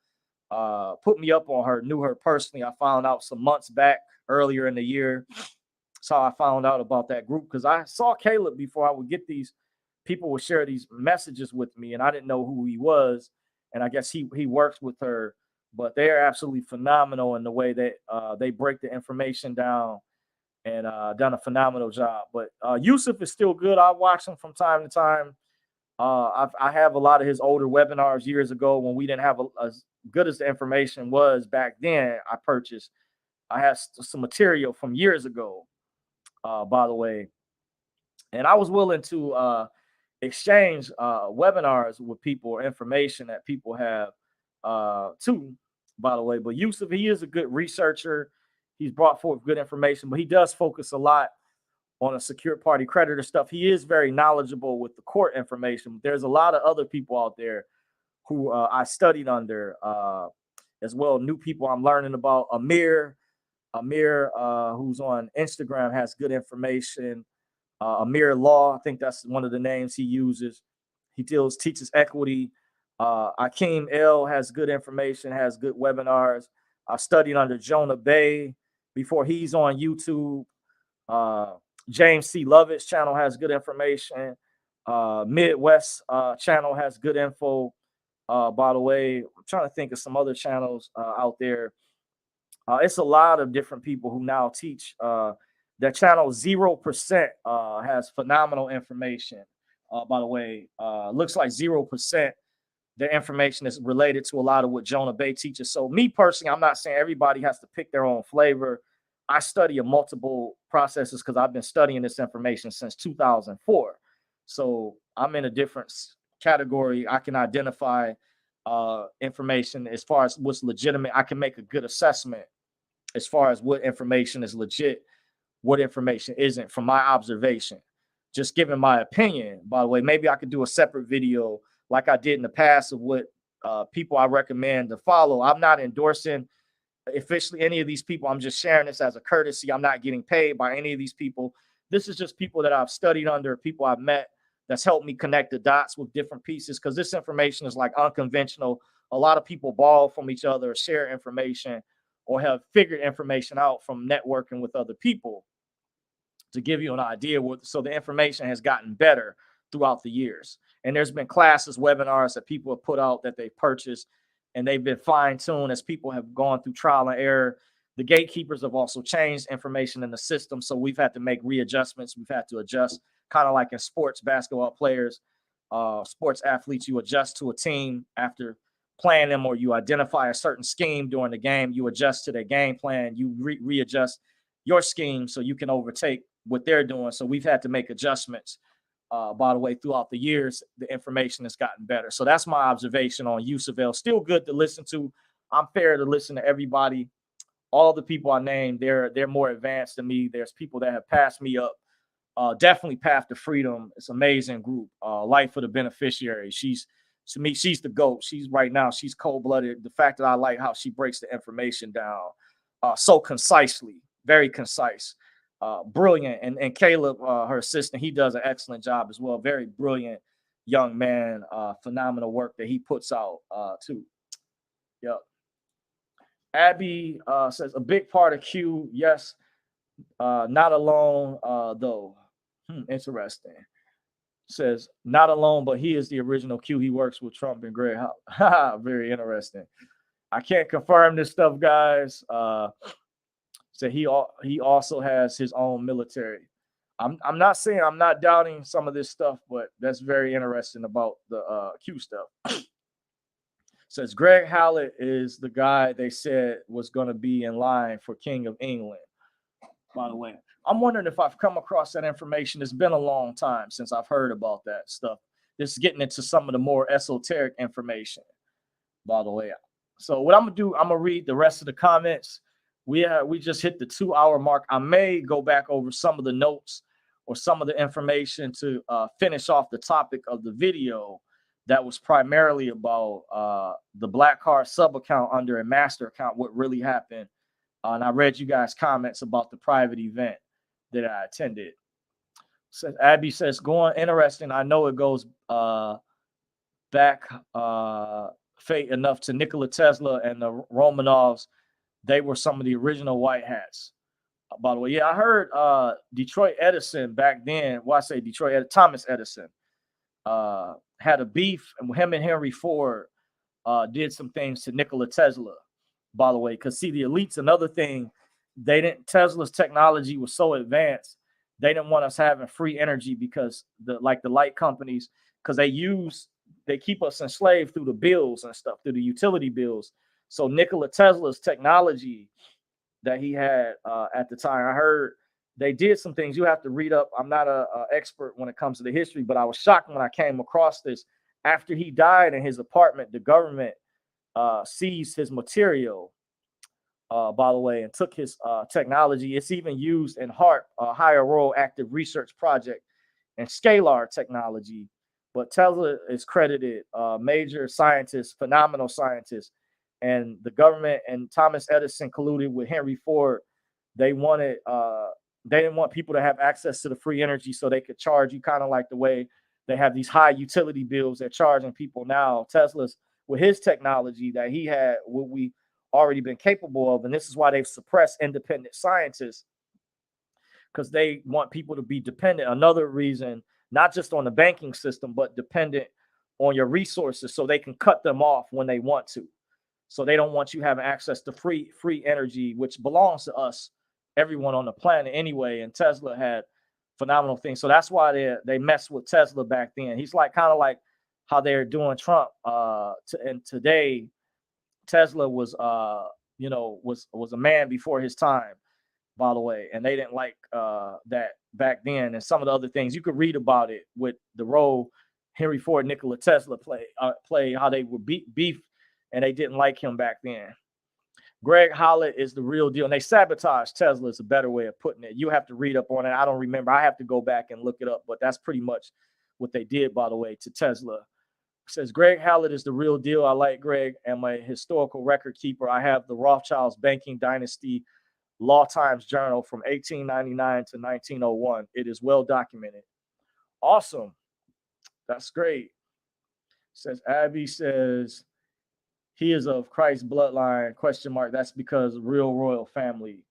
Speaker 1: put me up on her, knew her personally. I found out some months back, earlier in the year. That's how I found out about that group, because I saw Caleb before I would get these people would share these messages with me, and I didn't know who he was. And I guess he works with her, but they are absolutely phenomenal in the way that they break the information down, and done a phenomenal job. But Yusuf is still good. I watch him from time to time. I have a lot of his older webinars years ago when we didn't have as good as the information was back then. I had some material from years ago, by the way, and I was willing to exchange webinars with people or information that people have too, by the way. But Yusuf, he is a good researcher. He's brought forth good information, but he does focus a lot on a secured party creditor stuff. He is very knowledgeable with the court information. There's a lot of other people out there who I studied under as well. New people I'm learning about. Amir, who's on Instagram, has good information. Amir Law, I think that's one of the names he uses. He teaches equity. Akeem L has good information, has good webinars. I studied under Jonah Bay before. He's on YouTube. James C. Lovett's channel has good information. Midwest channel has good info. By the way, I'm trying to think of some other channels out there. It's a lot of different people who now teach. That channel 0% has phenomenal information. By the way, looks like 0%. The information is related to a lot of what Jonah Bay teaches. So me personally, I'm not saying everybody has to pick their own flavor. I study multiple processes because I've been studying this information since 2004. So I'm in a different category. I can identify information as far as what's legitimate. I can make a good assessment as far as what information is legit, what information isn't, from my observation. Just giving my opinion, by the way. Maybe I could do a separate video like I did in the past of what people I recommend to follow. I'm not endorsing officially any of these people. I'm just sharing this as a courtesy. I'm not getting paid by any of these people. This is just people that I've studied under, people I've met that's helped me connect the dots with different pieces, because this information is like unconventional. A lot of people borrow from each other, share information, or have figured information out from networking with other people, to give you an idea. So the information has gotten better throughout the years. And there's been classes, webinars that people have put out that they've purchased, and they've been fine-tuned as people have gone through trial and error. The gatekeepers have also changed information in the system, so we've had to make readjustments. We've had to adjust, kind of like in sports, basketball players, sports athletes. You adjust to a team after playing them, or you identify a certain scheme during the game. You adjust to their game plan. You readjust your scheme so you can overtake what they're doing. So we've had to make adjustments By the way, throughout the years, the information has gotten better. So that's my observation on Yusufel. Still good to listen to. I'm fair to listen to everybody. All the people I named, they're more advanced than me. There's people that have passed me up. Definitely Path to Freedom. It's an amazing group. Life of the Beneficiary. To me, she's the GOAT. She's cold-blooded. The fact that I like how she breaks the information down so concisely, very concise. Brilliant. And Caleb, her assistant, he does an excellent job as well. Very brilliant young man. Phenomenal work that he puts out too. Yep. Abby says a big part of Q. Yes, not alone though. Interesting. Says not alone, but he is the original Q. He works with Trump and Greg. Very interesting. I can't confirm this stuff, guys. So he also has his own military. I'm not saying I'm not doubting some of this stuff, but that's very interesting about the Q stuff. Says Greg Hallett is the guy they said was going to be in line for King of England. By the way, I'm wondering if I've come across that information. It's been a long time since I've heard about that stuff. This is getting into some of the more esoteric information, by the way. So what I'm gonna do, I'm gonna read the rest of the comments. We just hit the 2-hour mark. I may go back over some of the notes or some of the information to finish off the topic of the video that was primarily about the Black Card sub account under a master account, what really happened. And I read you guys' comments about the private event that I attended. So Abby says, going interesting. I know it goes back fate enough to Nikola Tesla and the Romanovs. They were some of the original white hats. By the way, yeah, I heard Detroit Edison back then. Well, I say Detroit, Thomas Edison had a beef, and him and Henry Ford did some things to Nikola Tesla. By the way, because see, the elites, another thing, Tesla's technology was so advanced, they didn't want us having free energy because the light companies, because they keep us enslaved through the bills and stuff, through the utility bills. So Nikola Tesla's technology that he had at the time, I heard they did some things. You have to read up. I'm not an expert when it comes to the history, but I was shocked when I came across this. After he died in his apartment, the government seized his material, by the way, and took his technology. It's even used in HAARP, Higher Royal Active Research Project, and Scalar technology. But Tesla is credited major scientist, phenomenal scientist, and the government and Thomas Edison colluded with Henry Ford. They didn't want people to have access to the free energy, so they could charge you kind of like the way they have these high utility bills they're charging people now. Tesla's, with his technology that he had, what we already been capable of, and this is why they've suppressed independent scientists, because they want people to be dependent. Another reason, not just on the banking system, but dependent on your resources, so they can cut them off when they want to. So they don't want you having access to free energy, which belongs to us, everyone on the planet anyway. And Tesla had phenomenal things, so that's why they messed with Tesla back then. He's like kind of like how they're doing Trump. And today, Tesla was was a man before his time, by the way, and they didn't like that back then. And some of the other things you could read about it with the role Henry Ford, Nikola Tesla play how they were beef, and they didn't like him back then. Greg Hallett is the real deal, and they sabotaged Tesla is a better way of putting it. You have to read up on it. I don't remember. I have to go back and look it up, but that's pretty much what they did, by the way, to Tesla. It says Greg Hallett is the real deal. I like Greg. I'm a historical record keeper. I have the Rothschilds Banking Dynasty Law Times Journal from 1899 to 1901. It is well documented. Awesome. That's great. Says Abby says he is of Christ's bloodline, ? That's because real royal family.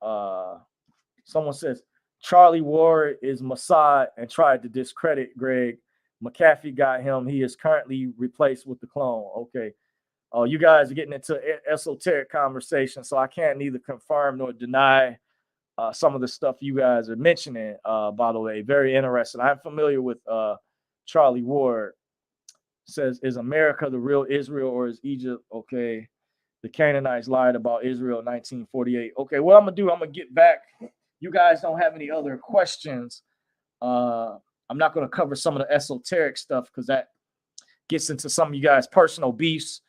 Speaker 1: Someone says Charlie Ward is Mossad and tried to discredit Greg. McAfee got him. He is currently replaced with the clone. Okay. You guys are getting into esoteric conversation, so I can't neither confirm nor deny some of the stuff you guys are mentioning, by the way. Very interesting. I'm familiar with Charlie Ward. Says, is America the real Israel or is Egypt? Okay. The Canaanites lied about Israel in 1948. Okay, what I'm going to do, I'm going to get back. You guys don't have any other questions. I'm not going to cover some of the esoteric stuff because that gets into some of you guys' personal beefs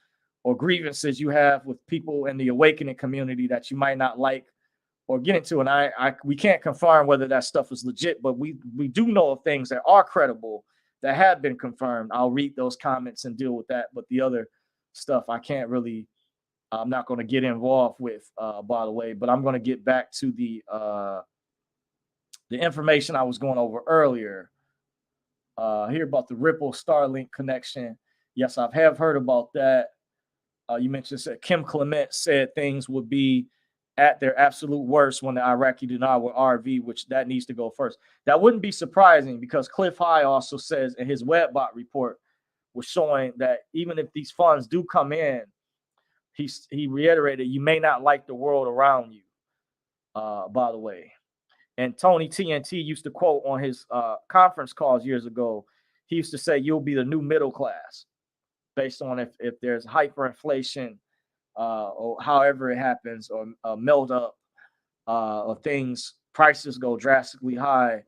Speaker 1: or grievances you have with people in the awakening community that you might not like or get into. And we can't confirm whether that stuff is legit, but we do know of things that are credible that have been confirmed. I'll read those comments and deal with that. But the other stuff I can't really, I'm not going to get involved with, by the way. But I'm going to get back to the information I was going over earlier. Here about the Ripple Starlink connection. Yes, I have heard about that. You mentioned that Kim Clement said things would be at their absolute worst when the Iraqi denied with RV, which that needs to go first. That wouldn't be surprising because Cliff High also says in his WebBot report was showing that even if these funds do come in, he reiterated, you may not like the world around you, by the way. And Tony TNT used to quote on his conference calls years ago, he used to say, you'll be the new middle class based on if there's hyperinflation or however it happens, or melt up, or things, prices go drastically high,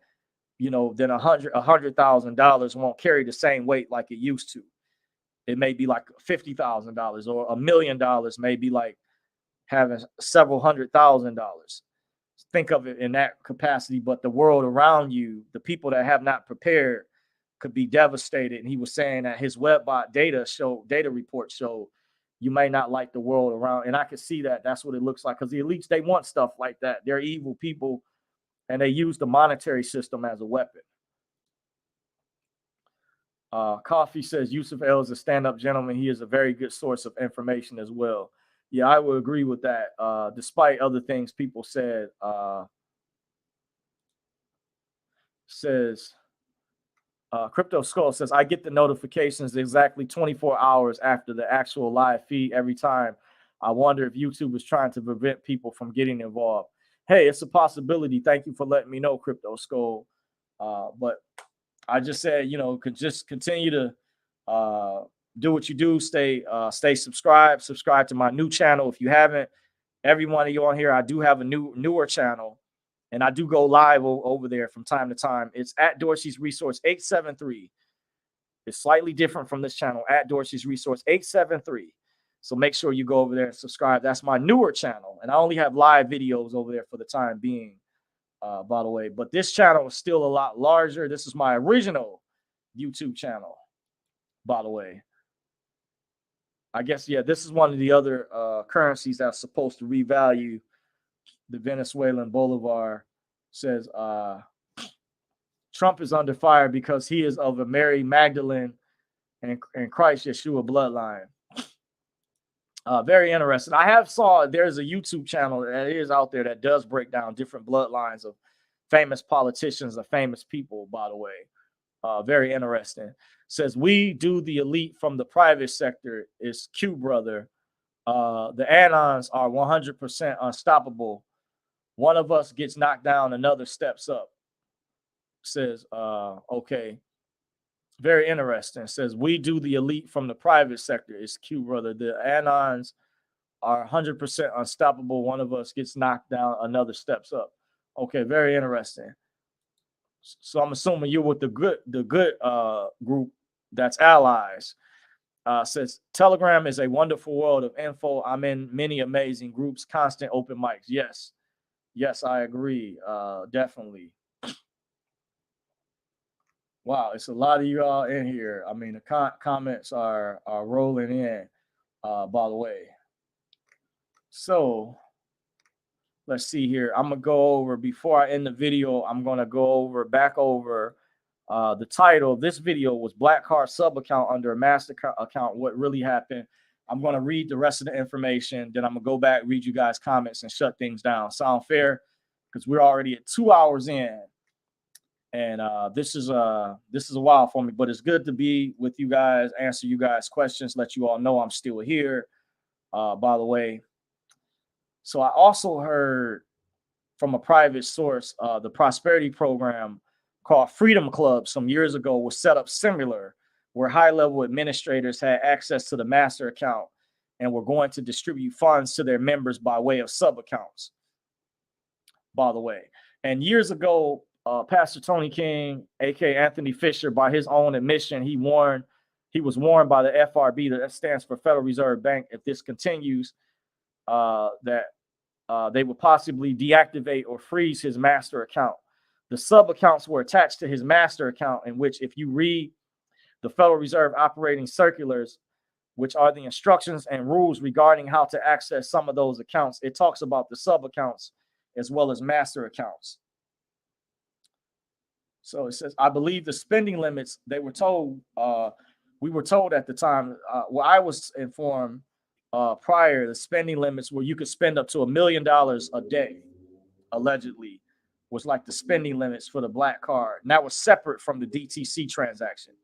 Speaker 1: then $100,000 won't carry the same weight like it used to. It may be like $50,000, or $1 million may be like having several $100,000. Think of it in that capacity, but the world around you, the people that have not prepared, could be devastated. And he was saying that his WebBot data report showed you may not like the world around. And I could see that that's what it looks like, because the elites, they want stuff like that. They're evil people, and they use the monetary system as a weapon. Coffee says Yusuf El is a stand-up gentleman. He is a very good source of information as well. Yeah, I would agree with that. Despite other things people said, Crypto Skull says, I get the notifications exactly 24 hours after the actual live feed every time. I wonder if YouTube is trying to prevent people from getting involved. Hey, it's a possibility. Thank you for letting me know, Crypto Skull. But I just said, could just continue to do what you do. Stay subscribed. Subscribe to my new channel if you haven't. Every one of you on here, I do have a newer channel, and I do go live over there from time to time. It's at Dorsey's Resource 873. It's slightly different from this channel, at Dorsey's Resource 873. So make sure you go over there and subscribe. That's my newer channel, and I only have live videos over there for the time being, by the way. But this channel is still a lot larger. This is my original YouTube channel, by the way. I guess, yeah, this is one of the other currencies that's supposed to revalue. The Venezuelan Bolivar says Trump is under fire because he is of a Mary Magdalene and Christ Yeshua bloodline. Very interesting. I have saw there's a YouTube channel that is out there that does break down different bloodlines of famous politicians and famous people, by the way. Very interesting. Says, we do the elite from the private sector is Q brother. The Anons are 100% unstoppable. One of us gets knocked down, another steps up. Says, okay. Very interesting. Says, we do the elite from the private sector is Q brother. The Anons are 100% unstoppable. One of us gets knocked down, another steps up. Okay, very interesting. So I'm assuming you're with the good group that's allies. Says, Telegram is a wonderful world of info. I'm in many amazing groups, constant open mics. Yes, I agree. Definitely. Wow, it's a lot of you all in here. I mean, the comments are rolling in, by the way. So let's see here. I'm going to go over, before I end the video, I'm going to go back over the title of this video was Black Card Sub Account under a Master Account, what really happened. I'm going to read the rest of the information. Then I'm going to go back, read you guys' comments, and shut things down. Sound fair? Because we're already at 2 hours in. And this is a while for me, but it's good to be with you guys, answer you guys' questions, let you all know I'm still here, by the way. So I also heard from a private source, the prosperity program called Freedom Club some years ago was set up similar, where high-level administrators had access to the master account and were going to distribute funds to their members by way of sub-accounts, by the way. And years ago, Pastor Tony King, aka Anthony Fisher, by his own admission, he was warned by the FRB, that stands for Federal Reserve Bank, if this continues, that they would possibly deactivate or freeze his master account. The sub accounts were attached to his master account, in which, if you read the Federal Reserve operating circulars, which are the instructions and rules regarding how to access some of those accounts, it talks about the sub accounts as well as master accounts. So it says, I believe the spending limits, they were told, we were told at the time, well, I was informed prior, the spending limits where you could spend up to $1 million a day, allegedly, was like the spending limits for the black card. And that was separate from the DTC transaction.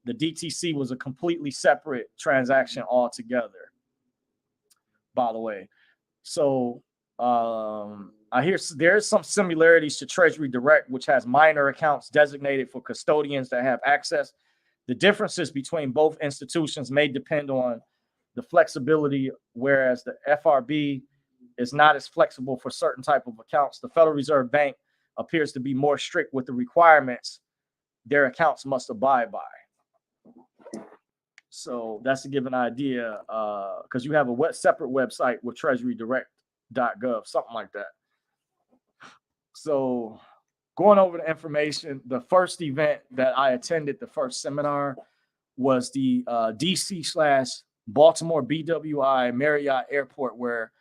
Speaker 1: The DTC was a completely separate transaction altogether, by the way. So I hear there's some similarities to Treasury Direct, which has minor accounts designated for custodians that have access. The differences between both institutions may depend on the flexibility, whereas the FRB is not as flexible for certain type of accounts. The Federal Reserve Bank appears to be more strict with the requirements their accounts must abide by. So that's to give an idea, because you have a separate website with treasurydirect.gov, something like that. So going over the information, the first event that I attended, the first seminar, was the DC/Baltimore BWI Marriott Airport, where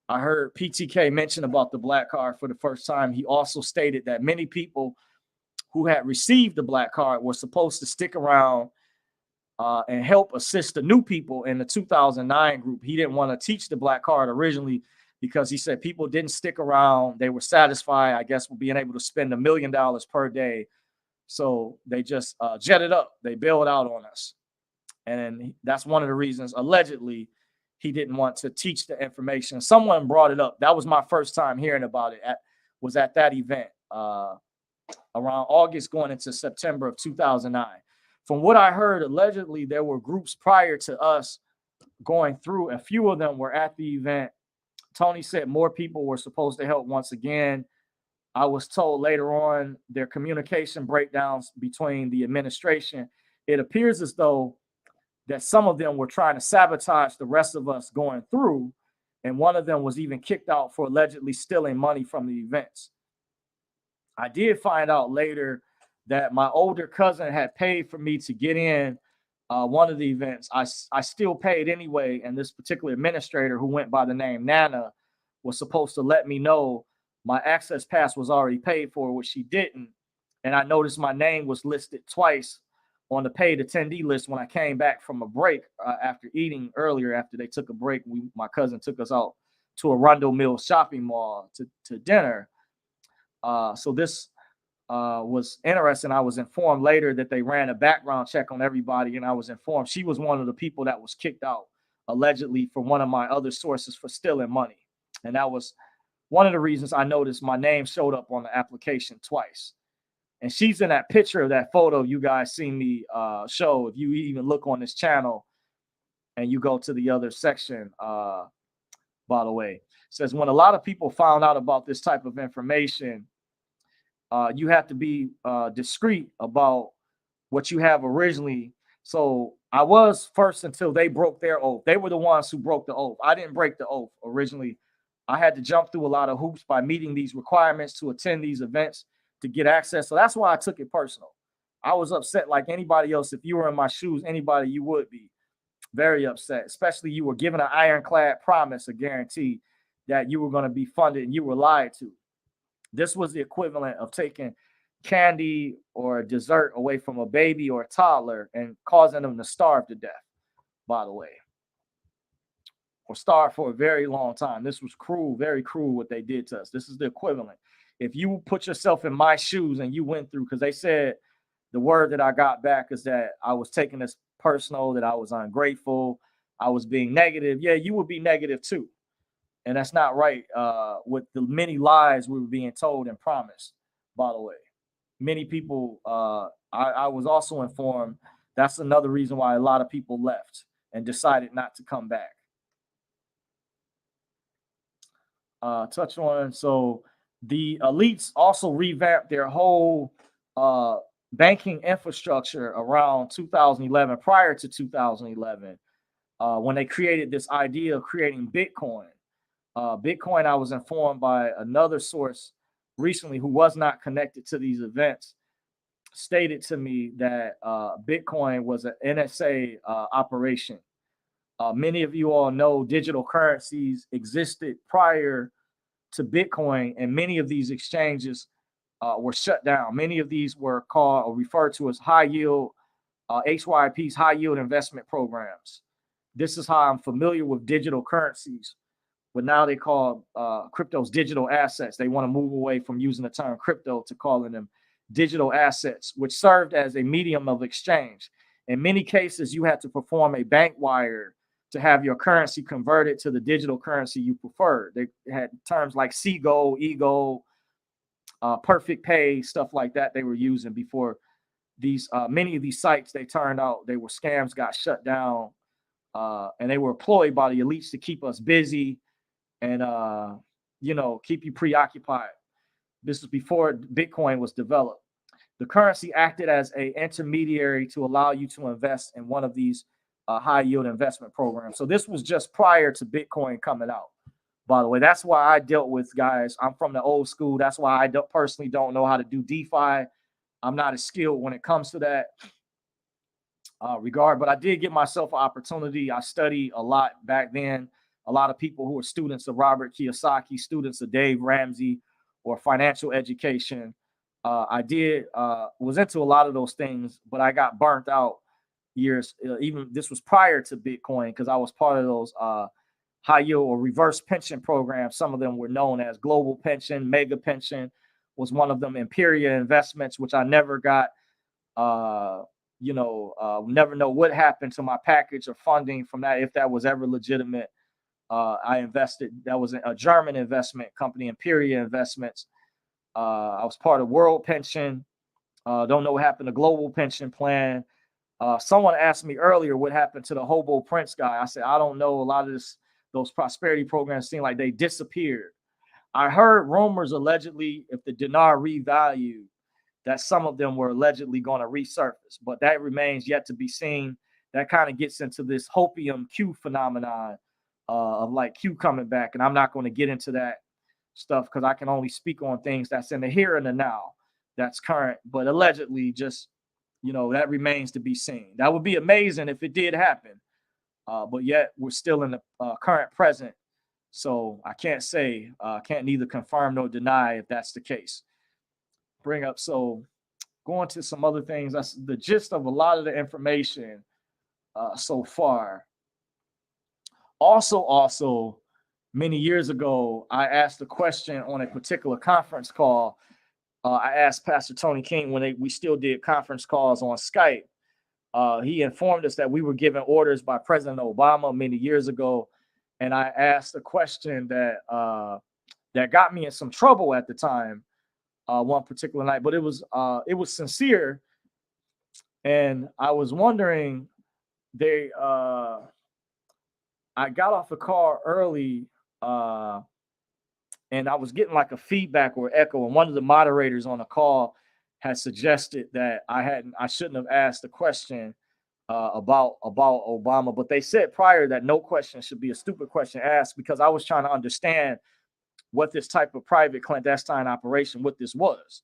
Speaker 1: I heard PTK mention about the black card for the first time. He also stated that many people who had received the black card were supposed to stick around and help assist the new people in the 2009 group. He didn't want to teach the black card originally because he said people didn't stick around. They were satisfied, I guess, with being able to spend $1 million per day. So they just jetted up. They bailed out on us. And that's one of the reasons, allegedly, he didn't want to teach the information. Someone brought it up. That was my first time hearing about it, was at that event around August going into September of 2009. From what I heard, allegedly, there were groups prior to us going through. A few of them were at the event. Tony said more people were supposed to help once again. I was told later on their communication breakdowns between the administration. It appears as though that some of them were trying to sabotage the rest of us going through. And one of them was even kicked out for allegedly stealing money from the events. I did find out later that my older cousin had paid for me to get in one of the events. I still paid anyway, and this particular administrator, who went by the name Nana, was supposed to let me know my access pass was already paid for, which she didn't. And I noticed my name was listed twice on the paid attendee list when I came back from a break after eating earlier. After they took a break, my cousin took us out to Arundel Mills shopping mall to dinner. So this was interesting. I was informed later that they ran a background check on everybody, and I was informed she was one of the people that was kicked out, allegedly, from one of my other sources for stealing money. And that was one of the reasons I noticed my name showed up on the application twice. And she's in that picture of that photo you guys see me show. If you even look on this channel and you go to the other section, by the way, it says when a lot of people found out about this type of information, you have to be discreet about what you have originally. So I was first until they broke their oath. They were the ones who broke the oath. I didn't break the oath originally. I had to jump through a lot of hoops by meeting these requirements to attend these events to get access. So that's why I took it personal. I was upset like anybody else. If you were in my shoes, anybody, you would be very upset, especially you were given an ironclad promise, a guarantee that you were going to be funded, and you were lied to. This was the equivalent of taking candy or dessert away from a baby or a toddler and causing them to starve to death, by the way, or starve for a very long time. This was cruel, very cruel what they did to us. This is the equivalent. If you put yourself in my shoes and you went through, because they said the word that I got back is that I was taking this personal, that I was ungrateful, I was being negative. Yeah, you would be negative too. And that's not right with the many lies we were being told and promised, by the way. Many people, I was also informed, that's another reason why a lot of people left and decided not to come back. Touch on, so The elites also revamped their whole banking infrastructure around 2011, prior to 2011, when they created this idea of creating Bitcoin. Bitcoin, I was informed by another source recently who was not connected to these events, stated to me that Bitcoin was an NSA operation. Many of you all know digital currencies existed prior to Bitcoin, and many of these exchanges were shut down. Many of these were called or referred to as high yield, HYPs, high yield investment programs. This is how I'm familiar with digital currencies, but now they call cryptos digital assets. They want to move away from using the term crypto to calling them digital assets, which served as a medium of exchange. In many cases, you had to perform a bank wire to have your currency converted to the digital currency you preferred. They had terms like C-Gold, E-Gold, Perfect Pay, stuff like that they were using before these many of these sites. They turned out they were scams, got shut down, and they were employed by the elites to keep us busy and keep you preoccupied. This is before Bitcoin was developed. The currency acted as an intermediary to allow you to invest in one of these high yield investment programs. So this was just prior to Bitcoin coming out. By the way, that's why I dealt with, guys, I'm from the old school. That's why I personally don't know how to do DeFi. I'm not as skilled when it comes to that regard, but I did give myself an opportunity. I studied a lot back then. A lot of people who were students of Robert Kiyosaki, students of Dave Ramsey, or financial education. I was into a lot of those things, but I got burnt out years. Even this was prior to Bitcoin, because I was part of those high yield or reverse pension programs. Some of them were known as Global Pension, Mega Pension was one of them, Imperia Investments, which I never got. Never know what happened to my package of funding from that, if that was ever legitimate. I invested, that was a German investment company, Imperia Investments. I was part of World Pension. Don't know what happened to Global Pension Plan. Someone asked me earlier what happened to the Hobo Prince guy. I said, I don't know. A lot of those prosperity programs seem like they disappeared. I heard rumors allegedly, if the dinar revalued, that some of them were allegedly going to resurface, but that remains yet to be seen. That kind of gets into this hopium Q phenomenon of like Q coming back. And I'm not going to get into that stuff because I can only speak on things that's in the here and the now, that's current, but allegedly just, that remains to be seen. That would be amazing if it did happen. But yet we're still in the current present. So I can't say, can't neither confirm nor deny if that's the case. So going to some other things, that's the gist of a lot of the information so far. Also, many years ago, I asked a question on a particular conference call. I asked Pastor Tony King when we still did conference calls on Skype. He informed us that we were given orders by President Obama many years ago, and I asked a question that got me in some trouble at the time. One particular night, but it was sincere, and I was wondering. I got off the car early, and I was getting like a feedback or echo, and one of the moderators on the call had suggested that I shouldn't have asked the question about Obama, but they said prior that no question should be a stupid question asked, because I was trying to understand what this type of private clandestine operation, what this was.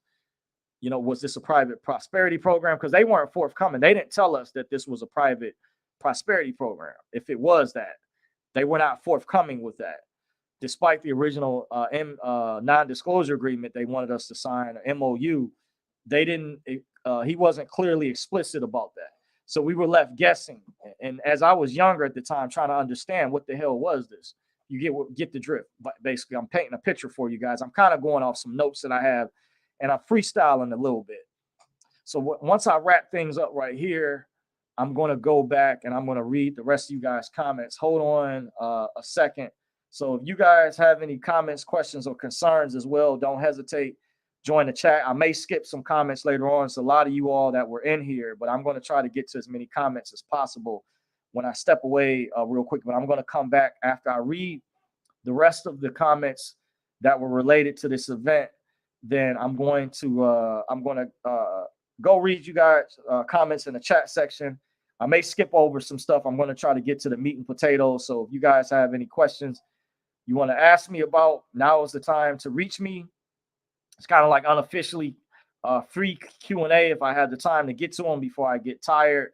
Speaker 1: Was this a private prosperity program? Because they weren't forthcoming. They didn't tell us that this was a private prosperity program. If it was that, they were not forthcoming with that. Despite the original non-disclosure agreement they wanted us to sign, an MOU, they didn't. He wasn't clearly explicit about that. So we were left guessing. And as I was younger at the time, trying to understand what the hell was this, you get the drift. But basically, I'm painting a picture for you guys. I'm kind of going off some notes that I have, and I'm freestyling a little bit. So once I wrap things up right here, I'm going to go back and I'm going to read the rest of you guys' comments. Hold on a second. So if you guys have any comments, questions, or concerns as well, don't hesitate. Join the chat. I may skip some comments later on. It's a lot of you all that were in here, but I'm going to try to get to as many comments as possible when I step away real quick. But I'm going to come back after I read the rest of the comments that were related to this event, then I'm going to go read you guys comments in the chat section. I may skip over some stuff. I'm going to try to get to the meat and potatoes. So if you guys have any questions you want to ask me about, now is the time to reach me. It's kind of like unofficially free Q&A. If I had the time to get to them before I get tired,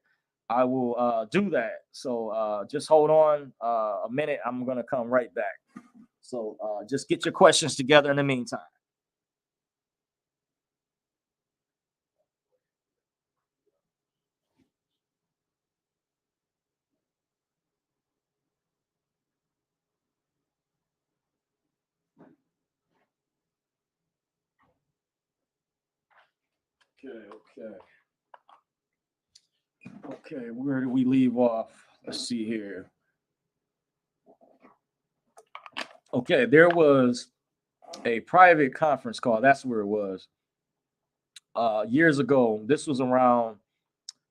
Speaker 1: I will do that. So just hold on a minute. I'm going to come right back. So just get your questions together in the meantime. Okay, where do we leave off? Let's see here. Okay, there was a private conference call. That's where it was. Years ago, this was around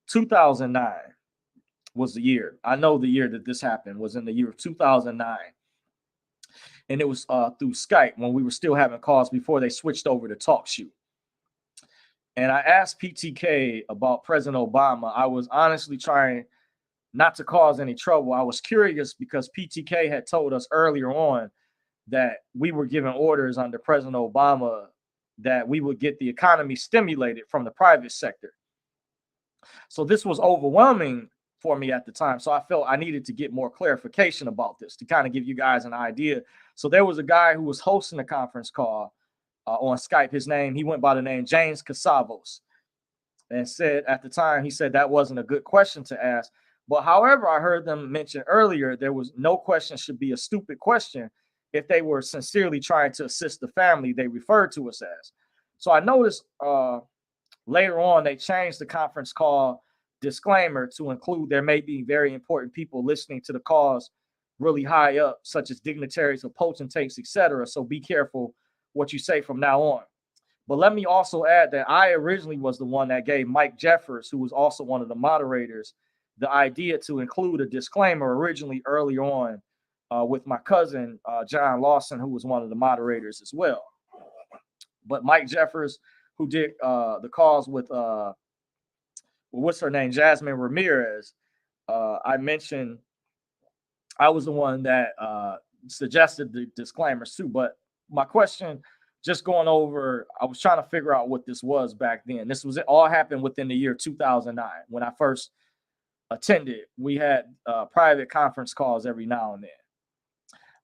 Speaker 1: 2009 was the year. I know the year that this happened was in the year of 2009. And it was through Skype when we were still having calls before they switched over to TalkShoe. And I asked PTK about President Obama. I was honestly trying not to cause any trouble. I was curious because PTK had told us earlier on that we were given orders under President Obama that we would get the economy stimulated from the private sector. So this was overwhelming for me at the time. So I felt I needed to get more clarification about this to kind of give you guys an idea. So there was a guy who was hosting a conference call on Skype. He went by the name James Casavos, and said at the time, he said that wasn't a good question to ask. But however, I heard them mention earlier, there was no question should be a stupid question if they were sincerely trying to assist the family they referred to us as. So I noticed later on, they changed the conference call disclaimer to include there may be very important people listening to the calls really high up, such as dignitaries or potentates, etc. So be careful what you say from now on. But let me also add that I originally was the one that gave Mike Jeffers, who was also one of the moderators, the idea to include a disclaimer originally early on with my cousin, John Lawson, who was one of the moderators as well. But Mike Jeffers, who did the calls with, what's her name, Jasmine Ramirez, I mentioned I was the one that suggested the disclaimers too. But my question, just going over, I was trying to figure out what this was back then. It all happened within the year 2009 when I first attended. We had private conference calls every now and then.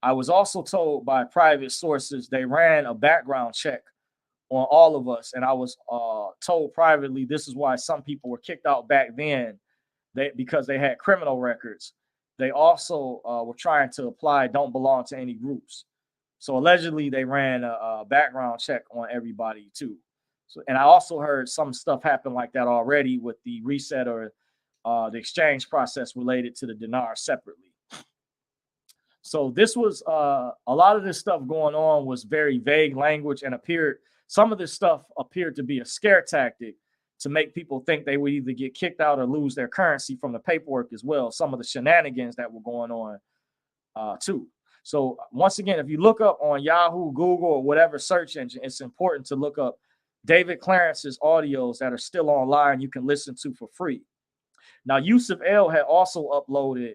Speaker 1: I was also told by private sources they ran a background check on all of us, and I was told privately this is why some people were kicked out back then, because they had criminal records. They also were trying to apply don't belong to any groups. So allegedly they ran a background check on everybody too. So, and I also heard some stuff happen like that already with the reset or the exchange process related to the dinar separately. So this was a lot of this stuff going on was very vague language, and some of this stuff appeared to be a scare tactic to make people think they would either get kicked out or lose their currency from the paperwork as well. Some of the shenanigans that were going on too. So once again, if you look up on Yahoo, Google, or whatever search engine, it's important to look up David Clarence's audios that are still online you can listen to for free. Now, Yusuf El had also uploaded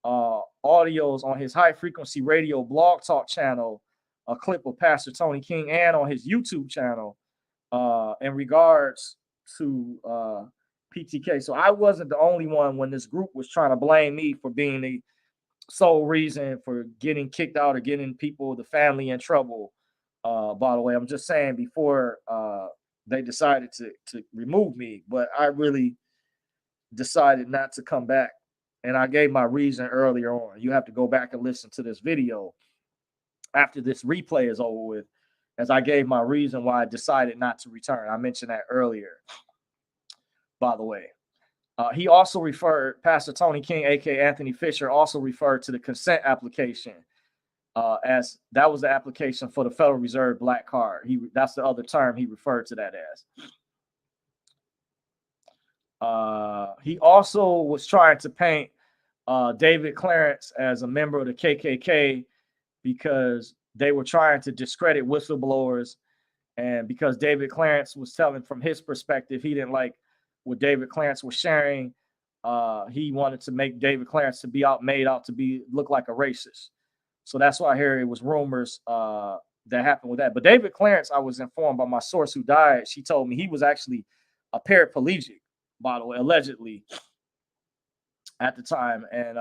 Speaker 1: audios on his High Frequency Radio blog talk channel, a clip of Pastor Tony King, and on his YouTube channel in regards to PTK. So I wasn't the only one when this group was trying to blame me for being the sole reason for getting kicked out or getting people, the family, in trouble. By the way, I'm just saying before they decided to remove me, but I really decided not to come back. And I gave my reason earlier on. You have to go back and listen to this video after this replay is over with, as I gave my reason why I decided not to return. I mentioned that earlier, by the way. He also referred, Pastor Tony King, aka Anthony Fisher, also referred to the consent application as that was the application for the Federal Reserve Black Card. That's the other term he referred to that as. He also was trying to paint David Clarence as a member of the KKK because they were trying to discredit whistleblowers. And because David Clarence was telling from his perspective, he didn't like what David Clarence was sharing. He wanted to make David Clarence to be made out to be look like a racist. So that's why I hear it was rumors that happened with that. But David Clarence, I was informed by my source who died. She told me he was actually a paraplegic, by the way, allegedly at the time. And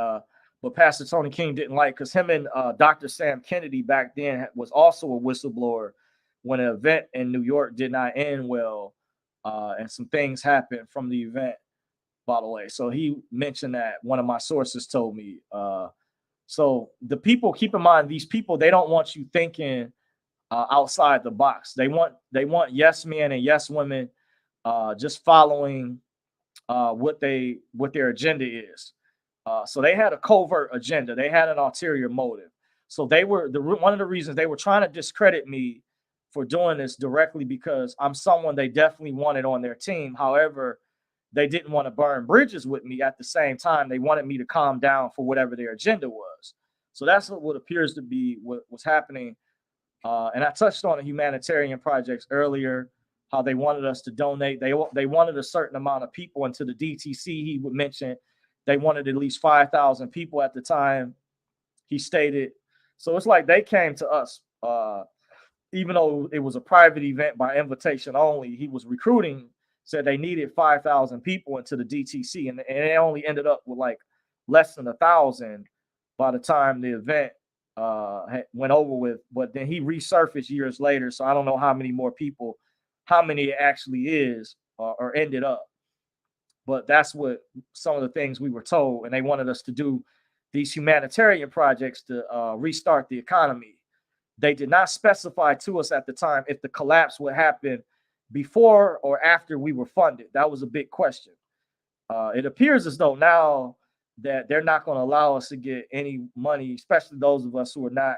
Speaker 1: but Pastor Tony King didn't like, because him and Dr. Sam Kennedy back then was also a whistleblower when an event in New York did not end well, and some things happened from the event, by the way. So he mentioned that, one of my sources told me. So the people, keep in mind, these people, they don't want you thinking outside the box. They want yes men and yes women just following what their agenda is. So they had a covert agenda. They had an ulterior motive. So they were one of the reasons they were trying to discredit me for doing this directly, because I'm someone they definitely wanted on their team. However, they didn't want to burn bridges with me. At the same time, they wanted me to calm down for whatever their agenda was. So that's what appears to be what was happening. And I touched on the humanitarian projects earlier, how they wanted us to donate. They wanted a certain amount of people into the DTC. He would mention they wanted at least 5,000 people at the time, he stated. So it's like they came to us, even though it was a private event by invitation only. He was recruiting, said they needed 5,000 people into the DTC, and it only ended up with like less than 1,000 by the time the event went over with. But then he resurfaced years later, so I don't know how many more people, how many it actually is or ended up. But that's what some of the things we were told, and they wanted us to do these humanitarian projects to restart the economy. They did not specify to us at the time if the collapse would happen before or after we were funded. That was a big question. It appears as though now that they're not going to allow us to get any money, especially those of us who are not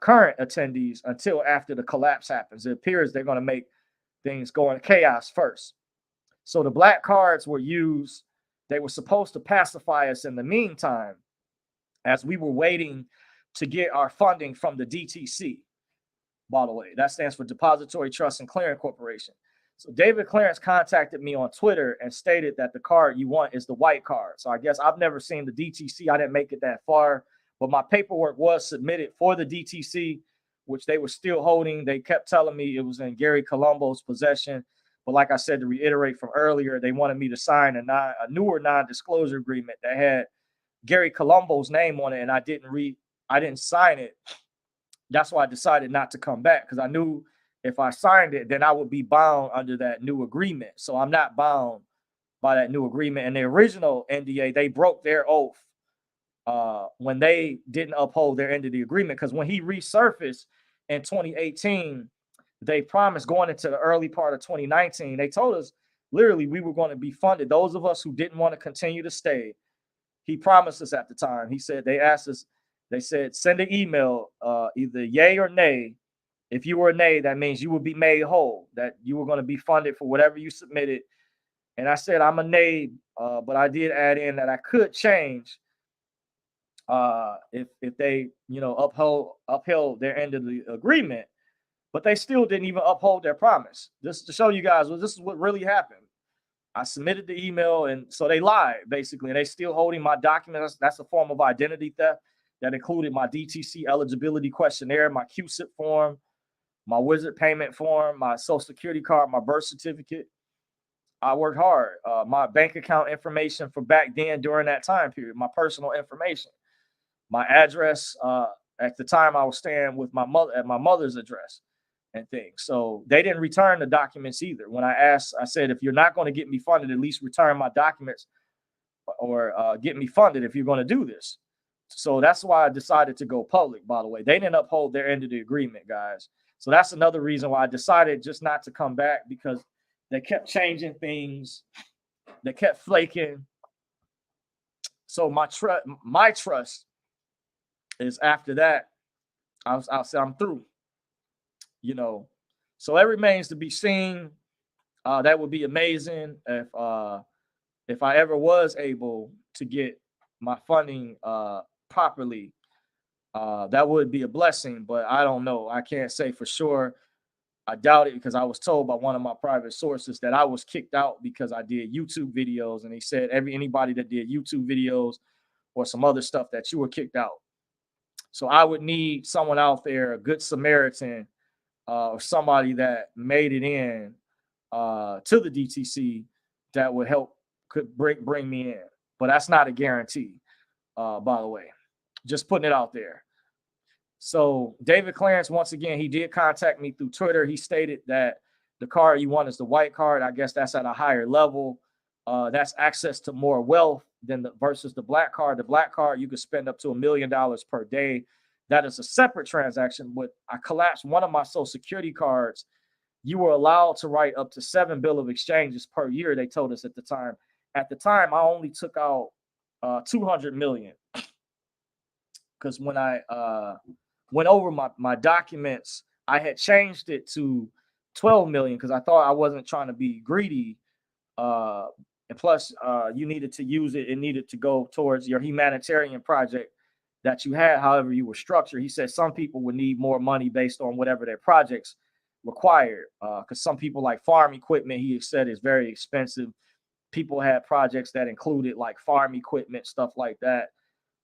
Speaker 1: current attendees, until after the collapse happens. It appears they're going to make things go into chaos first. So the black cards were used. They were supposed to pacify us in the meantime, as we were waiting to get our funding from the DTC. By the way, that stands for Depository Trust and Clearing Corporation. So David Clarence contacted me on Twitter and stated that the card you want is the white card. So I guess I've never seen the DTC. I didn't make it that far, but my paperwork was submitted for the DTC, which they were still holding. They kept telling me it was in Gary Colombo's possession. But like I said, to reiterate from earlier, they wanted me to sign a newer non-disclosure agreement that had Gary Colombo's name on it, and I didn't sign it. That's why I decided not to come back, because I knew if I signed it, then I would be bound under that new agreement. So I'm not bound by that new agreement. And the original NDA, they broke their oath when they didn't uphold their end of the agreement. Because when he resurfaced in 2018, they promised going into the early part of 2019, they told us literally we were going to be funded. Those of us who didn't want to continue to stay, he promised us at the time. He said, they asked us, they said, send an email, either yay or nay. If you were a nay, that means you would be made whole, that you were going to be funded for whatever you submitted. And I said, I'm a nay, but I did add in that I could change if they, upheld their end of the agreement. But they still didn't even uphold their promise. Just to show you guys, well, this is what really happened. I submitted the email, and so they lied, basically. And they still holding my documents. That's a form of identity theft. That included my DTC eligibility questionnaire, my QSIP form, my Wizard payment form, my social security card, my birth certificate. I worked hard. My bank account information for back then during that time period, my personal information, my address. At the time I was staying with my mother at my mother's address and things. So they didn't return the documents either. When I asked, I said, if you're not going to get me funded, at least return my documents or get me funded if you're going to do this. So that's why I decided to go public, by the way. They didn't uphold their end of the agreement, guys. So that's another reason why I decided just not to come back, because they kept changing things. They kept flaking. So my trust is after that, I'll say I'm through. So it remains to be seen. That would be amazing if I ever was able to get my funding properly. That would be a blessing, but I don't know. I can't say for sure. I doubt it because I was told by one of my private sources that I was kicked out because I did YouTube videos, and they said anybody that did YouTube videos or some other stuff that you were kicked out. So I would need someone out there, a good Samaritan, or somebody that made it in to the DTC that would could bring me in. But that's not a guarantee, by the way. Just putting it out there. So David Clarence, once again, he did contact me through Twitter. He stated that the card you want is the white card. I guess that's at a higher level. That's access to more wealth than versus the black card. The black card, you could spend up to $1 million per day. That is a separate transaction. But I collapsed one of my Social Security cards. You were allowed to write up to 7 bill of exchanges per year, they told us at the time. At the time, I only took out 200 million. Because when I went over my documents, I had changed it to 12 million because I thought I wasn't trying to be greedy. And plus, you needed to use it. It needed to go towards your humanitarian project that you had, however you were structured. He said some people would need more money based on whatever their projects required. Because some people like farm equipment, he said, is very expensive. People had projects that included like farm equipment, stuff like that.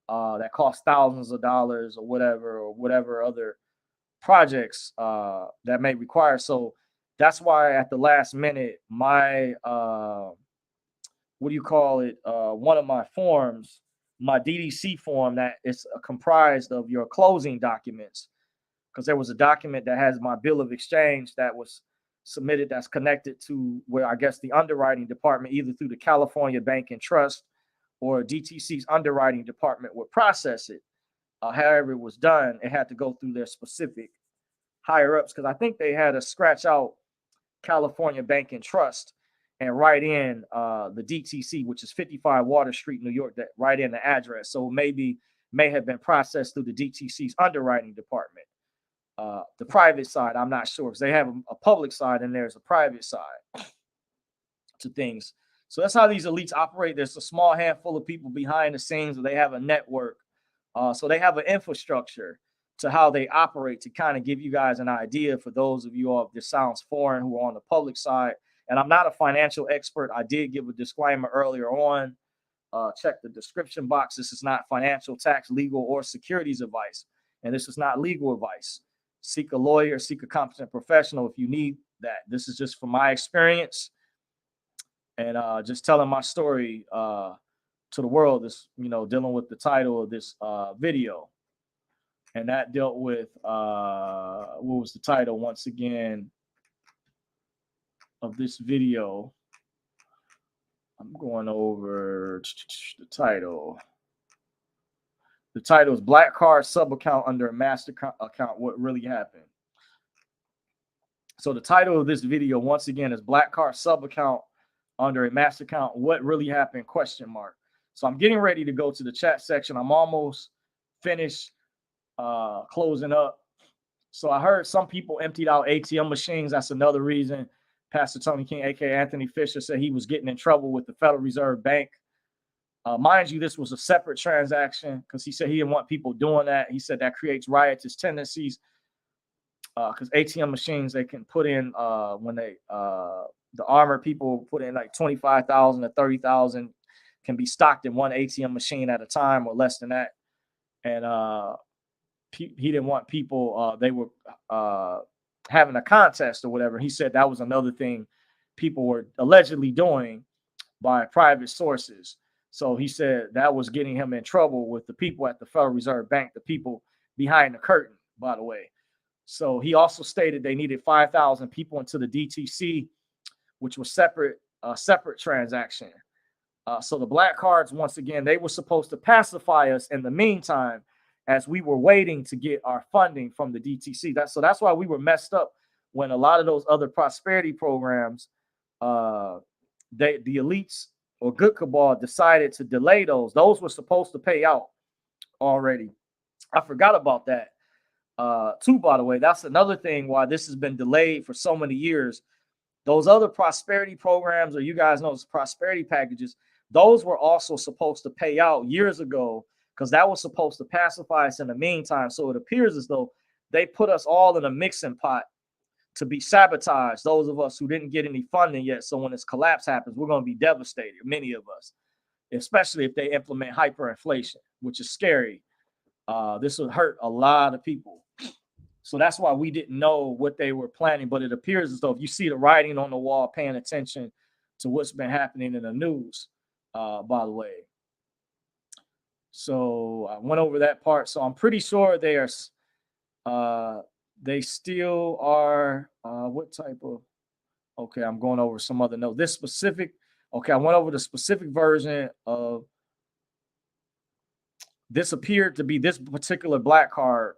Speaker 1: That cost thousands of dollars or whatever other projects that may require. So that's why at the last minute, my one of my forms, my DDC form that is comprised of your closing documents, because there was a document that has my bill of exchange that was submitted that's connected to where I guess the underwriting department, either through the California Bank and Trust or DTC's underwriting department, would process it. However it was done, it had to go through their specific higher ups, because I think they had to scratch out California Bank and Trust and write in the DTC, which is 55 Water Street, New York, that write in the address. So maybe may have been processed through the DTC's underwriting department. The private side, I'm not sure, because they have a public side and there's a private side to things. So that's how these elites operate. There's a small handful of people behind the scenes, they have a network. So they have an infrastructure to how they operate, to kind of give you guys an idea for those of you all, if this sounds foreign, who are on the public side. And I'm not a financial expert. I did give a disclaimer earlier on. Check the description box. This is not financial, tax, legal, or securities advice. And this is not legal advice. Seek a lawyer, seek a competent professional if you need that. This is just from my experience and just telling my story to the world. This, dealing with the title of this video. And that dealt with, what was the title once again of this video? I'm going over the title. The title is Black Card Sub-Account Under a Master Account, What Really Happened. So the title of this video, once again, is Black Card Sub-Account Under a Master Account, What Really Happened, ? So I'm getting ready to go to the chat section. I'm almost finished closing up. So I heard some people emptied out ATM machines. That's another reason Pastor Tony King, aka Anthony Fisher, said he was getting in trouble with the Federal Reserve Bank. Mind you, this was a separate transaction because he said he didn't want people doing that. He said that creates riotous tendencies because ATM machines, they can put in when they the armored people put in like 25,000 to 30,000 can be stocked in one ATM machine at a time or less than that. And he didn't want people, they were having a contest or whatever. He said that was another thing people were allegedly doing by private sources. So he said that was getting him in trouble with the people at the Federal Reserve Bank, the people behind the curtain, by the way. So he also stated they needed 5,000 people into the DTC, which was separate transaction. So the black cards, once again, they were supposed to pacify us in the meantime as we were waiting to get our funding from the DTC. That's why we were messed up when a lot of those other prosperity programs, the elites or good cabal decided to delay those. Those were supposed to pay out already. I forgot about that too, by the way. That's another thing why this has been delayed for so many years. Those other prosperity programs, or you guys know, prosperity packages, those were also supposed to pay out years ago because that was supposed to pacify us in the meantime. So it appears as though they put us all in a mixing pot to be sabotaged, those of us who didn't get any funding yet. So when this collapse happens, we're going to be devastated, many of us, especially if they implement hyperinflation, which is scary. This would hurt a lot of people. So that's why we didn't know what they were planning. But it appears as though if you see the writing on the wall, paying attention to what's been happening in the news, by the way. So I went over that part. So I'm pretty sure they still are, what type of, okay, I'm going over some other note. This specific, okay, I went over the specific version of, this appeared to be, this particular black card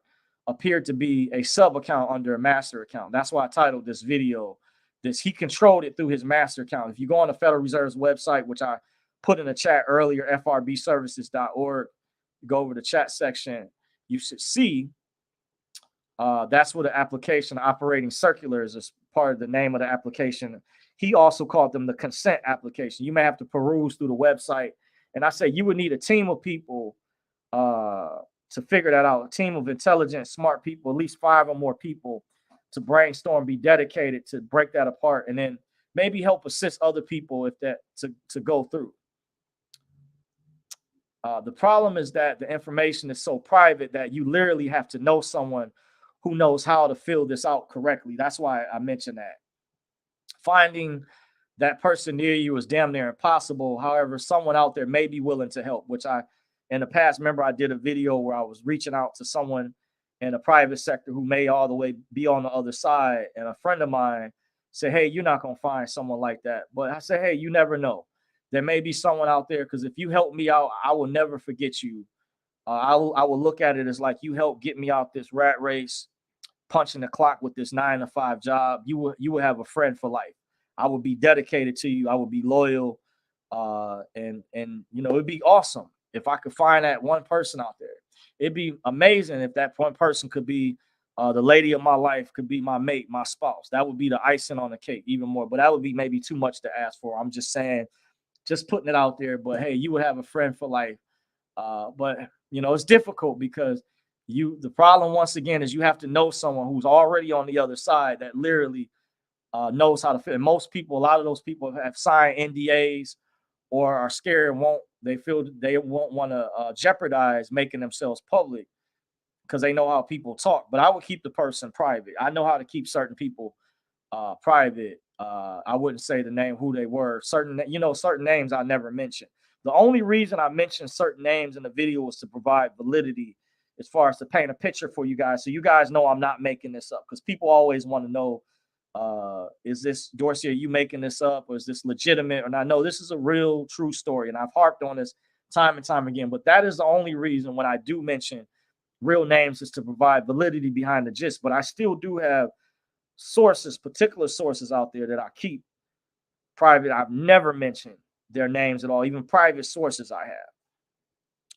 Speaker 1: appeared to be a sub account under a master account. That's why I titled this video this. He controlled it through his master account. If you go on the Federal Reserve's website, which I put in the chat earlier, frbservices.org, you go over the chat section, you should see that's where the application operating circulars is part of the name of the application. He also called them the consent application. You may have to peruse through the website. And I say you would need a team of people to figure that out, a team of intelligent, smart people, at least 5 or more people to brainstorm, be dedicated to break that apart, and then maybe help assist other people if that to go through. The problem is that the information is so private that you literally have to know someone who knows how to fill this out correctly. That's why I mentioned that. Finding that person near you is damn near impossible. However, someone out there may be willing to help, which I, in the past, remember I did a video where I was reaching out to someone in the private sector who may all the way be on the other side. And a friend of mine said, hey, you're not going to find someone like that. But I said, hey, you never know. There may be someone out there, because if you help me out, I will never forget you. I will look at it as like you helped get me out this rat race, punching the clock with this 9-to-5 job. You will have a friend for life. I would be dedicated to you. I would be loyal. And you know, it'd be awesome if I could find that one person out there. It'd be amazing if that one person could be the lady of my life, could be my mate, my spouse. That would be the icing on the cake, even more. But that would be maybe too much to ask for. I'm just saying, just putting it out there. But hey, you would have a friend for life. But you know, it's difficult because the problem once again is you have to know someone who's already on the other side that literally knows how to fit. And most people, a lot of those people have signed NDAs or are scared and they feel they won't want to jeopardize making themselves public because they know how people talk. But I would keep the person private. I know how to keep certain people private. I wouldn't say the name, who they were. Certain names I never mentioned. The only reason I mentioned certain names in the video was to provide validity, as far as to paint a picture for you guys, so you guys know I'm not making this up, because people always want to know, is this, Dorsey, are you making this up, or is this legitimate or not? No, this is a real, true story, and I've harped on this time and time again. But that is the only reason when I do mention real names, is to provide validity behind the gist. But I still do have sources, particular sources out there that I keep private. I've never mentioned their names at all, even private sources I have.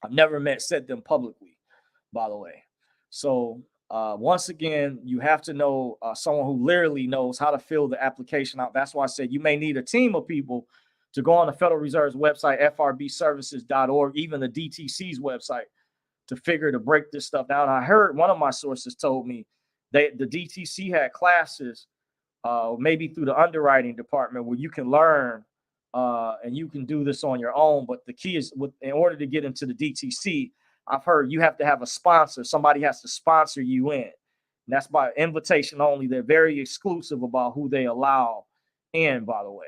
Speaker 1: I've never said them publicly, by the way. So once again, you have to know someone who literally knows how to fill the application out. That's why I said you may need a team of people to go on the Federal Reserve's website, frbservices.org, even the DTC's website, to break this stuff down. I heard one of my sources told me the DTC had classes, maybe through the underwriting department, where you can learn and you can do this on your own. But the key is, in order to get into the DTC, I've heard you have to have a sponsor. Somebody has to sponsor you in. And that's by invitation only. They're very exclusive about who they allow in, by the way,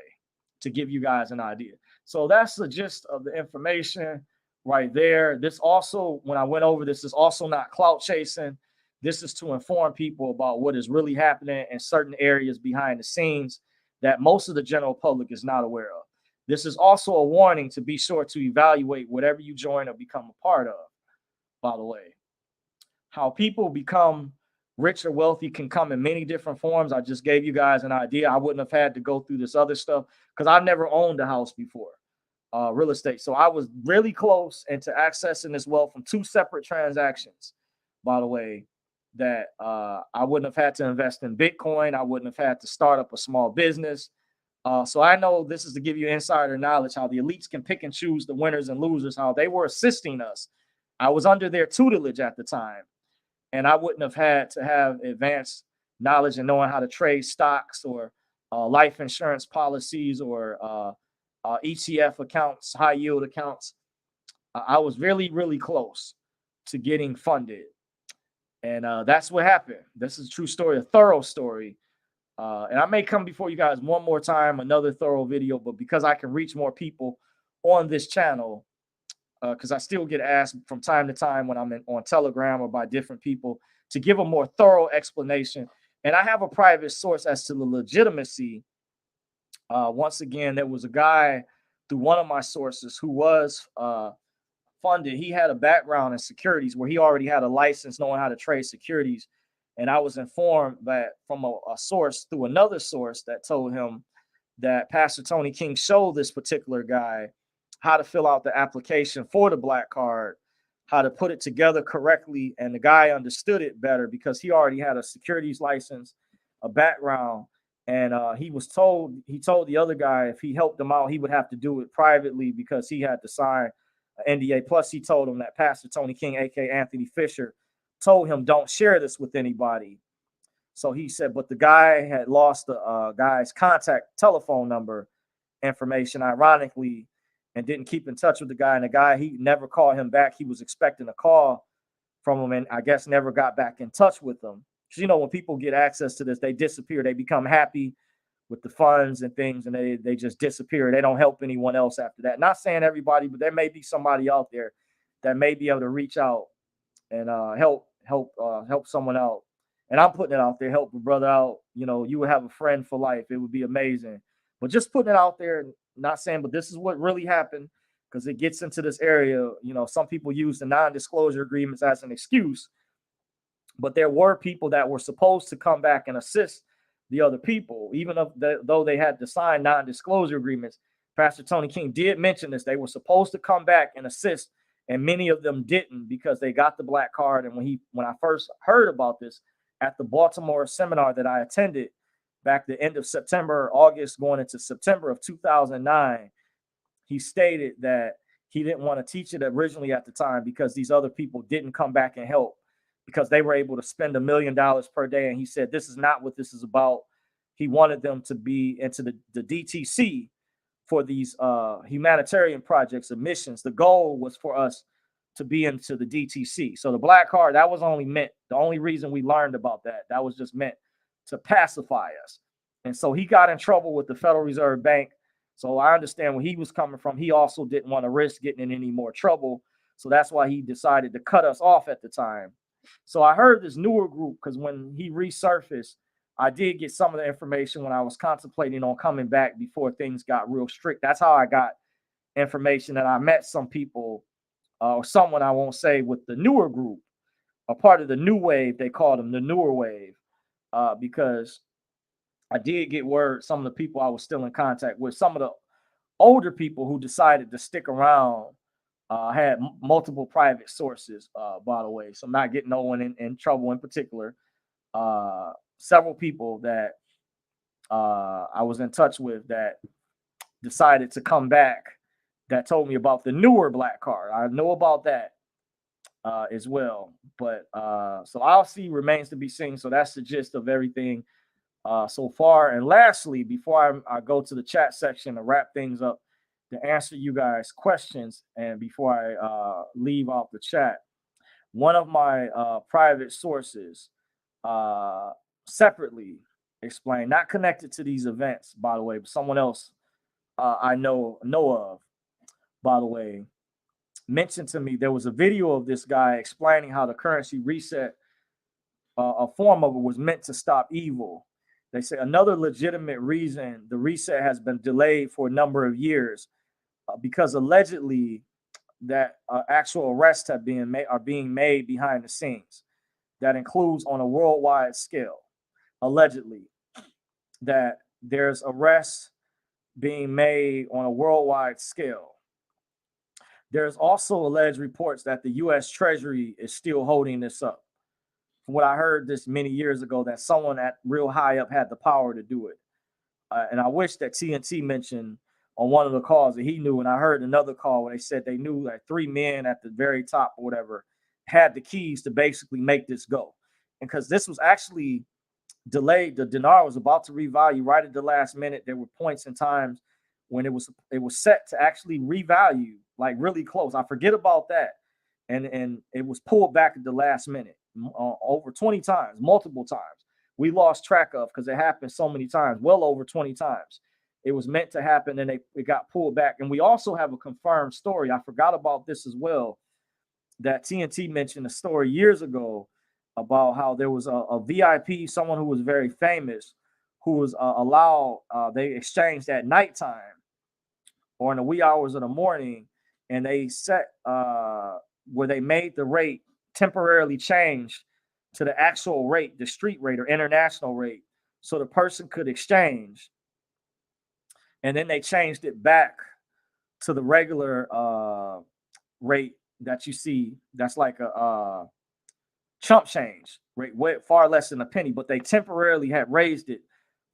Speaker 1: to give you guys an idea. So that's the gist of the information right there. This also, when I went over this, is also not clout chasing. This is to inform people about what is really happening in certain areas behind the scenes that most of the general public is not aware of. This is also a warning to be sure to evaluate whatever you join or become a part of, by the way. How people become rich or wealthy can come in many different forms. I just gave you guys an idea. I wouldn't have had to go through this other stuff because I've never owned a house before, real estate. So I was really close into accessing this wealth from 2 separate transactions, by the way, that I wouldn't have had to invest in Bitcoin. I wouldn't have had to start up a small business. So I know this is to give you insider knowledge, how the elites can pick and choose the winners and losers, how they were assisting us I was under their tutelage at the time, and I wouldn't have had to have advanced knowledge and knowing how to trade stocks or life insurance policies or ETF accounts, high yield accounts. I was really, really close to getting funded. And that's what happened. This is a true story, a thorough story. And I may come before you guys one more time, another thorough video, but because I can reach more people on this channel, because I still get asked from time to time when I'm on Telegram or by different people to give a more thorough explanation. And I have a private source as to the legitimacy. Once again, there was a guy through one of my sources who was funded. He had a background in securities where he already had a license knowing how to trade securities. And I was informed that from a source through another source that told him that Pastor Tony King showed this particular guy how to fill out the application for the black card, how to put it together correctly. And the guy understood it better because he already had a securities license, a background. And he told the other guy if he helped him out, he would have to do it privately because he had to sign an NDA. Plus, he told him that Pastor Tony King, aka Anthony Fisher, told him don't share this with anybody. So he said, but the guy had lost the guy's contact telephone number information, ironically, and didn't keep in touch with the guy. And the guy, he never called him back. He was expecting a call from him and I guess never got back in touch with them. Because, you know, when people get access to this, they disappear. They become happy with the funds and things, and they just disappear. They don't help anyone else after that. Not saying everybody, but there may be somebody out there that may be able to reach out and help someone out. And I'm putting it out there, help a brother out. You know, you would have a friend for life. It would be amazing. But just putting it out there, not saying, but this is what really happened, because it gets into this area. You know, some people use the non-disclosure agreements as an excuse, but there were people that were supposed to come back and assist the other people, even though they had to sign non-disclosure agreements. Pastor Tony King did mention this. They were supposed to come back and assist, and many of them didn't because they got the black card. And when I first heard about this at the Baltimore seminar that I attended back the end of September, August, going into September of 2009, he stated that he didn't want to teach it originally at the time because these other people didn't come back and help because they were able to spend $1 million per day. And he said, this is not what this is about. He wanted them to be into the DTC for these humanitarian projects and missions. The goal was for us to be into the DTC. So the black card, that was only meant, the only reason we learned about that was just meant to pacify us. And so he got in trouble with the Federal Reserve Bank. So I understand where he was coming from. He also didn't want to risk getting in any more trouble. So that's why he decided to cut us off at the time. So I heard this newer group because when he resurfaced, I did get some of the information when I was contemplating on coming back before things got real strict. That's how I got information, that I met some people or someone, I won't say, with the newer group, a part of the new wave. They called them the newer wave because I did get word some of the people I was still in contact with, some of the older people who decided to stick around had multiple private sources, by the way. So I'm not getting no one in trouble in particular. Several people that I was in touch with that decided to come back that told me about the newer black card. I know about that as well. But so I'll see, remains to be seen. So that's the gist of everything so far. And lastly, before I go to the chat section to wrap things up, to answer you guys' questions, and before I leave off the chat, one of my private sources separately explained, not connected to these events, by the way, but someone else I know of, by the way, mentioned to me there was a video of this guy explaining how the currency reset, a form of it, was meant to stop evil. They say another legitimate reason the reset has been delayed for a number of years because allegedly that actual arrests are being made behind the scenes. That includes on a worldwide scale. Allegedly, that there's arrests being made on a worldwide scale. There's also alleged reports that the U.S. Treasury is still holding this up. From what I heard this many years ago, that someone at real high up had the power to do it. And I wish that TNT mentioned on one of the calls that he knew, and I heard another call where they said they knew like 3 men at the very top or whatever had the keys to basically make this go. And because this was actually delayed, the dinar was about to revalue right at the last minute. There were points in times when it was set to actually revalue like really close. I forget about that, and it was pulled back at the last minute over 20 times, multiple times. We lost track of because it happened so many times, well over 20 times. It was meant to happen, and it got pulled back. And we also have a confirmed story. I forgot about this as well. That TNT mentioned a story years ago about how there was a VIP, someone who was very famous, who was allowed. They exchanged at nighttime or in the wee hours of the morning, and they set where they made the rate temporarily change to the actual rate, the street rate or international rate, so the person could exchange. And then they changed it back to the regular rate that you see. That's like a chump change rate, way far less than a penny. But they temporarily had raised it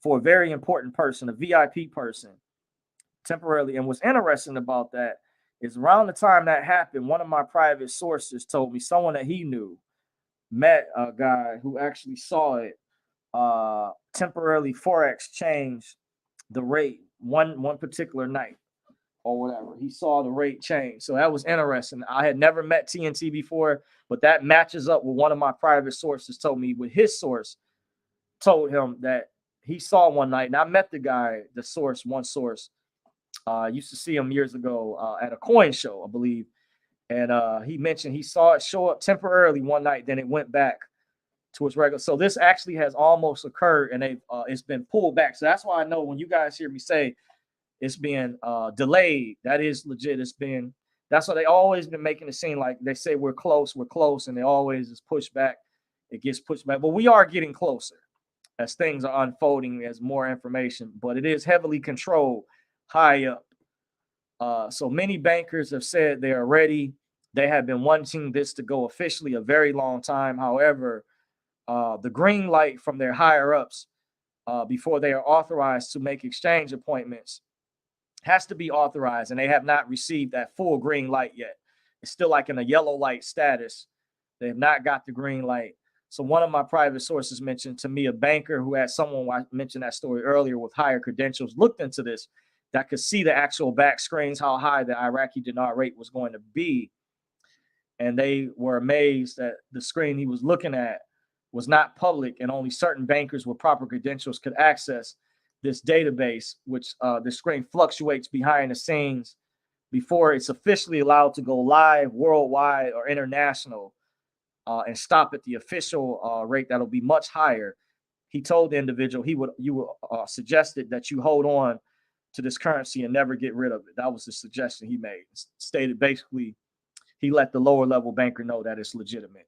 Speaker 1: for a very important person, a VIP person, temporarily. And what's interesting about that is around the time that happened, one of my private sources told me someone that he knew met a guy who actually saw it temporarily forex change the rate one particular night or whatever. He saw the rate change. So that was interesting. I had never met TNT before, but that matches up with one of my private sources told me, with his source told him that he saw one night. And I met the guy, the source, one source. Used to see him years ago at a coin show, I believe. And he mentioned he saw it show up temporarily one night, then it went back to its regular. So this actually has almost occurred, and it's been pulled back. So that's why I know when you guys hear me say it's being delayed, that is legit. That's why they always been making it seem like they say we're close, and they always is pushed back. It gets pushed back, but we are getting closer as things are unfolding, as more information. But it is heavily controlled high up. So many bankers have said they are ready. They have been wanting this to go officially a very long time. However, the green light from their higher ups before they are authorized to make exchange appointments has to be authorized, and they have not received that full green light yet. It's still like in a yellow light status. They have not got the green light. So one of my private sources mentioned to me a banker who had someone, I mentioned that story earlier, with higher credentials, looked into this, that could see the actual back screens, how high the Iraqi dinar rate was going to be. And they were amazed that the screen he was looking at was not public, and only certain bankers with proper credentials could access this database, which the screen fluctuates behind the scenes before it's officially allowed to go live worldwide or international and stop at the official rate that'll be much higher. He told the individual suggested that you hold on to this currency and never get rid of it. That was the suggestion he made. Stated basically, he let the lower level banker know that it's legitimate.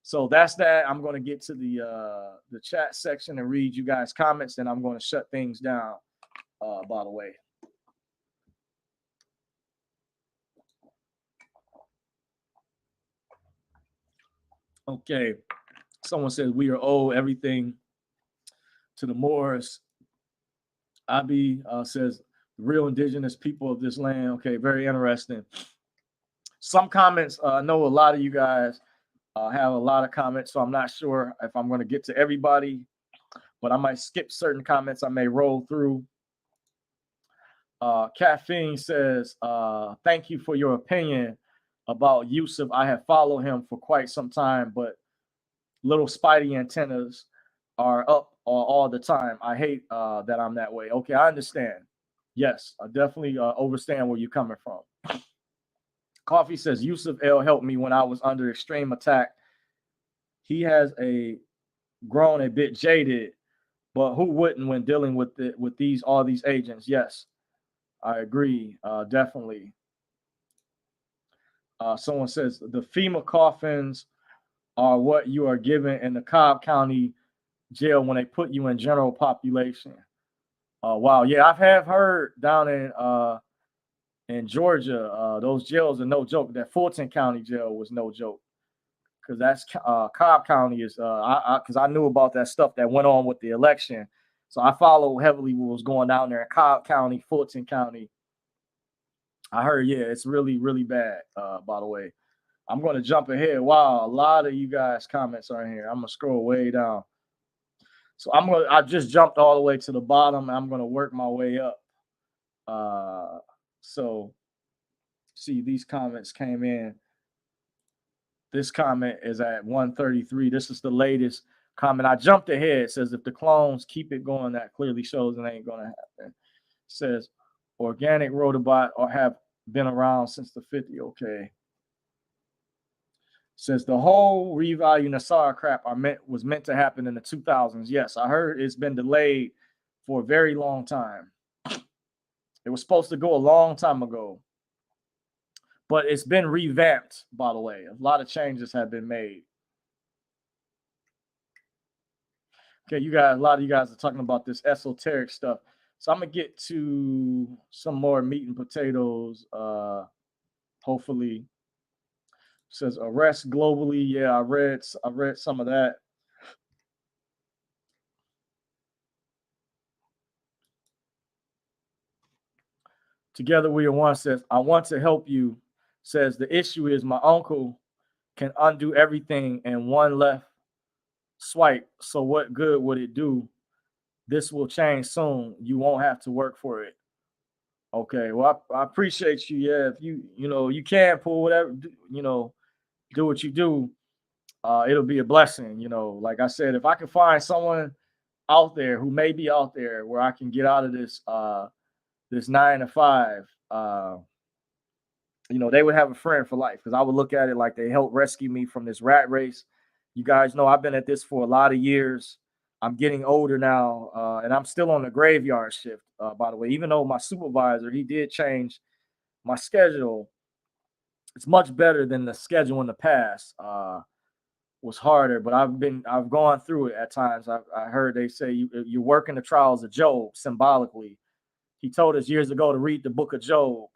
Speaker 1: So that's that. I'm going to get to the chat section and read you guys' comments, and I'm going to shut things down, by the way. Okay. Someone says we are owed everything to the Moors. Abi says the real indigenous people of this land. Okay, very interesting. Some comments. I know a lot of you guys have a lot of comments, so I'm not sure if I'm going to get to everybody, but I might skip certain comments. I may roll through. Caffeine says, thank you for your opinion about Yusuf. I have followed him for quite some time, but little spidey antennas are up all the time. I hate that I'm that way. Okay, I understand. Yes, I definitely understand where you're coming from. Coffee says, Yusuf L helped me when I was under extreme attack. He has grown a bit jaded, but who wouldn't when dealing with all these agents? Yes, I agree, definitely. Someone says the FEMA coffins are what you are given in the Cobb County jail when they put you in general population. Wow, yeah, I have heard down in Georgia, those jails are no joke. That Fulton County jail was no joke, because that's Cobb County is because I knew about that stuff that went on with the election, so I followed heavily what was going down there in Cobb County, Fulton County. I heard, yeah, it's really, really bad, by the way. I'm going to jump ahead. Wow, a lot of you guys' comments are in here. I'm going to scroll way down. So I just jumped all the way to the bottom. I'm going to work my way up. Uh, so see, these comments came in. This comment is at 133. This is the latest comment. I jumped ahead. It says, if the clones keep it going, that clearly shows it ain't going to happen. It says, organic Rotobot or have been around since the 50. Okay. Says the whole revalue Nassar crap was meant to happen in the 2000s. Yes, I heard it's been delayed for a very long time. It was supposed to go a long time ago, but it's been revamped, by the way. A lot of changes have been made. Okay, you guys, a lot of you guys are talking about this esoteric stuff. So I'm gonna get to some more meat and potatoes. Hopefully, says arrest globally. Yeah, I read some of that. Together we are one says, I want to help you. Says the issue is my uncle can undo everything in one left swipe. So what good would it do? This will change soon. You won't have to work for it. Okay. Well, I appreciate you. Yeah. If you can pull whatever, do what you do. It'll be a blessing. Like I said, if I can find someone out there who may be out there where I can get out of this 9 to 5, they would have a friend for life because I would look at it like they helped rescue me from this rat race. You guys know I've been at this for a lot of years. I'm getting older now, and I'm still on the graveyard shift, by the way. Even though my supervisor, he did change my schedule, it's much better than the schedule in the past. Was harder, but I've gone through it at times. I heard they say you're working the trials of Job symbolically. He told us years ago to read the book of Job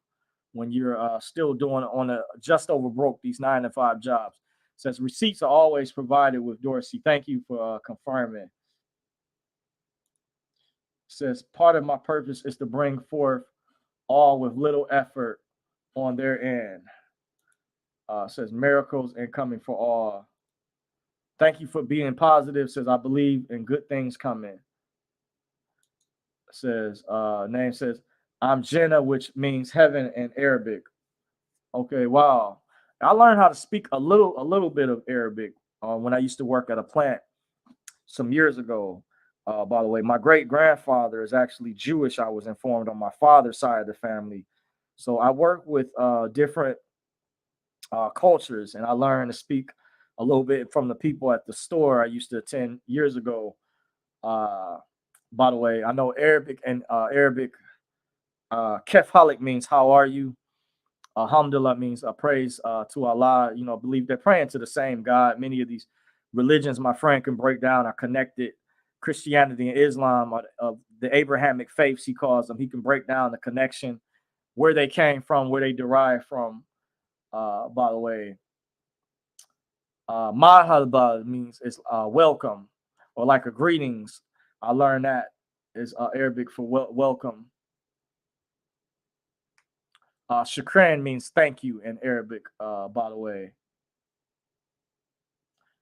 Speaker 1: when you're still doing on a just over broke these 9 to 5 jobs. Says receipts are always provided with Dorsey. Thank you for confirming. Says part of my purpose is to bring forth all with little effort on their end. Says miracles and coming for all. Thank you for being positive. Says I believe in good things coming. Says name says I'm Jenna, which means heaven in Arabic. Okay, wow. I learned how to speak a little bit of Arabic when I used to work at a plant some years ago. By the way, my great grandfather is actually Jewish. I was informed on my father's side of the family, so I work with different cultures, and I learned to speak a little bit from the people at the store I used to attend years ago. Uh, by the way, I know Arabic and Arabic. Kef Halik means how are you? Alhamdulillah means praise to Allah. Believe they're praying to the same God. Many of these religions, my friend can break down, are connected. Christianity and Islam are the Abrahamic faiths, he calls them. He can break down the connection, where they came from, where they derived from. By the way, Marhaba means it's welcome or like a greetings. I learned that is Arabic for welcome. Shukran means thank you in Arabic, by the way.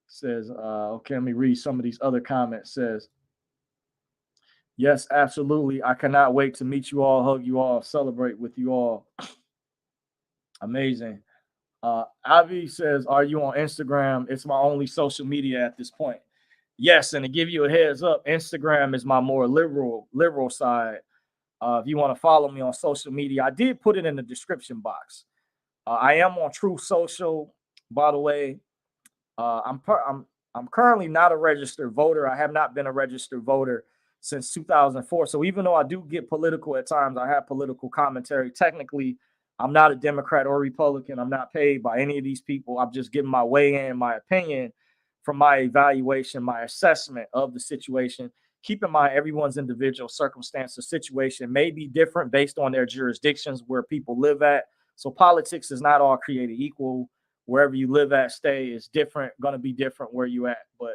Speaker 1: Says, okay, let me read some of these other comments. Says, yes, absolutely. I cannot wait to meet you all, hug you all, celebrate with you all. Amazing. Avi says, are you on Instagram? It's my only social media at this point. Yes, and to give you a heads up, Instagram is my more liberal side. If you want to follow me on social media, I did put it in the description box. I am on True Social, by the way. I'm currently not a registered voter. I have not been a registered voter since 2004. So even though I do get political at times, I have political commentary. Technically, I'm not a Democrat or Republican. I'm not paid by any of these people. I'm just giving my way in, my opinion from my evaluation, my assessment of the situation. Keep in mind, everyone's individual circumstance or situation may be different based on their jurisdictions where people live at. So politics is not all created equal. Wherever you live at, stay is different, going to be different where you at. But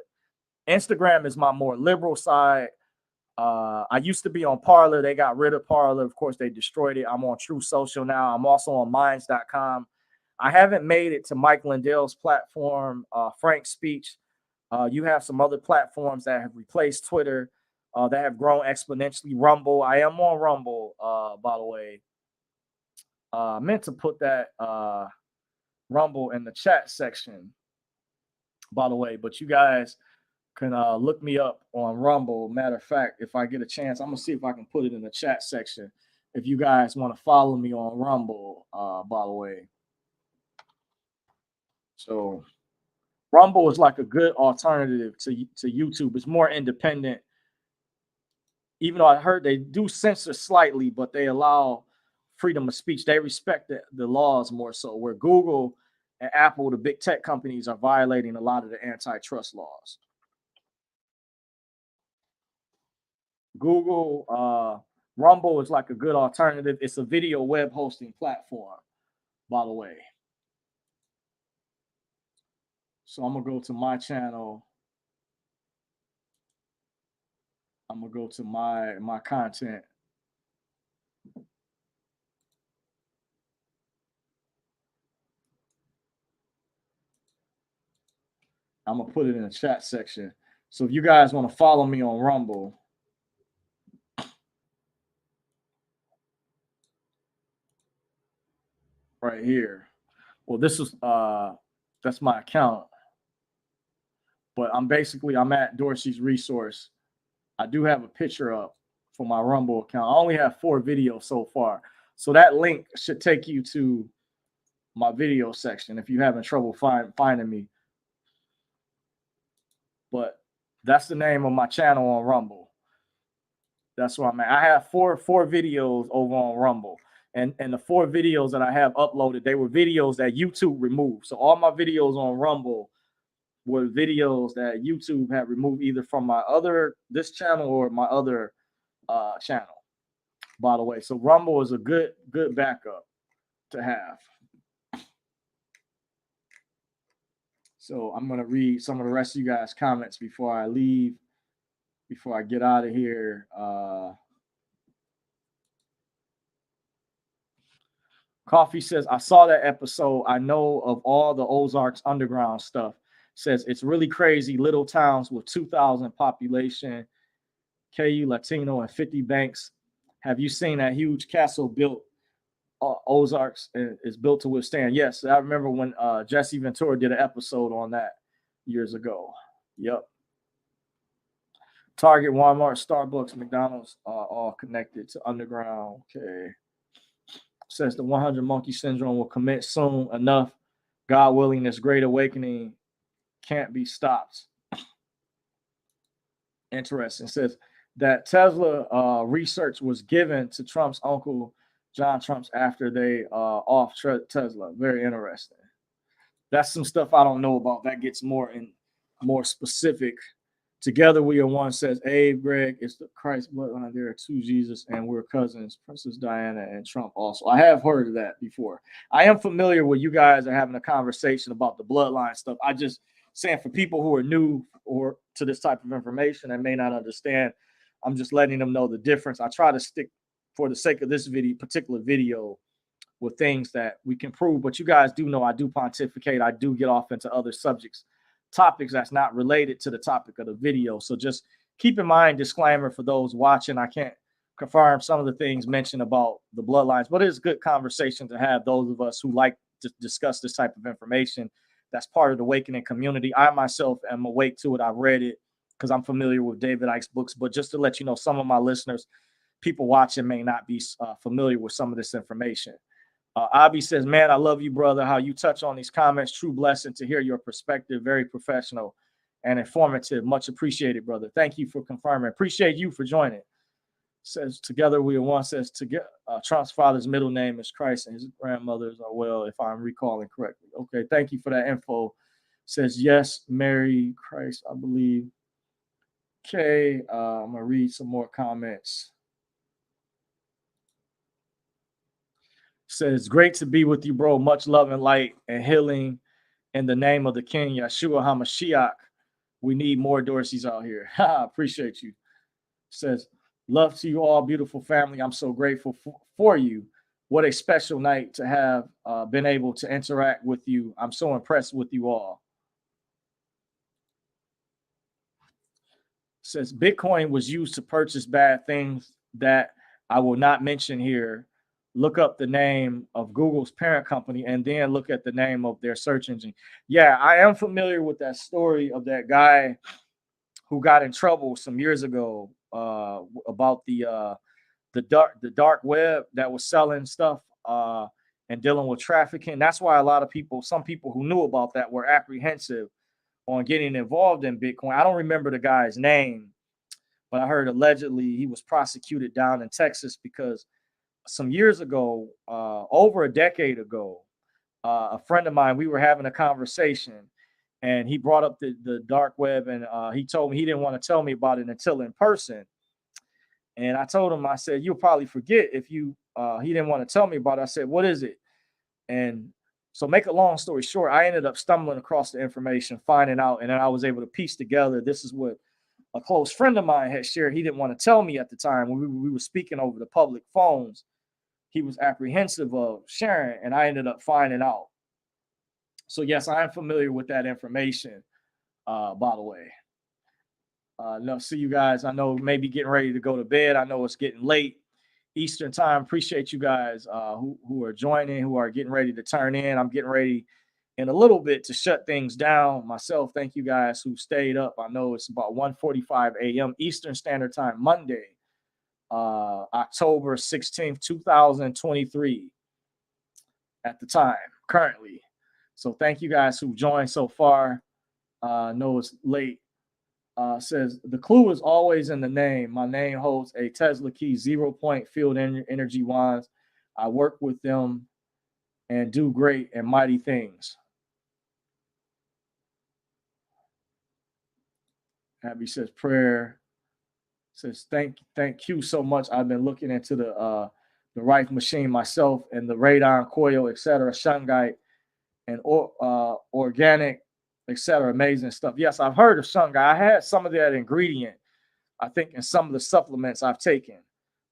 Speaker 1: Instagram is my more liberal side. I used to be on Parler. They got rid of Parler. Of course, they destroyed it. I'm on True Social now. I'm also on Minds.com. I haven't made it to Mike Lindell's platform, Frank Speech. You have some other platforms that have replaced Twitter, that have grown exponentially. Rumble. I am on Rumble, by the way. I meant to put that Rumble in the chat section, by the way, but you guys can look me up on Rumble. Matter of fact, if I get a chance, I'm gonna see if I can put it in the chat section. If you guys want to follow me on Rumble, by the way. So Rumble is like a good alternative to YouTube. It's more independent. Even though I heard they do censor slightly, but they allow freedom of speech. They respect the laws more so. Where Google and Apple, the big tech companies, are violating a lot of the antitrust laws. Google, Rumble is like a good alternative. It's a video web hosting platform, by the way. So I'm gonna go to my channel. I'm gonna go to my content. I'm gonna put it in the chat section. So if you guys want to follow me on Rumble, right here. Well, this is that's my account. But I'm at Dorsey's Resource. I do have a picture up for my Rumble account. I only have 4 videos so far. So that link should take you to my video section if you're having trouble finding me. But that's the name of my channel on Rumble. That's where I'm at. I have four videos over on Rumble. And the 4 videos that I have uploaded, they were videos that YouTube removed. So all my videos on Rumble were videos that YouTube had removed either from this channel or my other channel, by the way. So Rumble is a good backup to have. So I'm going to read some of the rest of you guys' comments before I leave, before I get out of here. Coffee says, I saw that episode. I know of all the Ozarks underground stuff. Says it's really crazy. Little towns with 2,000 population, KU Latino, and 50 banks. Have you seen that huge castle built? Ozarks is built to withstand. Yes, I remember when Jesse Ventura did an episode on that years ago. Yep. Target, Walmart, Starbucks, McDonald's are all connected to underground. Okay. Says the 100 Monkey Syndrome will commit soon enough. God willing, this great awakening can't be stopped. Interesting. Says that Tesla research was given to Trump's uncle, John Trump's, after they off Tesla. Very interesting. That's some stuff I don't know about. That gets more specific. Together we are one, says Abe, Greg. It's the Christ bloodline. There are 2 Jesus, and we're cousins, Princess Diana and Trump also. I have heard of that before. I am familiar with you guys are having a conversation about the bloodline stuff. I just saying for people who are new or to this type of information and may not understand, I'm just letting them know the difference. I try to stick, for the sake of this particular video, with things that we can prove. But you guys do know I do pontificate. I do get off into other topics that's not related to the topic of the video. So just keep in mind, disclaimer for those watching, I can't confirm some of the things mentioned about the bloodlines, but it's good conversation to have those of us who like to discuss this type of information. That's part of the Awakening community. I myself am awake to it. I've read it because I'm familiar with David Icke's books, but just to let you know, some of my listeners, people watching, may not be familiar with some of this information. Abby says, man, I love you, brother. How you touch on these comments. True blessing to hear your perspective. Very professional and informative. Much appreciated, brother. Thank you for confirming. Appreciate you for joining. Says, together we are one. Says, Trump's father's middle name is Christ and his grandmother's are well, if I'm recalling correctly. Okay, thank you for that info. Says, yes, Mary Christ, I believe. Okay, I'm going to read some more comments. Says, great to be with you, bro. Much love and light and healing in the name of the King, Yeshua HaMashiach. We need more Dorseys out here. Appreciate you. Says, love to you all, beautiful family. I'm so grateful for you. What a special night to have been able to interact with you. I'm so impressed with you all. Says Bitcoin was used to purchase bad things that I will not mention here. Look up the name of Google's parent company and then look at the name of their search engine. Yeah, I am familiar with that story of that guy who got in trouble some years ago about the dark web that was selling stuff and dealing with trafficking. That's why a lot of people, some people who knew about that, were apprehensive on getting involved in Bitcoin. I don't remember the guy's name, but I heard allegedly he was prosecuted down in Texas because some years ago, over a decade ago, a friend of mine, we were having a conversation and he brought up the dark web and he told me he didn't want to tell me about it until in person. And I told him, I said, you'll probably forget if you, he didn't want to tell me about it. I said, what is it? And so, make a long story short, I ended up stumbling across the information, finding out, and then I was able to piece together this is what a close friend of mine had shared. He didn't want to tell me at the time when we were speaking over the public phones. He was apprehensive of sharing, and I ended up finding out. So, yes, I am familiar with that information, by the way. No, see you guys. I know maybe getting ready to go to bed. I know it's getting late Eastern time. Appreciate you guys who are joining, who are getting ready to turn in. I'm getting ready in a little bit to shut things down myself. Thank you guys who stayed up. I know it's about 1:45 a.m. Eastern Standard Time, Monday, October 16th, 2023 at the time, currently. So thank you guys who joined so far. I know it's late. Says the clue is always in the name. My name holds a Tesla key 0 point field energy wands. I work with them and do great and mighty things. Abby says prayer. Says thank you so much. I've been looking into the Rife machine myself and the radon coil, etc. Shungite and organic, etc. Amazing stuff. Yes, I've heard of shungite. I had some of that ingredient, I think, in some of the supplements I've taken,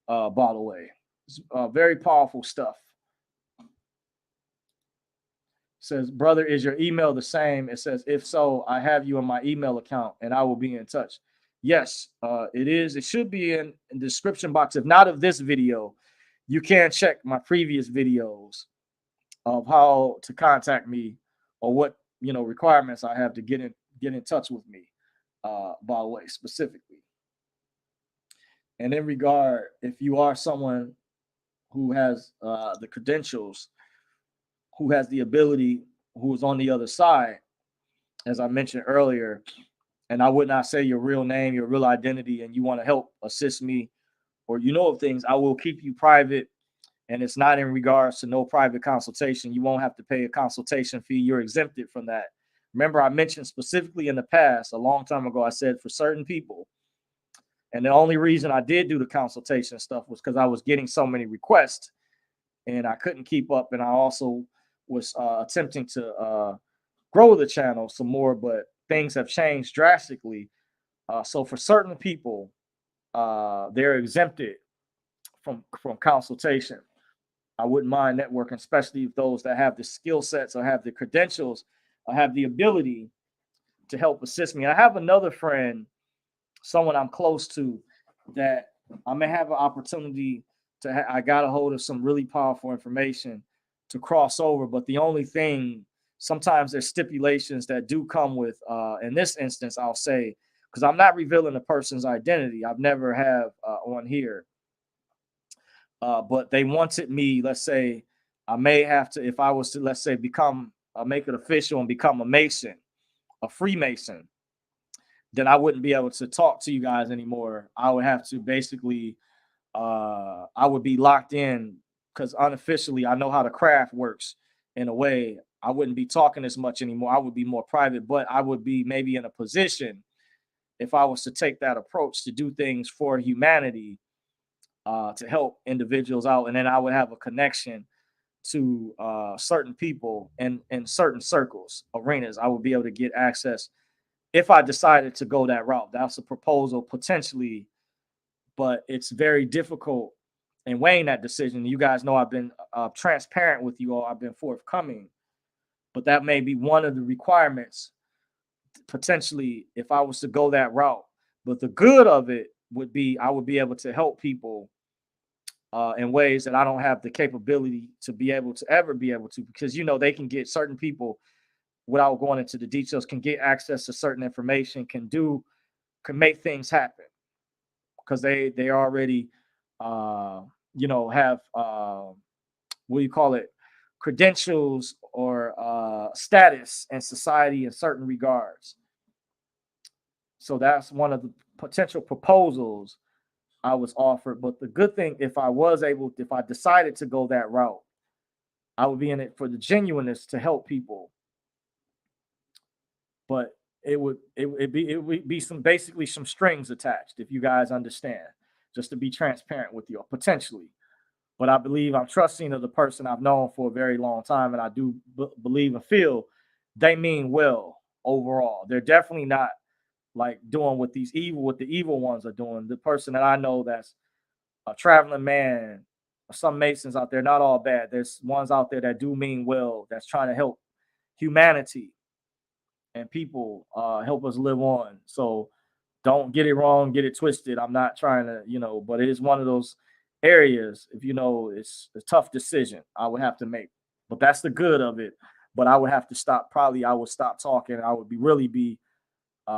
Speaker 1: by the way. It's very powerful stuff. Says, brother, is your email the same? It says, if so, I have you in my email account and I will be in touch. Yes, it is. It should be in the description box. If not of this video, you can check my previous videos of how to contact me or what requirements I have to get in touch with me, by the way, specifically. And in regard, if you are someone who has the credentials, who has the ability, who is on the other side, as I mentioned earlier, and I would not say your real name, your real identity, and you want to help assist me or of things, I will keep you private. And it's not in regards to no private consultation. You won't have to pay a consultation fee. You're exempted from that. Remember, I mentioned specifically in the past, a long time ago, I said for certain people, and the only reason I did do the consultation stuff was because I was getting so many requests and I couldn't keep up. And I also was attempting to grow the channel some more, but things have changed drastically. So for certain people, they're exempted from consultation. I wouldn't mind networking, especially those that have the skill sets or have the credentials or have the ability to help assist me. I have another friend, someone I'm close to, that I may have an opportunity to. I got a hold of some really powerful information to cross over, but the only thing, sometimes there's stipulations that do come with. In this instance, I'll say, because I'm not revealing a person's identity. I've never have on here. But they wanted me, let's say, I may have to, if I was to, let's say, make it official and become a Mason, a Freemason, then I wouldn't be able to talk to you guys anymore. I would have to basically, I would be locked in because unofficially I know how the craft works in a way. I wouldn't be talking as much anymore. I would be more private, but I would be maybe in a position, if I was to take that approach, to do things for humanity, to help individuals out. And then I would have a connection to certain people in certain circles, arenas. I would be able to get access if I decided to go that route. That's a proposal potentially but it's very difficult in weighing that decision. You guys know I've been transparent with you all. I've been forthcoming, but that may be one of the requirements potentially if I was to go that route. But the good of it would be I would be able to help people in ways that I don't have the capability to be able to ever be able to, because they can get certain people without going into the details, can get access to certain information, can make things happen because they already have what do you call it, credentials or status in society in certain regards. So that's one of the potential proposals I was offered. But the good thing, if I decided to go that route, I would be in it for the genuineness to help people. But it would be basically some strings attached, if you guys understand, just to be transparent with you, potentially. But I believe I'm trusting of the person I've known for a very long time, and I do believe and feel they mean well overall. They're definitely not like doing what the evil ones are doing. The person that I know that's a traveling man, some Masons out there, not all bad. There's ones out there that do mean well, that's trying to help humanity and people, help us live on. So don't get it wrong, get it twisted. I'm not trying to, but it is one of those areas, if it's a tough decision I would have to make. But that's the good of it. But I would have to stop. Probably I would stop talking. I would really be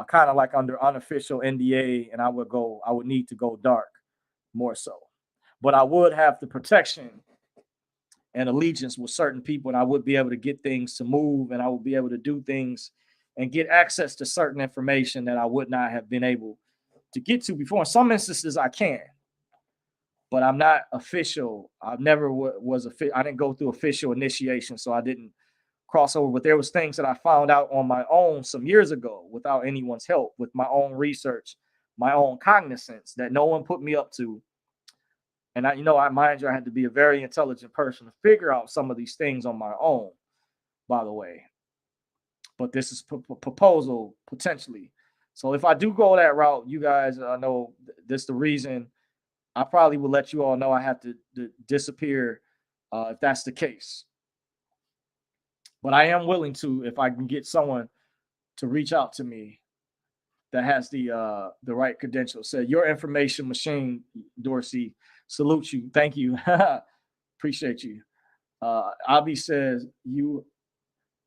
Speaker 1: kind of like under unofficial NDA, and I would need to go dark more so. But I would have the protection and allegiance with certain people, and I would be able to get things to move, and I would be able to do things and get access to certain information that I would not have been able to get to before. In some instances, I can, but I'm not official. I never was I didn't go through official initiation, so I didn't cross over. But there was things that I found out on my own some years ago without anyone's help, with my own research, my own cognizance that no one put me up to. And I mind you, I had to be a very intelligent person to figure out some of these things on my own, by the way. But this is proposal potentially. So if I do go that route, you guys know this the reason. I probably will let you all know I have to disappear if that's the case. But I am willing to, if I can get someone to reach out to me that has the right credentials. Say your information machine, Dorsey. Salute you. Thank you. Appreciate you. Abi says you.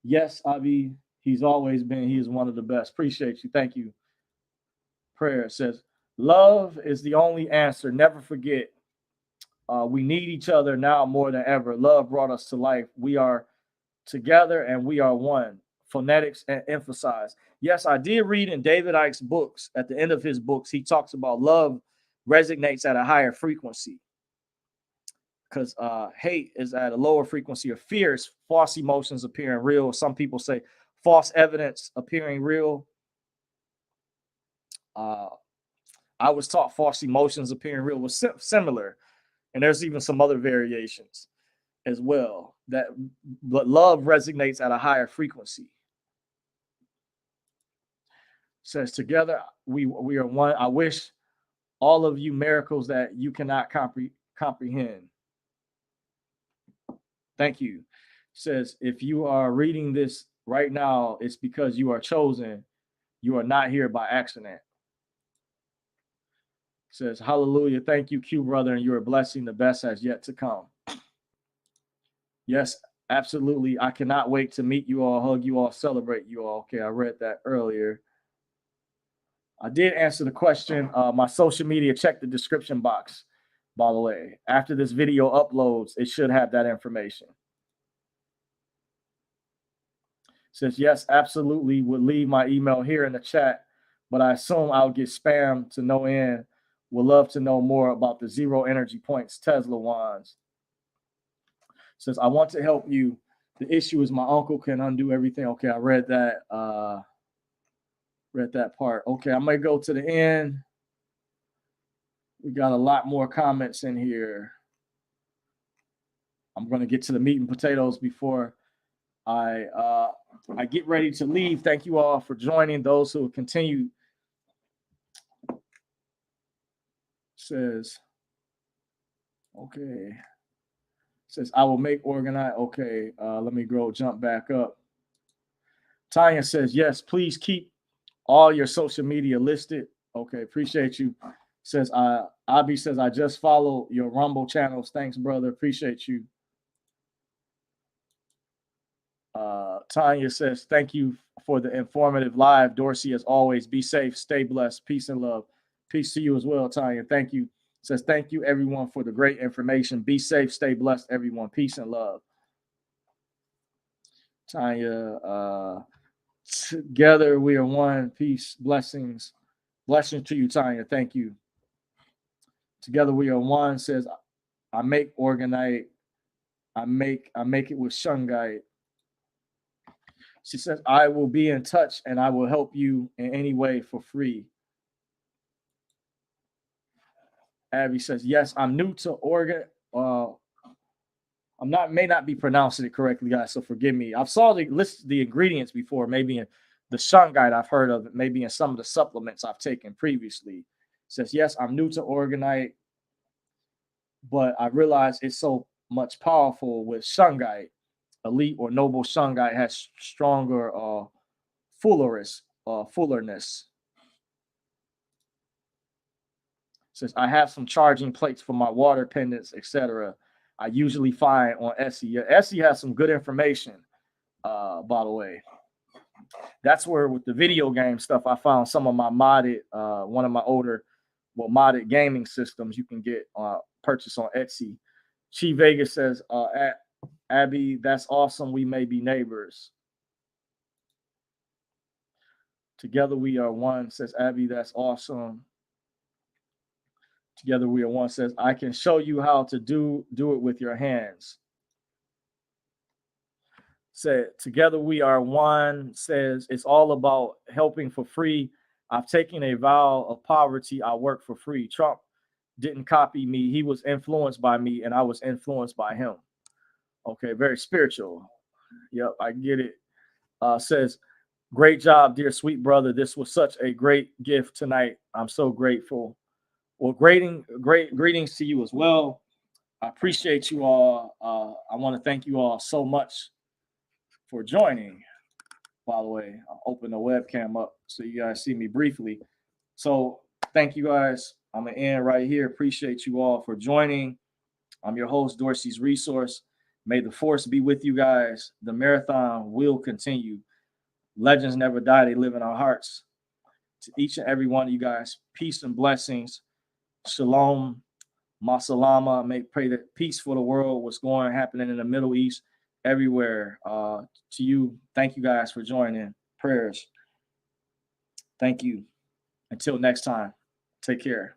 Speaker 1: Yes, Abi. He is one of the best. Appreciate you. Thank you. Prayer says, love is the only answer. Never forget. We need each other now more than ever. Love brought us to life. We are together and we are one. Phonetics and emphasize. Yes, I did read in David Icke's books, at the end of his books, he talks about love resonates at a higher frequency, because hate is at a lower frequency, or fear is false emotions appearing real. Some people say false evidence appearing real. I was taught false emotions appearing real was similar, and there's even some other variations as well. But love resonates at a higher frequency. Says together we are one. I wish all of you miracles that you cannot comprehend. Thank you. Says if you are reading this right now, it's because you are chosen. You are not here by accident. Says hallelujah. Thank you, Q brother, and you're a blessing. The best has yet to come. Yes, absolutely. I cannot wait to meet you all, hug you all, celebrate you all. Okay, I read that earlier. I did answer the question. My social media, check the description box, by the way. After this video uploads, it should have that information. Says, yes, absolutely. Would leave my email here in the chat, but I assume I'll get spammed to no end. Would love to know more about the Zero Energy Points Tesla wands. Says, I want to help you. The issue is my uncle can undo everything. Okay, I read that. Read that part. Okay, I might go to the end. We got a lot more comments in here. I'm going to get to the meat and potatoes before I get ready to leave. Thank you all for joining. Those who continue says, okay. Says, I will make organize. Okay, let me jump back up. Tanya says, yes, please keep all your social media listed. Okay, appreciate you. Says, Abi says, I just follow your Rumble channels. Thanks, brother. Appreciate you. Tanya says, thank you for the informative live. Dorsey, as always, be safe, stay blessed, peace and love. Peace to you as well, Tanya. Thank you. Says, thank you, everyone, for the great information. Be safe, stay blessed, everyone. Peace and love. Tanya, together we are one. Peace, blessings. Blessings to you, Tanya. Thank you. Together we are one. Says, I make organite. I make it with Shungite. She says, I will be in touch and I will help you in any way for free. Abby says, yes, I'm new to Oregon. May not be pronouncing it correctly, guys, so forgive me. I've saw the ingredients before, maybe in the Shungite I've heard of it, maybe in some of the supplements I've taken previously. Says, yes, I'm new to Organite, but I realize it's so much powerful with Shungite. Elite or noble Shungite has stronger fullerness. Says, I have some charging plates for my water pendants, etc. I usually find on Etsy. Yeah, Etsy has some good information, by the way. That's where with the video game stuff, I found some of my modded, one of my older, modded gaming systems you can get purchase on Etsy. Chi Vegas says, Abby, that's awesome. We may be neighbors. Together we are one, says Abby, that's awesome. Together we are one, says, I can show you how to do it with your hands. Said, together we are one, says, it's all about helping for free. I've taken a vow of poverty. I work for free. Trump didn't copy me. He was influenced by me and I was influenced by him. Okay, very spiritual. Yep, I get it. Says, great job, dear sweet brother. This was such a great gift tonight. I'm so grateful. Well, greetings to you as well. I appreciate you all. I want to thank you all so much for joining. By the way, I'll open the webcam up so you guys see me briefly. So thank you guys. I'm going to end right here. Appreciate you all for joining. I'm your host, Dorsey's Resource. May the force be with you guys. The marathon will continue. Legends never die. They live in our hearts. To each and every one of you guys, peace and blessings. Shalom. Masalama. May pray that peace for the world, what's happening in the Middle East, everywhere. To you, thank you guys for joining. Prayers. Thank you. Until next time, take care.